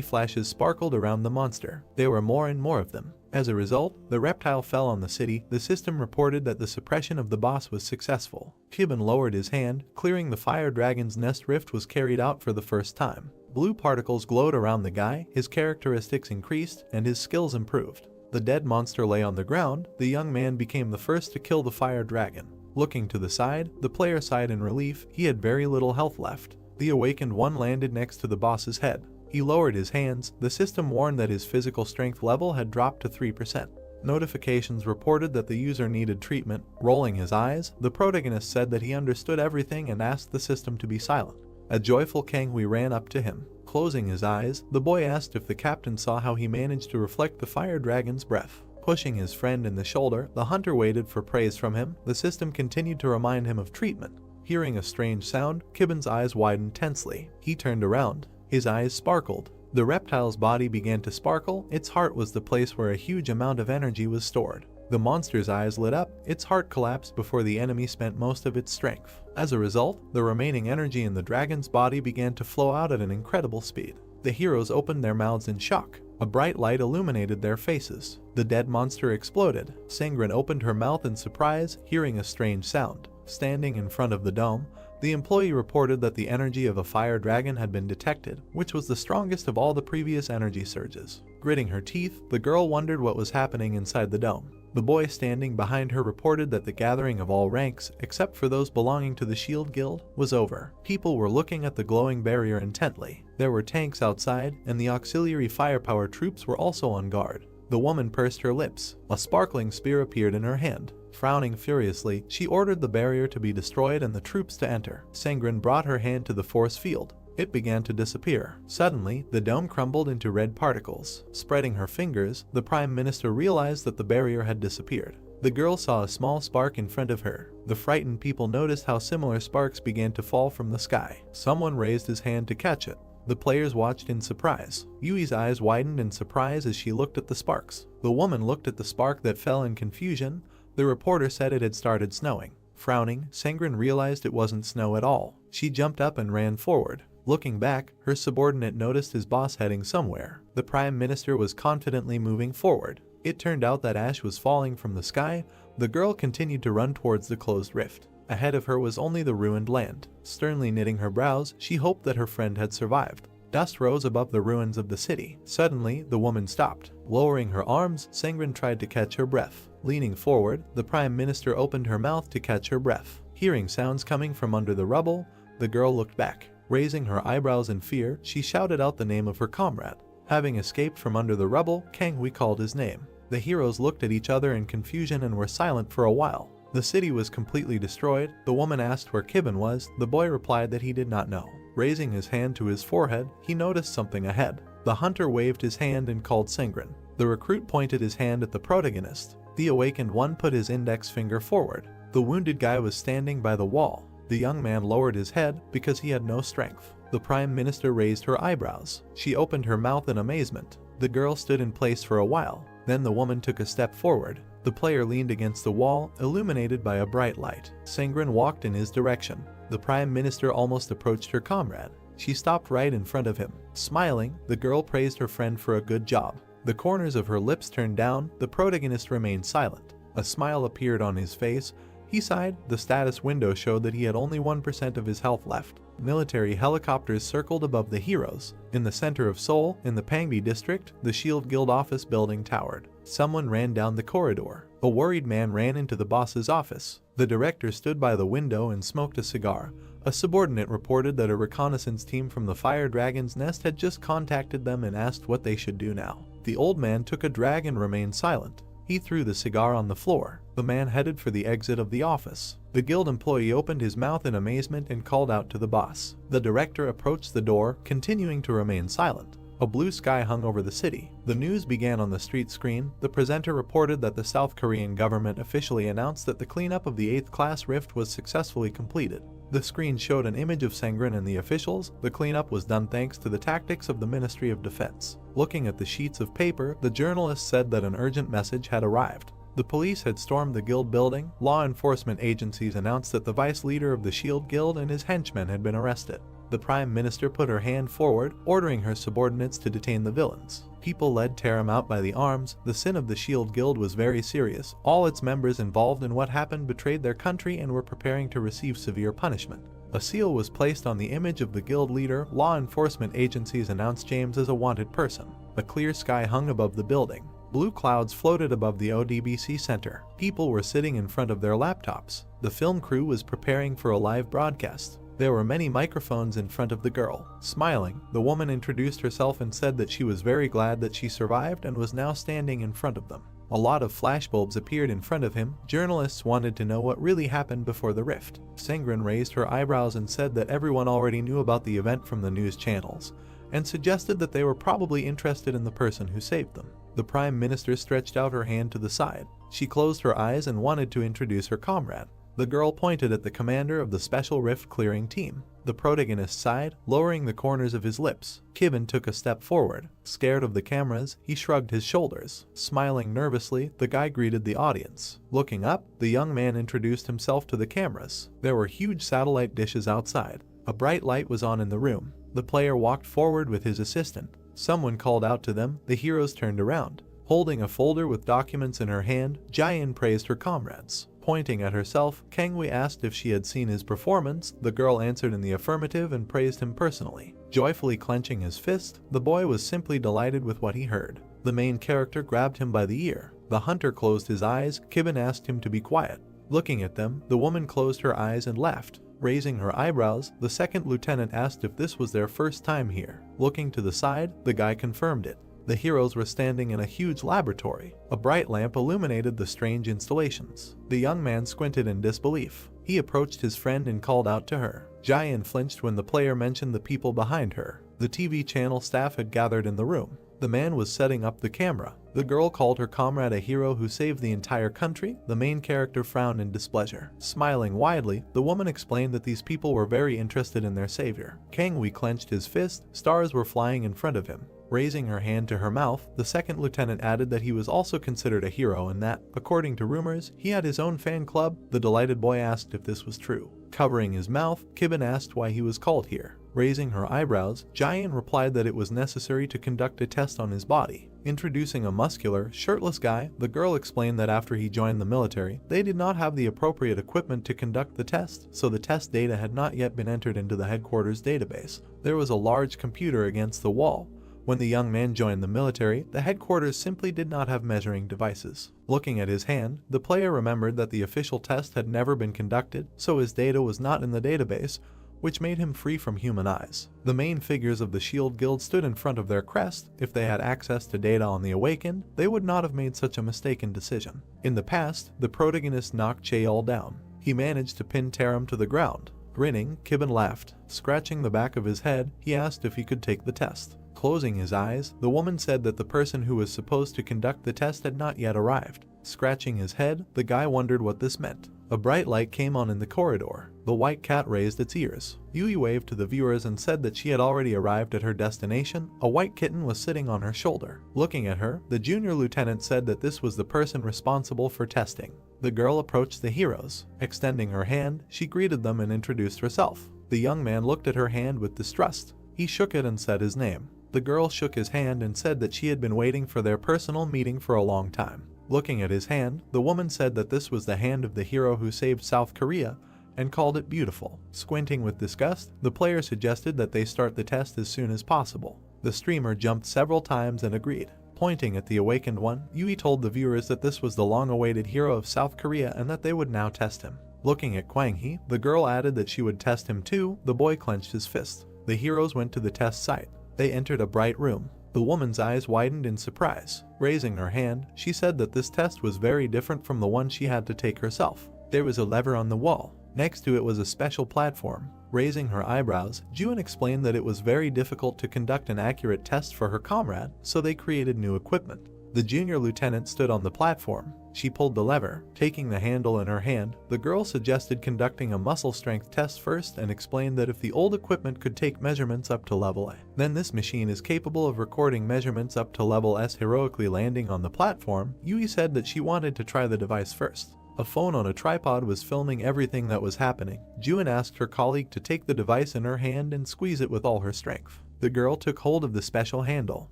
flashes sparkled around the monster. There were more and more of them. As a result, the reptile fell on the city. The system reported that the suppression of the boss was successful. Kibben lowered his hand. Clearing the fire dragon's nest rift was carried out for the first time. Blue particles glowed around the guy. His characteristics increased and his skills improved. The dead monster lay on the ground. The young man became the first to kill the fire dragon. Looking to the side, the player sighed in relief. He had very little health left. The awakened one landed next to the boss's head. He lowered his hands. The system warned that his physical strength level had dropped to 3%. Notifications reported that the user needed treatment. Rolling his eyes, the protagonist said that he understood everything and asked the system to be silent. A joyful Kangui ran up to him. Closing his eyes, the boy asked if the captain saw how he managed to reflect the fire dragon's breath. Pushing his friend in the shoulder, the hunter waited for praise from him. The system continued to remind him of treatment. Hearing a strange sound, Kibben's eyes widened tensely. He turned around. His eyes sparkled. The reptile's body began to sparkle. Its heart was the place where a huge amount of energy was stored. The monster's eyes lit up. Its heart collapsed before the enemy spent most of its strength. As a result, the remaining energy in the dragon's body began to flow out at an incredible speed. The heroes opened their mouths in shock. A bright light illuminated their faces. The dead monster exploded. Sengren opened her mouth in surprise, hearing a strange sound. Standing in front of the dome, the employee reported that the energy of a fire dragon had been detected, which was the strongest of all the previous energy surges. Gritting her teeth, the girl wondered what was happening inside the dome. The boy standing behind her reported that the gathering of all ranks, except for those belonging to the Shield Guild, was over. People were looking at the glowing barrier intently. There were tanks outside, and the auxiliary firepower troops were also on guard. The woman pursed her lips. A sparkling spear appeared in her hand. Frowning furiously, she ordered the barrier to be destroyed and the troops to enter. Sengren brought her hand to the force field. It began to disappear. Suddenly, the dome crumbled into red particles. Spreading her fingers, the Prime Minister realized that the barrier had disappeared. The girl saw a small spark in front of her. The frightened people noticed how similar sparks began to fall from the sky. Someone raised his hand to catch it. The players watched in surprise. Yui's eyes widened in surprise as she looked at the sparks. The woman looked at the spark that fell in confusion. The reporter said it had started snowing. Frowning, Sengren realized it wasn't snow at all. She jumped up and ran forward. Looking back, her subordinate noticed his boss heading somewhere. The Prime Minister was confidently moving forward. It turned out that ash was falling from the sky. The girl continued to run towards the closed rift. Ahead of her was only the ruined land. Sternly knitting her brows, she hoped that her friend had survived. Dust rose above the ruins of the city. Suddenly, the woman stopped. Lowering her arms, Sengren tried to catch her breath. Leaning forward, the Prime Minister opened her mouth to catch her breath. Hearing sounds coming from under the rubble, the girl looked back. Raising her eyebrows in fear, she shouted out the name of her comrade. Having escaped from under the rubble, Kangui called his name. The heroes looked at each other in confusion and were silent for a while. The city was completely destroyed. The woman asked where Kibben was. The boy replied that he did not know. Raising his hand to his forehead, he noticed something ahead. The hunter waved his hand and called Sengren. The recruit pointed his hand at the protagonist. The awakened one put his index finger forward. The wounded guy was standing by the wall. The young man lowered his head because he had no strength. The Prime Minister raised her eyebrows. She opened her mouth in amazement. The girl stood in place for a while. Then the woman took a step forward. The player leaned against the wall, illuminated by a bright light. Sangren walked in his direction. The Prime Minister almost approached her comrade. She stopped right in front of him. Smiling, the girl praised her friend for a good job. The corners of her lips turned down. The protagonist remained silent. A smile appeared on his face. He sighed. The status window showed that he had only 1% of his health left. Military helicopters circled above the heroes. In the center of Seoul, in the Pangbi district, the Shield Guild office building towered. Someone ran down the corridor. A worried man ran into the boss's office. The director stood by the window and smoked a cigar. A subordinate reported that a reconnaissance team from the Fire Dragon's Nest had just contacted them and asked what they should do now. The old man took a drag and remained silent. He threw the cigar on the floor. The man headed for the exit of the office. The guild employee opened his mouth in amazement and called out to the boss. The director approached the door, continuing to remain silent. A blue sky hung over the city. The news began on the street screen. The presenter reported that the South Korean government officially announced that the cleanup of the 8th class rift was successfully completed. The screen showed an image of Sangren and the officials. The cleanup was done thanks to the tactics of the Ministry of Defense. Looking at the sheets of paper, the journalist said that an urgent message had arrived. The police had stormed the guild building. Law enforcement agencies announced that the vice leader of the Shield Guild and his henchmen had been arrested. The Prime Minister put her hand forward, ordering her subordinates to detain the villains. People led tear him out by the arms. The sin of the Shield Guild was very serious. All its members involved in what happened betrayed their country and were preparing to receive severe punishment. A seal was placed on the image of the guild leader. Law enforcement agencies announced James as a wanted person. A clear sky hung above the building. Blue clouds floated above the ODBC center. People were sitting in front of their laptops. The film crew was preparing for a live broadcast. There were many microphones in front of the girl. Smiling, the woman introduced herself and said that she was very glad that she survived and was now standing in front of them. A lot of flashbulbs appeared in front of him. Journalists wanted to know what really happened before the rift. Sangren raised her eyebrows and said that everyone already knew about the event from the news channels, and suggested that they were probably interested in the person who saved them. The Prime Minister stretched out her hand to the side. She closed her eyes and wanted to introduce her comrade. The girl pointed at the commander of the Special Rift Clearing Team. The protagonist sighed, lowering the corners of his lips. Kibin took a step forward. Scared of the cameras, he shrugged his shoulders. Smiling nervously, the guy greeted the audience. Looking up, the young man introduced himself to the cameras. There were huge satellite dishes outside. A bright light was on in the room. The player walked forward with his assistant. Someone called out to them. The heroes turned around. Holding a folder with documents in her hand, Jaein praised her comrades. Pointing at herself, Kangwei asked if she had seen his performance. The girl answered in the affirmative and praised him personally. Joyfully clenching his fist, the boy was simply delighted with what he heard. The main character grabbed him by the ear. The hunter closed his eyes. Kibin asked him to be quiet. Looking at them, the woman closed her eyes and laughed. Raising her eyebrows, the second lieutenant asked if this was their first time here. Looking to the side, the guy confirmed it. The heroes were standing in a huge laboratory. A bright lamp illuminated the strange installations. The young man squinted in disbelief. He approached his friend and called out to her. Jaein flinched when the player mentioned the people behind her. The TV channel staff had gathered in the room. The man was setting up the camera. The girl called her comrade a hero who saved the entire country. The main character frowned in displeasure. Smiling widely, the woman explained that these people were very interested in their savior. Kangwei clenched his fist. Stars were flying in front of him. Raising her hand to her mouth, the second lieutenant added that he was also considered a hero and that, according to rumors, he had his own fan club. The delighted boy asked if this was true. Covering his mouth, Kibin asked why he was called here. Raising her eyebrows, Jaein replied that it was necessary to conduct a test on his body. Introducing a muscular, shirtless guy, the girl explained that after he joined the military, they did not have the appropriate equipment to conduct the test, so the test data had not yet been entered into the headquarters database. There was a large computer against the wall. When the young man joined the military, the headquarters simply did not have measuring devices. Looking at his hand, the player remembered that the official test had never been conducted, so his data was not in the database, which made him free from human eyes. The main figures of the Shield Guild stood in front of their crest. If they had access to data on the Awakened, they would not have made such a mistaken decision. In the past, the protagonist knocked Chaeol down. He managed to pin Taram to the ground. Grinning, Kibin laughed. Scratching the back of his head, he asked if he could take the test. Closing his eyes, the woman said that the person who was supposed to conduct the test had not yet arrived. Scratching his head, the guy wondered what this meant. A bright light came on in the corridor. The white cat raised its ears. Yui waved to the viewers and said that she had already arrived at her destination. A white kitten was sitting on her shoulder. Looking at her, the junior lieutenant said that this was the person responsible for testing. The girl approached the heroes. Extending her hand, she greeted them and introduced herself. The young man looked at her hand with distrust. He shook it and said his name. The girl shook his hand and said that she had been waiting for their personal meeting for a long time. Looking at his hand, the woman said that this was the hand of the hero who saved South Korea and called it beautiful. Squinting with disgust, the player suggested that they start the test as soon as possible. The streamer jumped several times and agreed. Pointing at the awakened one, Yui told the viewers that this was the long-awaited hero of South Korea and that they would now test him. Looking at Kwang-hee, the girl added that she would test him too. The boy clenched his fist. The heroes went to the test site. They entered a bright room. The woman's eyes widened in surprise. Raising her hand, she said that this test was very different from the one she had to take herself. There was a lever on the wall. Next to it was a special platform. Raising her eyebrows, Juan explained that it was very difficult to conduct an accurate test for her comrade, so they created new equipment. The junior lieutenant stood on the platform. She pulled the lever. Taking the handle in her hand, the girl suggested conducting a muscle strength test first and explained that if the old equipment could take measurements up to level A, then this machine is capable of recording measurements up to level S. Heroically landing on the platform, Yui said that she wanted to try the device first. A phone on a tripod was filming everything that was happening. Juan asked her colleague to take the device in her hand and squeeze it with all her strength. The girl took hold of the special handle.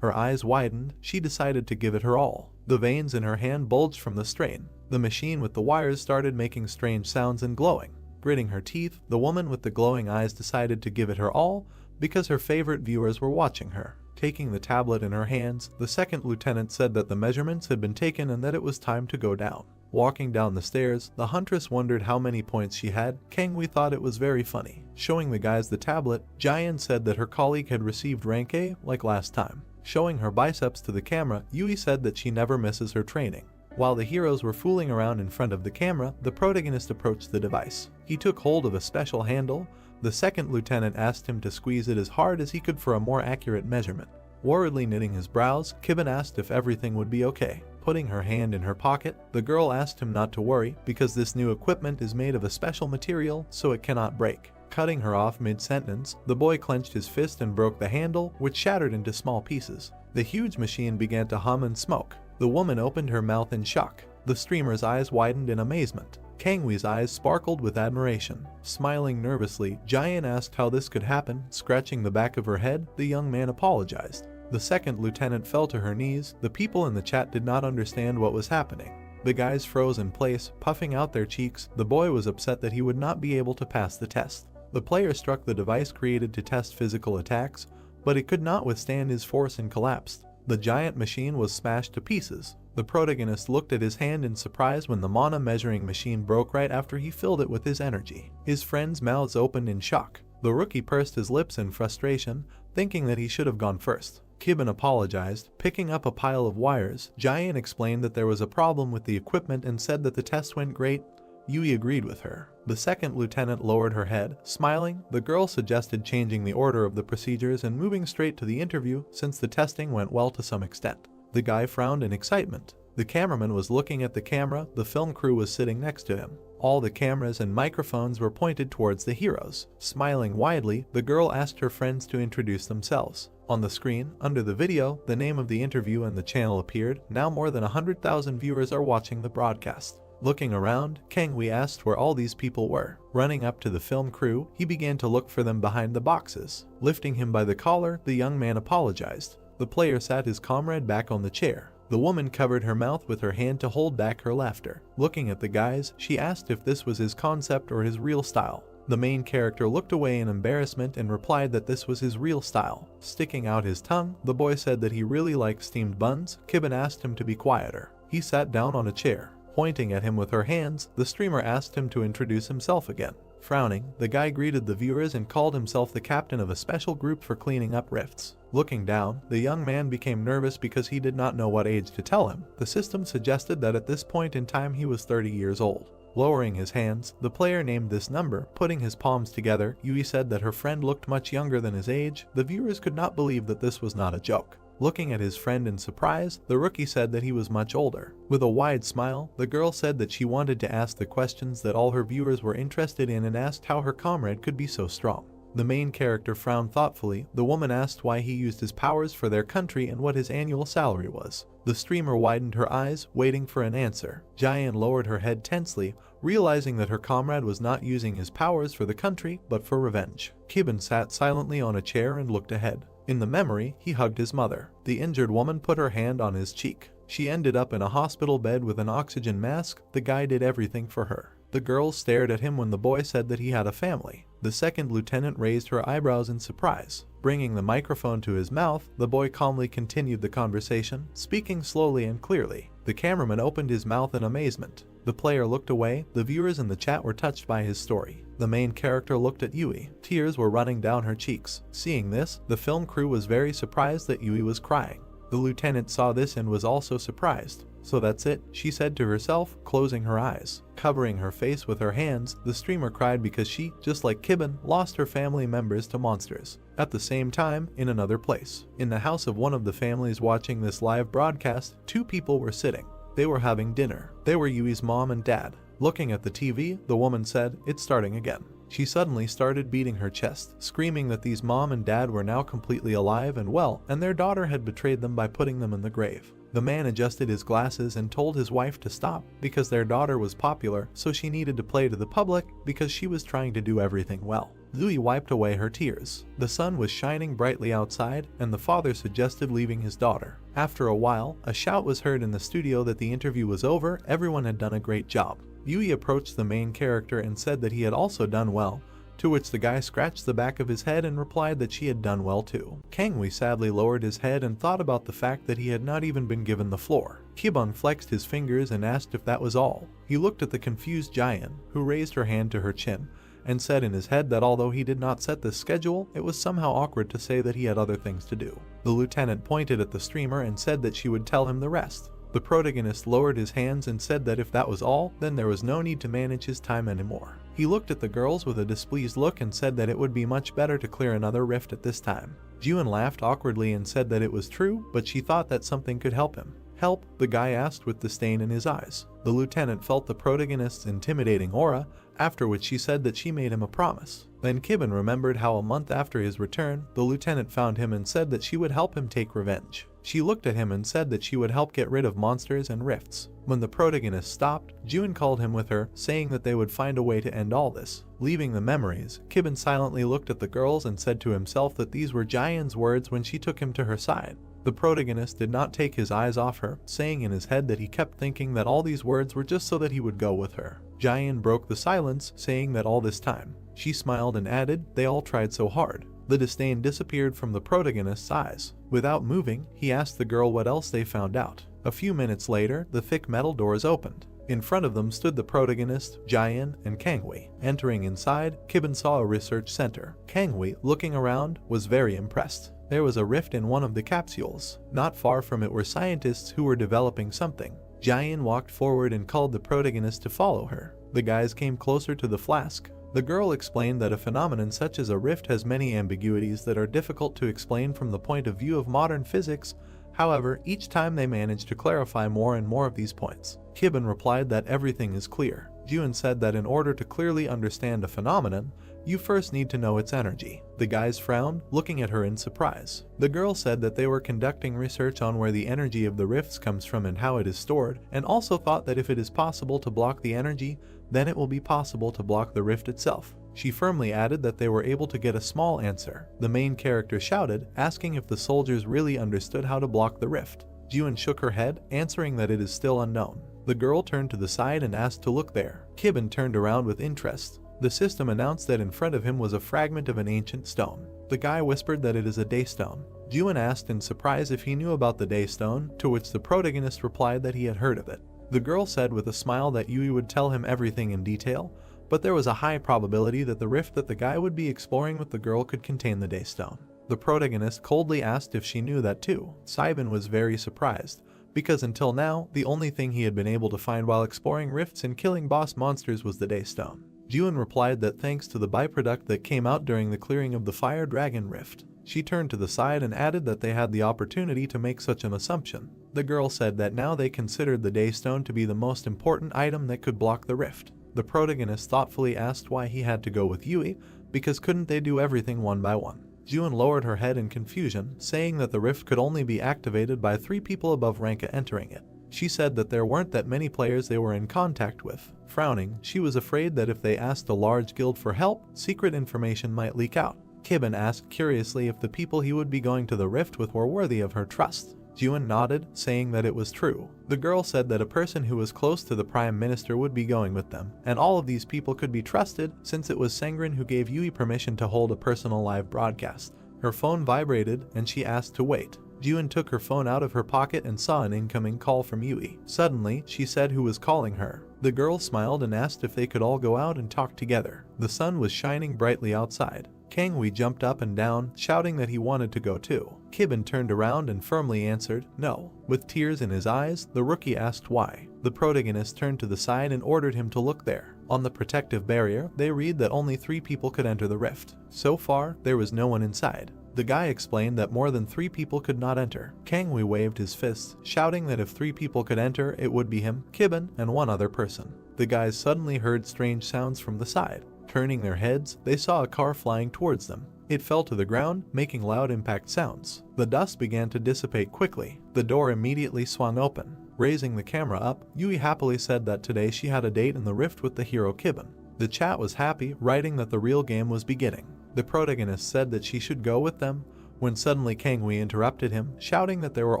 Her eyes widened. She decided to give it her all. The veins in her hand bulged from the strain. The machine with the wires started making strange sounds and glowing. Gritting her teeth, the woman with the glowing eyes decided to give it her all because her favorite viewers were watching her. Taking the tablet in her hands, the second lieutenant said that the measurements had been taken and that it was time to go down. Walking down the stairs, the huntress wondered how many points she had. Kangwee thought it was very funny. Showing the guys the tablet, Jian said that her colleague had received rank A like last time. Showing her biceps to the camera, Yui said that she never misses her training. While the heroes were fooling around in front of the camera, the protagonist approached the device. He took hold of a special handle. The second lieutenant asked him to squeeze it as hard as he could for a more accurate measurement. Worriedly knitting his brows, Kibin asked if everything would be okay. Putting her hand in her pocket, the girl asked him not to worry because this new equipment is made of a special material so it cannot break. Cutting her off mid-sentence, the boy clenched his fist and broke the handle, which shattered into small pieces. The huge machine began to hum and smoke. The woman opened her mouth in shock. The streamer's eyes widened in amazement. Kangwee's eyes sparkled with admiration. Smiling nervously, Jian asked how this could happen. Scratching the back of her head, the young man apologized. The second lieutenant fell to her knees. The people in the chat did not understand what was happening. The guys froze in place, puffing out their cheeks. The boy was upset that he would not be able to pass the test. The player struck the device created to test physical attacks, but it could not withstand his force and collapsed. The giant machine was smashed to pieces. The protagonist looked at his hand in surprise when the mana measuring machine broke right after he filled it with his energy. His friends' mouths opened in shock. The rookie pursed his lips in frustration, thinking that he should have gone first. Kibin apologized. Picking up a pile of wires, Jian explained that there was a problem with the equipment and said that the test went great. Yui agreed with her. The second lieutenant lowered her head. Smiling, the girl suggested changing the order of the procedures and moving straight to the interview since the testing went well to some extent. The guy frowned in excitement. The cameraman was looking at the camera. The film crew was sitting next to him. All the cameras and microphones were pointed towards the heroes. Smiling widely, the girl asked her friends to introduce themselves. On the screen, under the video, the name of the interview and the channel appeared. Now more than 100,000 viewers are watching the broadcast. Looking around, Kangwee asked where all these people were. Running up to the film crew, he began to look for them behind the boxes. Lifting him by the collar, the young man apologized. The player sat his comrade back on the chair. The woman covered her mouth with her hand to hold back her laughter. Looking at the guys, she asked if this was his concept or his real style. The main character looked away in embarrassment and replied that this was his real style. Sticking out his tongue, the boy said that he really liked steamed buns. Kibin asked him to be quieter. He sat down on a chair. Pointing at him with her hands, the streamer asked him to introduce himself again. Frowning, the guy greeted the viewers and called himself the captain of a special group for cleaning up rifts. Looking down, the young man became nervous because he did not know what age to tell him. The system suggested that at this point in time he was 30 years old. Lowering his hands, the player named this number. Putting his palms together, Yui said that her friend looked much younger than his age. The viewers could not believe that this was not a joke. Looking at his friend in surprise, the rookie said that he was much older. With a wide smile, the girl said that she wanted to ask the questions that all her viewers were interested in and asked how her comrade could be so strong. The main character frowned thoughtfully. The woman asked why he used his powers for their country and what his annual salary was. The streamer widened her eyes, waiting for an answer. Jian lowered her head tensely, realizing that her comrade was not using his powers for the country, but for revenge. Kibin sat silently on a chair and looked ahead. In the memory, he hugged his mother. The injured woman put her hand on his cheek. She ended up in a hospital bed with an oxygen mask. The guy did everything for her. The girls stared at him when the boy said that he had a family. The second lieutenant raised her eyebrows in surprise. Bringing the microphone to his mouth, the boy calmly continued the conversation, speaking slowly and clearly. The cameraman opened his mouth in amazement. The player looked away. The viewers in the chat were touched by his story. The main character looked at Yui. Tears were running down her cheeks. Seeing this, the film crew was very surprised that Yui was crying. The lieutenant saw this and was also surprised. "So that's it," she said to herself, closing her eyes. Covering her face with her hands, the streamer cried because she, just like Kibin, lost her family members to monsters. At the same time, in another place, in the house of one of the families watching this live broadcast, two people were sitting. They were having dinner. They were Yui's mom and dad. Looking at the TV, the woman said, "It's starting again." She suddenly started beating her chest, screaming that these mom and dad were now completely alive and well, and their daughter had betrayed them by putting them in the grave. The man adjusted his glasses and told his wife to stop because their daughter was popular, so she needed to play to the public because she was trying to do everything well. Yui wiped away her tears. The sun was shining brightly outside, and the father suggested leaving his daughter. After a while, a shout was heard in the studio that the interview was over. Everyone had done a great job. Yui approached the main character and said that he had also done well, to which the guy scratched the back of his head and replied that she had done well too. Kangwei sadly lowered his head and thought about the fact that he had not even been given the floor. Kibon flexed his fingers and asked if that was all. He looked at the confused Jian, who raised her hand to her chin, and said in his head that although he did not set this schedule, it was somehow awkward to say that he had other things to do. The lieutenant pointed at the streamer and said that she would tell him the rest. The protagonist lowered his hands and said that if that was all, then there was no need to manage his time anymore. He looked at the girls with a displeased look and said that it would be much better to clear another rift at this time. Juan laughed awkwardly and said that it was true, but she thought that something could help him. "Help?" the guy asked with disdain in his eyes. The lieutenant felt the protagonist's intimidating aura, after which she said that she made him a promise. Then Kibon remembered how a month after his return, the lieutenant found him and said that she would help him take revenge. She looked at him and said that she would help get rid of monsters and rifts. When the protagonist stopped, Juan called him with her, saying that they would find a way to end all this. Leaving the memories, Kibon silently looked at the girls and said to himself that these were Jian's words when she took him to her side. The protagonist did not take his eyes off her, saying in his head that he kept thinking that all these words were just so that he would go with her. Jian broke the silence, saying that all this time. She smiled and added, "They all tried so hard." The disdain disappeared from the protagonist's eyes. Without moving, he asked the girl what else they found out. A few minutes later, the thick metal doors opened. In front of them stood the protagonist, Jian, and Kangwei. Entering inside, Kibon saw a research center. Kangwei, looking around, was very impressed. There was a rift in one of the capsules. Not far from it were scientists who were developing something. Jian walked forward and called the protagonist to follow her. The guys came closer to the flask. The girl explained that a phenomenon such as a rift has many ambiguities that are difficult to explain from the point of view of modern physics. However, each time they managed to clarify more and more of these points. Kibon replied that everything is clear. Juan said that in order to clearly understand a phenomenon, you first need to know its energy. The guys frowned, looking at her in surprise. The girl said that they were conducting research on where the energy of the rifts comes from and how it is stored, and also thought that if it is possible to block the energy, then it will be possible to block the rift itself. She firmly added that they were able to get a small answer. The main character shouted, asking if the soldiers really understood how to block the rift. Juan shook her head, answering that it is still unknown. The girl turned to the side and asked to look there. Kibon turned around with interest. The system announced that in front of him was a fragment of an ancient stone. The guy whispered that it is a daystone. Juan asked in surprise if he knew about the daystone, to which the protagonist replied that he had heard of it. The girl said with a smile that Yui would tell him everything in detail, but there was a high probability that the rift that the guy would be exploring with the girl could contain the daystone. The protagonist coldly asked if she knew that too. Saiban was very surprised, because until now, the only thing he had been able to find while exploring rifts and killing boss monsters was the daystone. Juan replied that thanks to the byproduct that came out during the clearing of the Fire Dragon Rift. She turned to the side and added that they had the opportunity to make such an assumption. The girl said that now they considered the Daystone to be the most important item that could block the rift. The protagonist thoughtfully asked why he had to go with Yui, because couldn't they do everything one by one? Jun lowered her head in confusion, saying that the rift could only be activated by 3 people above rank entering it. She said that there weren't that many players they were in contact with. Frowning, she was afraid that if they asked a large guild for help, secret information might leak out. Kibben asked curiously if the people he would be going to the rift with were worthy of her trust. Jun nodded, saying that it was true. The girl said that a person who was close to the Prime Minister would be going with them, and all of these people could be trusted since it was Sengrin who gave Yui permission to hold a personal live broadcast. Her phone vibrated and she asked to wait. Jun took her phone out of her pocket and saw an incoming call from Yui. Suddenly, she said who was calling her. The girl smiled and asked if they could all go out and talk together. The sun was shining brightly outside. Kangwei jumped up and down, shouting that he wanted to go too. Kibben turned around and firmly answered, no. With tears in his eyes, the rookie asked why. The protagonist turned to the side and ordered him to look there. On the protective barrier, they read that only 3 people could enter the rift. So far, there was no one inside. The guy explained that more than 3 people could not enter. Kangwei waved his fists, shouting that if 3 people could enter, it would be him, Kibben, and 1 other person. The guys suddenly heard strange sounds from the side. Turning their heads, they saw a car flying towards them. It fell to the ground, making loud impact sounds. The dust began to dissipate quickly. The door immediately swung open. Raising the camera up, Yui happily said that today she had a date in the rift with the hero Kibben. The chat was happy, writing that the real game was beginning. The protagonist said that she should go with them, when suddenly Kangwei interrupted him, shouting that there were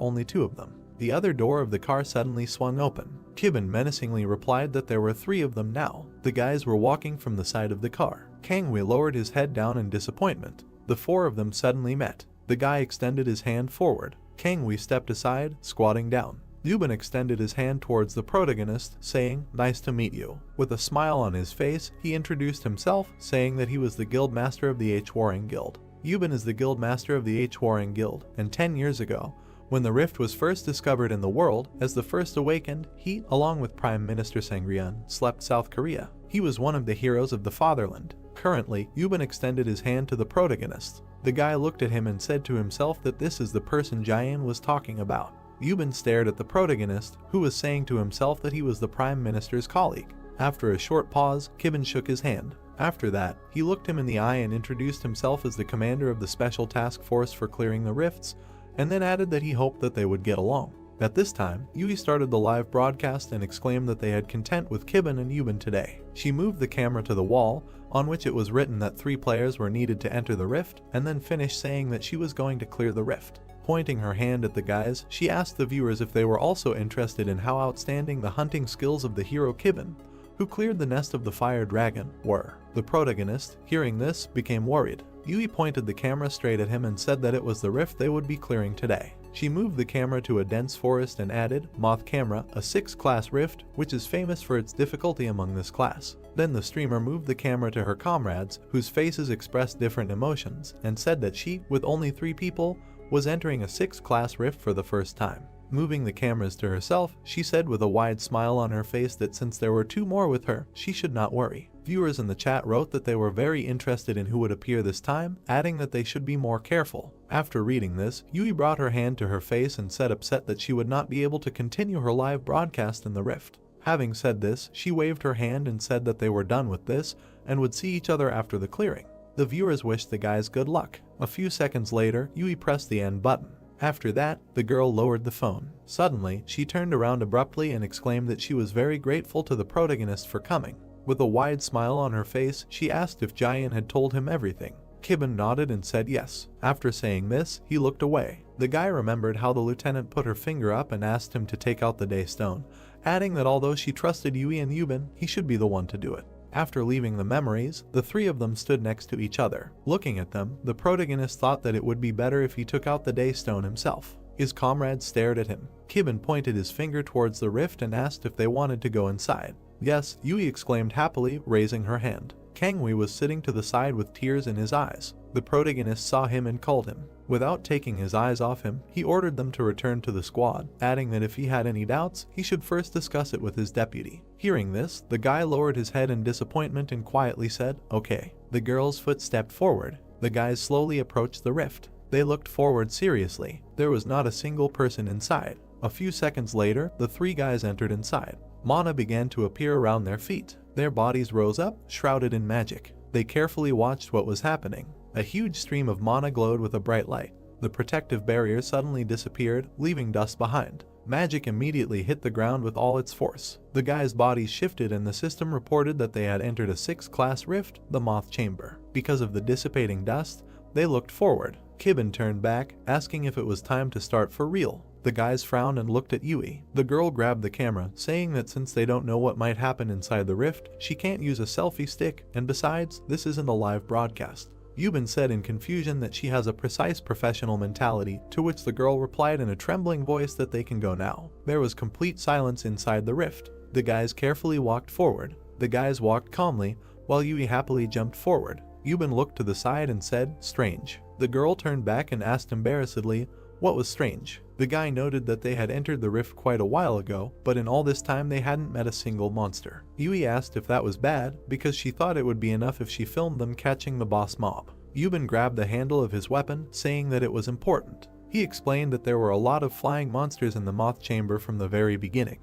only 2 of them. The other door of the car suddenly swung open. Kibben menacingly replied that there were 3 of them now. The guys were walking from the side of the car. Kangwei lowered his head down in disappointment. The 4 of them suddenly met. The guy extended his hand forward. Kangwei stepped aside, squatting down. Yuben extended his hand towards the protagonist, saying, nice to meet you. With a smile on his face, he introduced himself, saying that he was the guild master of the H-Warring Guild. Yuben is the guild master of the H-Warring Guild, and 10 years ago, when the rift was first discovered in the world, as the first awakened, he, along with Prime Minister Sangrian, slept South Korea. He was one of the heroes of the fatherland. Currently, Yuben extended his hand to the protagonist. The guy looked at him and said to himself that this is the person Jian was talking about. Yuben stared at the protagonist, who was saying to himself that he was the Prime Minister's colleague. After a short pause, Kibben shook his hand. After that, he looked him in the eye and introduced himself as the commander of the Special Task Force for clearing the rifts, and then added that he hoped that they would get along. At this time, Yui started the live broadcast and exclaimed that they had content with Kibben and Yuben today. She moved the camera to the wall, on which it was written that 3 players were needed to enter the rift, and then finished saying that she was going to clear the rift. Pointing her hand at the guys, she asked the viewers if they were also interested in how outstanding the hunting skills of the hero Kibben, who cleared the nest of the fire dragon, were. The protagonist, hearing this, became worried. Yui pointed the camera straight at him and said that it was the rift they would be clearing today. She moved the camera to a dense forest and added, Moth Camera, a 6th class rift, which is famous for its difficulty among this class. Then the streamer moved the camera to her comrades, whose faces expressed different emotions, and said that she, with only 3 people, was entering a 6th class rift for the first time. Moving the cameras to herself, she said with a wide smile on her face that since there were 2 more with her, she should not worry. Viewers in the chat wrote that they were very interested in who would appear this time, adding that they should be more careful. After reading this, Yui brought her hand to her face and said upset that she would not be able to continue her live broadcast in the rift. Having said this, she waved her hand and said that they were done with this and would see each other after the clearing. The viewers wished the guys good luck. A few seconds later, Yui pressed the end button. After that, the girl lowered the phone. Suddenly, she turned around abruptly and exclaimed that she was very grateful to the protagonist for coming. With a wide smile on her face, she asked if Jian had told him everything. Kibben nodded and said yes. After saying this, he looked away. The guy remembered how the lieutenant put her finger up and asked him to take out the Daystone, adding that although she trusted Yui and Yuben, he should be the one to do it. After leaving the memories, the 3 of them stood next to each other. Looking at them, the protagonist thought that it would be better if he took out the Daystone himself. His comrades stared at him. Kibben pointed his finger towards the rift and asked if they wanted to go inside. Yes, Yui exclaimed happily, raising her hand. Kangwei was sitting to the side with tears in his eyes. The protagonist saw him and called him. Without taking his eyes off him, he ordered them to return to the squad, adding that if he had any doubts, he should first discuss it with his deputy. Hearing this, the guy lowered his head in disappointment and quietly said, okay. The girl's foot stepped forward. The guys slowly approached the rift. They looked forward seriously. There was not a single person inside. A few seconds later, the three guys entered inside. Mana began to appear around their feet. Their bodies rose up, shrouded in magic. They carefully watched what was happening. A huge stream of mana glowed with a bright light. The protective barrier suddenly disappeared, leaving dust behind. Magic immediately hit the ground with all its force. The guys' bodies shifted and the system reported that they had entered a 6th class rift, the Moth Chamber. Because of the dissipating dust, they looked forward. Kibin turned back, asking if it was time to start for real. The guys frowned and looked at Yui. The girl grabbed the camera, saying that since they don't know what might happen inside the rift, she can't use a selfie stick, and besides, this isn't a live broadcast. Yubin said in confusion that she has a precise professional mentality, to which the girl replied in a trembling voice that they can go now. There was complete silence inside the rift. The guys carefully walked forward. The guys walked calmly, while Yui happily jumped forward. Yubin looked to the side and said, "Strange." The girl turned back and asked embarrassedly, "What was strange?" The guy noted that they had entered the rift quite a while ago, but in all this time they hadn't met a single monster. Yui asked if that was bad, because she thought it would be enough if she filmed them catching the boss mob. Yubin grabbed the handle of his weapon, saying that it was important. He explained that there were a lot of flying monsters in the Moth Chamber from the very beginning,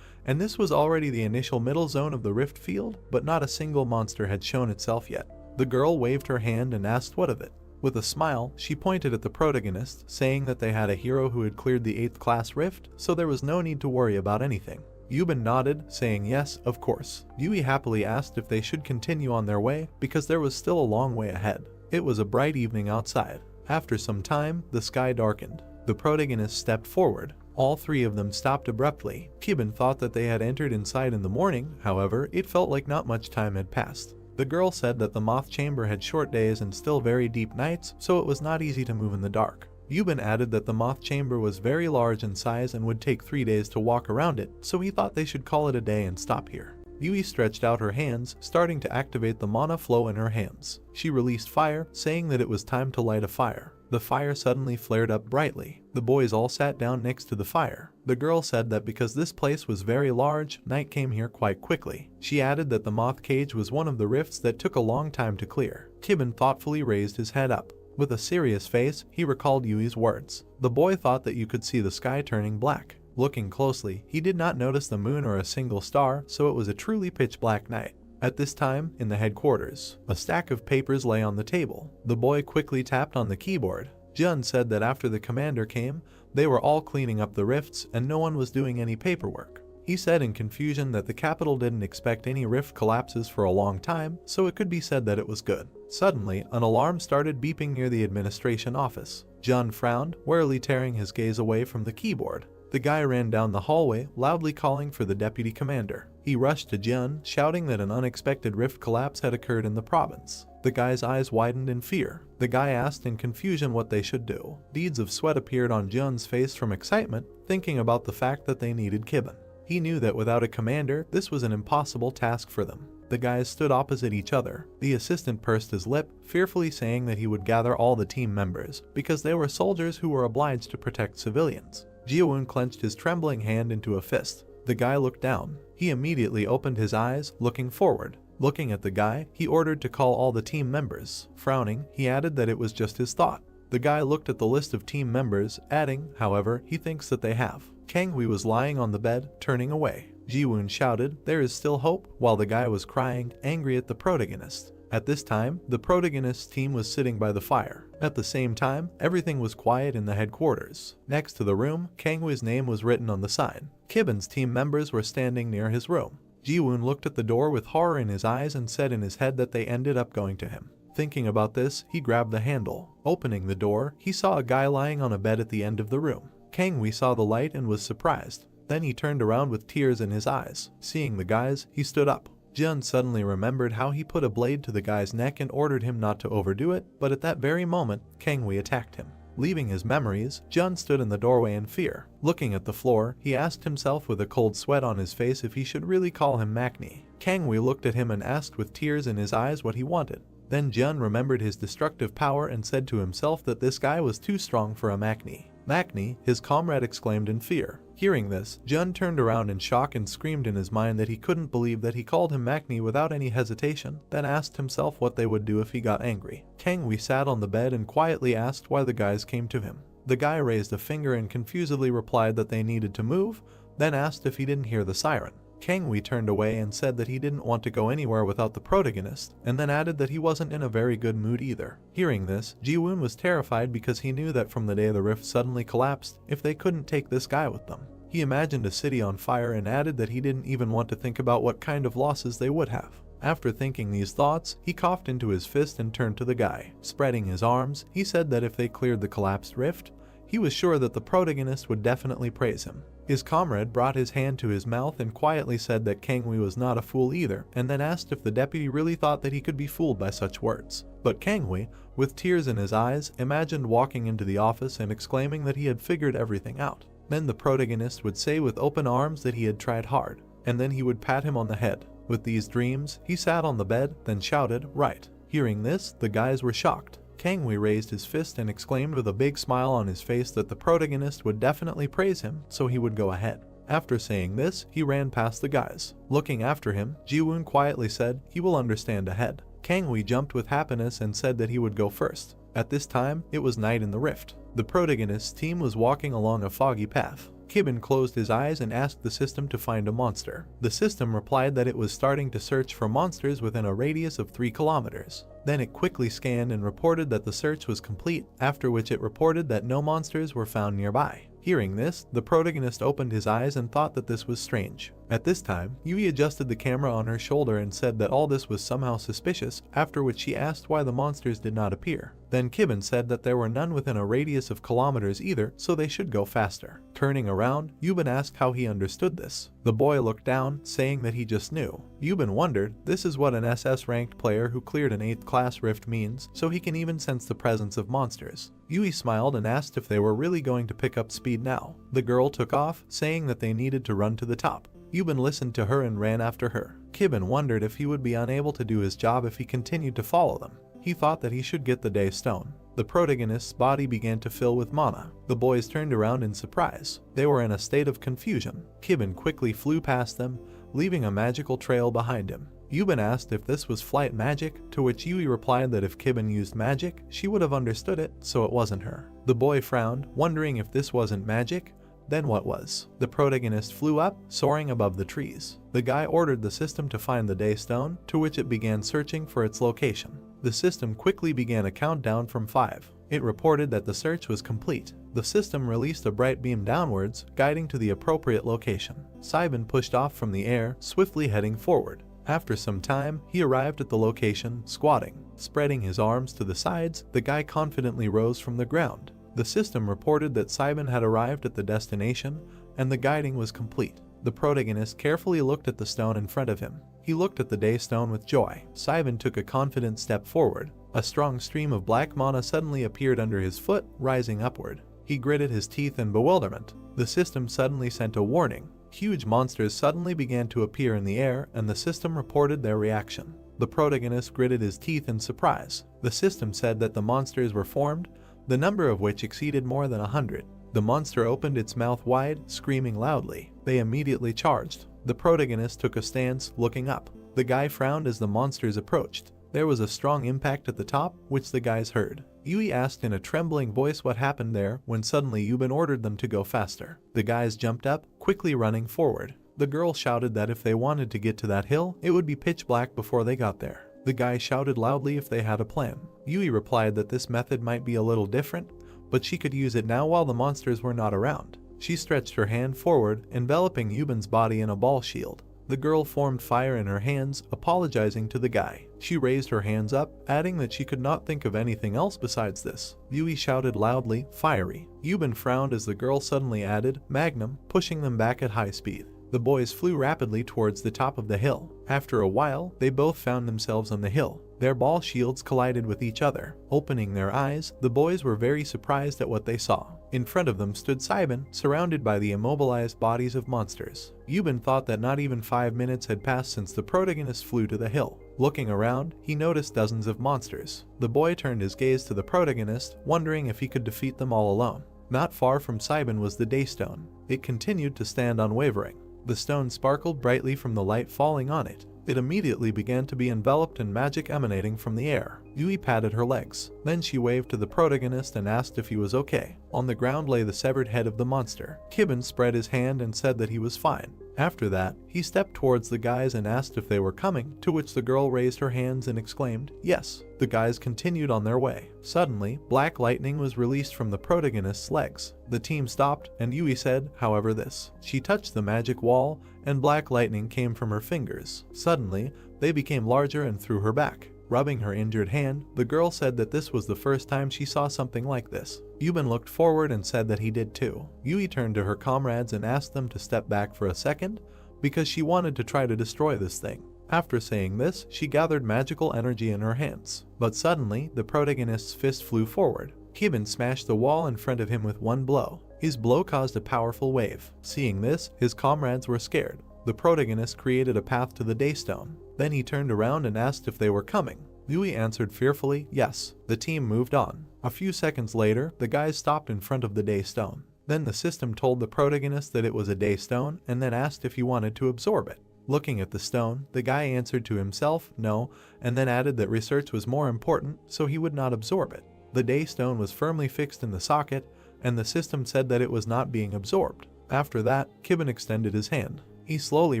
and this was already the initial middle zone of the rift field, but not a single monster had shown itself yet. The girl waved her hand and asked what of it. With a smile, she pointed at the protagonist, saying that they had a hero who had cleared the 8th class rift, so there was no need to worry about anything. Yubin nodded, saying yes, of course. Yui happily asked if they should continue on their way, because there was still a long way ahead. It was a bright evening outside. After some time, the sky darkened. The protagonist stepped forward. All three of them stopped abruptly. Kibin thought that they had entered inside in the morning, however, it felt like not much time had passed. The girl said that the Moth Chamber had short days and still very deep nights, so it was not easy to move in the dark. Yubin added that the Moth Chamber was very large in size and would take 3 days to walk around it, so he thought they should call it a day and stop here. Yui stretched out her hands, starting to activate the mana flow in her hands. She released fire, saying that it was time to light a fire. The fire suddenly flared up brightly. The boys all sat down next to the fire. The girl said that because this place was very large, night came here quite quickly. She added that the moth cage was one of the rifts that took a long time to clear. Kibin thoughtfully raised his head up. With a serious face, he recalled Yui's words. The boy thought that you could see the sky turning black. Looking closely, he did not notice the moon or a single star, so it was a truly pitch black night. At this time, in the headquarters, a stack of papers lay on the table. The boy quickly tapped on the keyboard. Jun said that after the commander came, they were all cleaning up the rifts and no one was doing any paperwork. He said in confusion that the capital didn't expect any rift collapses for a long time, so it could be said that it was good. Suddenly, an alarm started beeping near the administration office. Jun frowned, warily tearing his gaze away from the keyboard. The guy ran down the hallway, loudly calling for the deputy commander. He rushed to Jun, shouting that an unexpected rift collapse had occurred in the province. The guy's eyes widened in fear. The guy asked in confusion what they should do. Beads of sweat appeared on Jun's face from excitement, thinking about the fact that they needed Kibin. He knew that without a commander, this was an impossible task for them. The guys stood opposite each other. The assistant pursed his lip, fearfully saying that he would gather all the team members, because they were soldiers who were obliged to protect civilians. Jiwoon clenched his trembling hand into a fist. The guy looked down. He immediately opened his eyes, looking forward. Looking at the guy, he ordered to call all the team members. Frowning, he added that it was just his thought. The guy looked at the list of team members, adding, however, he thinks that they have. Kanghui was lying on the bed, turning away. Jiwoon shouted, "There is still hope," while the guy was crying, angry at the protagonist. At this time, the protagonist's team was sitting by the fire. At the same time, everything was quiet in the headquarters. Next to the room, Kanghui's name was written on the sign. Kibin's team members were standing near his room. Jiwoon looked at the door with horror in his eyes and said in his head that they ended up going to him. Thinking about this, he grabbed the handle. Opening the door, he saw a guy lying on a bed at the end of the room. Kanghui saw the light and was surprised. Then he turned around with tears in his eyes. Seeing the guys, he stood up. Jun suddenly remembered how he put a blade to the guy's neck and ordered him not to overdo it, but at that very moment, Kanghui attacked him. Leaving his memories, Jun stood in the doorway in fear. Looking at the floor, he asked himself with a cold sweat on his face if he should really call him Makni. Kanghui looked at him and asked with tears in his eyes what he wanted. Then Jun remembered his destructive power and said to himself that this guy was too strong for a Makni. Maknae, his comrade, exclaimed in fear. Hearing this, Jun turned around in shock and screamed in his mind that he couldn't believe that he called him Maknae without any hesitation, then asked himself what they would do if he got angry. Kangwee sat on the bed and quietly asked why the guys came to him. The guy raised a finger and confusedly replied that they needed to move, then asked if he didn't hear the siren. Kangwee turned away and said that he didn't want to go anywhere without the protagonist, and then added that he wasn't in a very good mood either. Hearing this, Jiwoon was terrified because he knew that from the day the rift suddenly collapsed, if they couldn't take this guy with them. He imagined a city on fire and added that he didn't even want to think about what kind of losses they would have. After thinking these thoughts, he coughed into his fist and turned to the guy. Spreading his arms, he said that if they cleared the collapsed rift, he was sure that the protagonist would definitely praise him. His comrade brought his hand to his mouth and quietly said that Kangwee was not a fool either, and then asked if the deputy really thought that he could be fooled by such words. But Kangwee, with tears in his eyes, imagined walking into the office and exclaiming that he had figured everything out. Then the protagonist would say with open arms that he had tried hard, and then he would pat him on the head. With these dreams, he sat on the bed, then shouted, "Right." Hearing this, the guys were shocked. Kangwee raised his fist and exclaimed with a big smile on his face that the protagonist would definitely praise him, so he would go ahead. After saying this, he ran past the guys. Looking after him, Jiwoon quietly said he will understand ahead. Kangwee jumped with happiness and said that he would go first. At this time, it was night in the rift. The protagonist's team was walking along a foggy path. Kibben closed his eyes and asked the system to find a monster. The system replied that it was starting to search for monsters within a radius of 3 kilometers. Then it quickly scanned and reported that the search was complete, after which it reported that no monsters were found nearby. Hearing this, the protagonist opened his eyes and thought that this was strange. At this time, Yui adjusted the camera on her shoulder and said that all this was somehow suspicious, after which she asked why the monsters did not appear. Then Kibben said that there were none within a radius of kilometers either, so they should go faster. Turning around, Yubin asked how he understood this. The boy looked down, saying that he just knew. Yubin wondered, this is what an SS ranked player who cleared an 8th class rift means, so he can even sense the presence of monsters. Yui smiled and asked if they were really going to pick up speed now. The girl took off, saying that they needed to run to the top. Yubin listened to her and ran after her. Kibben wondered if he would be unable to do his job if he continued to follow them. He thought that he should get the day stone. The protagonist's body began to fill with mana. The boys turned around in surprise. They were in a state of confusion. Kibben quickly flew past them, leaving a magical trail behind him. Yubin asked if this was flight magic, to which Yui replied that if Kibben used magic, she would have understood it, so it wasn't her. The boy frowned, wondering if this wasn't magic, then what was? The protagonist flew up, soaring above the trees. The guy ordered the system to find the Daystone, to which it began searching for its location. The system quickly began a countdown from 5. It reported that the search was complete. The system released a bright beam downwards, guiding to the appropriate location. Saiban pushed off from the air, swiftly heading forward. After some time, he arrived at the location, squatting. Spreading his arms to the sides, the guy confidently rose from the ground. The system reported that Saiban had arrived at the destination, and the guiding was complete. The protagonist carefully looked at the stone in front of him. He looked at the Daystone with joy. Saiban took a confident step forward. A strong stream of black mana suddenly appeared under his foot, rising upward. He gritted his teeth in bewilderment. The system suddenly sent a warning. Huge monsters suddenly began to appear in the air, and the system reported their reaction. The protagonist gritted his teeth in surprise. The system said that the monsters were formed, the number of which exceeded more than 100. The monster opened its mouth wide, screaming loudly. They immediately charged. The protagonist took a stance, looking up. The guy frowned as the monsters approached. There was a strong impact at the top, which the guys heard. Yui asked in a trembling voice what happened there, when suddenly Yubin ordered them to go faster. The guys jumped up, quickly running forward. The girl shouted that if they wanted to get to that hill, it would be pitch black before they got there. The guy shouted loudly if they had a plan. Yui replied that this method might be a little different, but she could use it now while the monsters were not around. She stretched her hand forward, enveloping Yubin's body in a ball shield. The girl formed fire in her hands, apologizing to the guy. She raised her hands up, adding that she could not think of anything else besides this. Yui shouted loudly, "Fiery." Yubin frowned as the girl suddenly added, "Magnum," pushing them back at high speed. The boys flew rapidly towards the top of the hill. After a while, they both found themselves on the hill. Their ball shields collided with each other. Opening their eyes, the boys were very surprised at what they saw. In front of them stood Saiban, surrounded by the immobilized bodies of monsters. Yubin thought that not even 5 minutes had passed since the protagonist flew to the hill. Looking around, he noticed dozens of monsters. The boy turned his gaze to the protagonist, wondering if he could defeat them all alone. Not far from Cybin was the Daystone. It continued to stand unwavering. The stone sparkled brightly from the light falling on it. It immediately began to be enveloped in magic emanating from the air. Yui patted her legs. Then she waved to the protagonist and asked if he was okay. On the ground lay the severed head of the monster. Kibben spread his hand and said that he was fine. After that, he stepped towards the guys and asked if they were coming, to which the girl raised her hands and exclaimed, "Yes." The guys continued on their way. Suddenly, black lightning was released from the protagonist's legs. The team stopped, and Yui said, however, this. She touched the magic wall, and black lightning came from her fingers. Suddenly, they became larger and threw her back. Rubbing her injured hand, the girl said that this was the first time she saw something like this. Yuben looked forward and said that he did too. Yui turned to her comrades and asked them to step back for a second, because she wanted to try to destroy this thing. After saying this, she gathered magical energy in her hands. But suddenly, the protagonist's fist flew forward. Kibben smashed the wall in front of him with one blow. His blow caused a powerful wave. Seeing this, his comrades were scared. The protagonist created a path to the Daystone. Then he turned around and asked if they were coming. Yui answered fearfully, yes. The team moved on. A few seconds later, the guys stopped in front of the Daystone. Then the system told the protagonist that it was a Daystone and then asked if he wanted to absorb it. Looking at the stone, the guy answered to himself, no, and then added that research was more important, so he would not absorb it. The Daystone was firmly fixed in the socket, and the system said that it was not being absorbed. After that, Kibben extended his hand. He slowly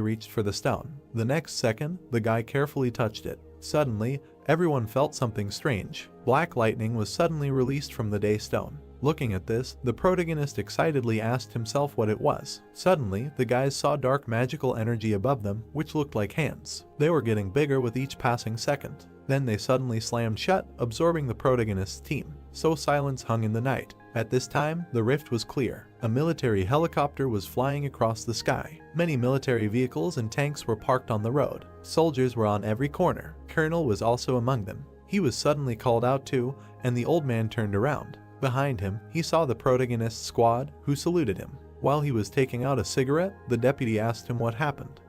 reached for the stone. The next second, the guy carefully touched it. Suddenly, everyone felt something strange. Black lightning was suddenly released from the Daystone. Looking at this, the protagonist excitedly asked himself what it was. Suddenly, the guys saw dark magical energy above them, which looked like hands. They were getting bigger with each passing second. Then they suddenly slammed shut, absorbing the protagonist's team. So silence hung in the night. At this time, the rift was clear. A military helicopter was flying across the sky. Many military vehicles and tanks were parked on the road. Soldiers were on every corner. Colonel was also among them. He was suddenly called out too, and the old man turned around. Behind him, he saw the protagonist's squad, who saluted him. While he was taking out a cigarette, the deputy asked him what happened.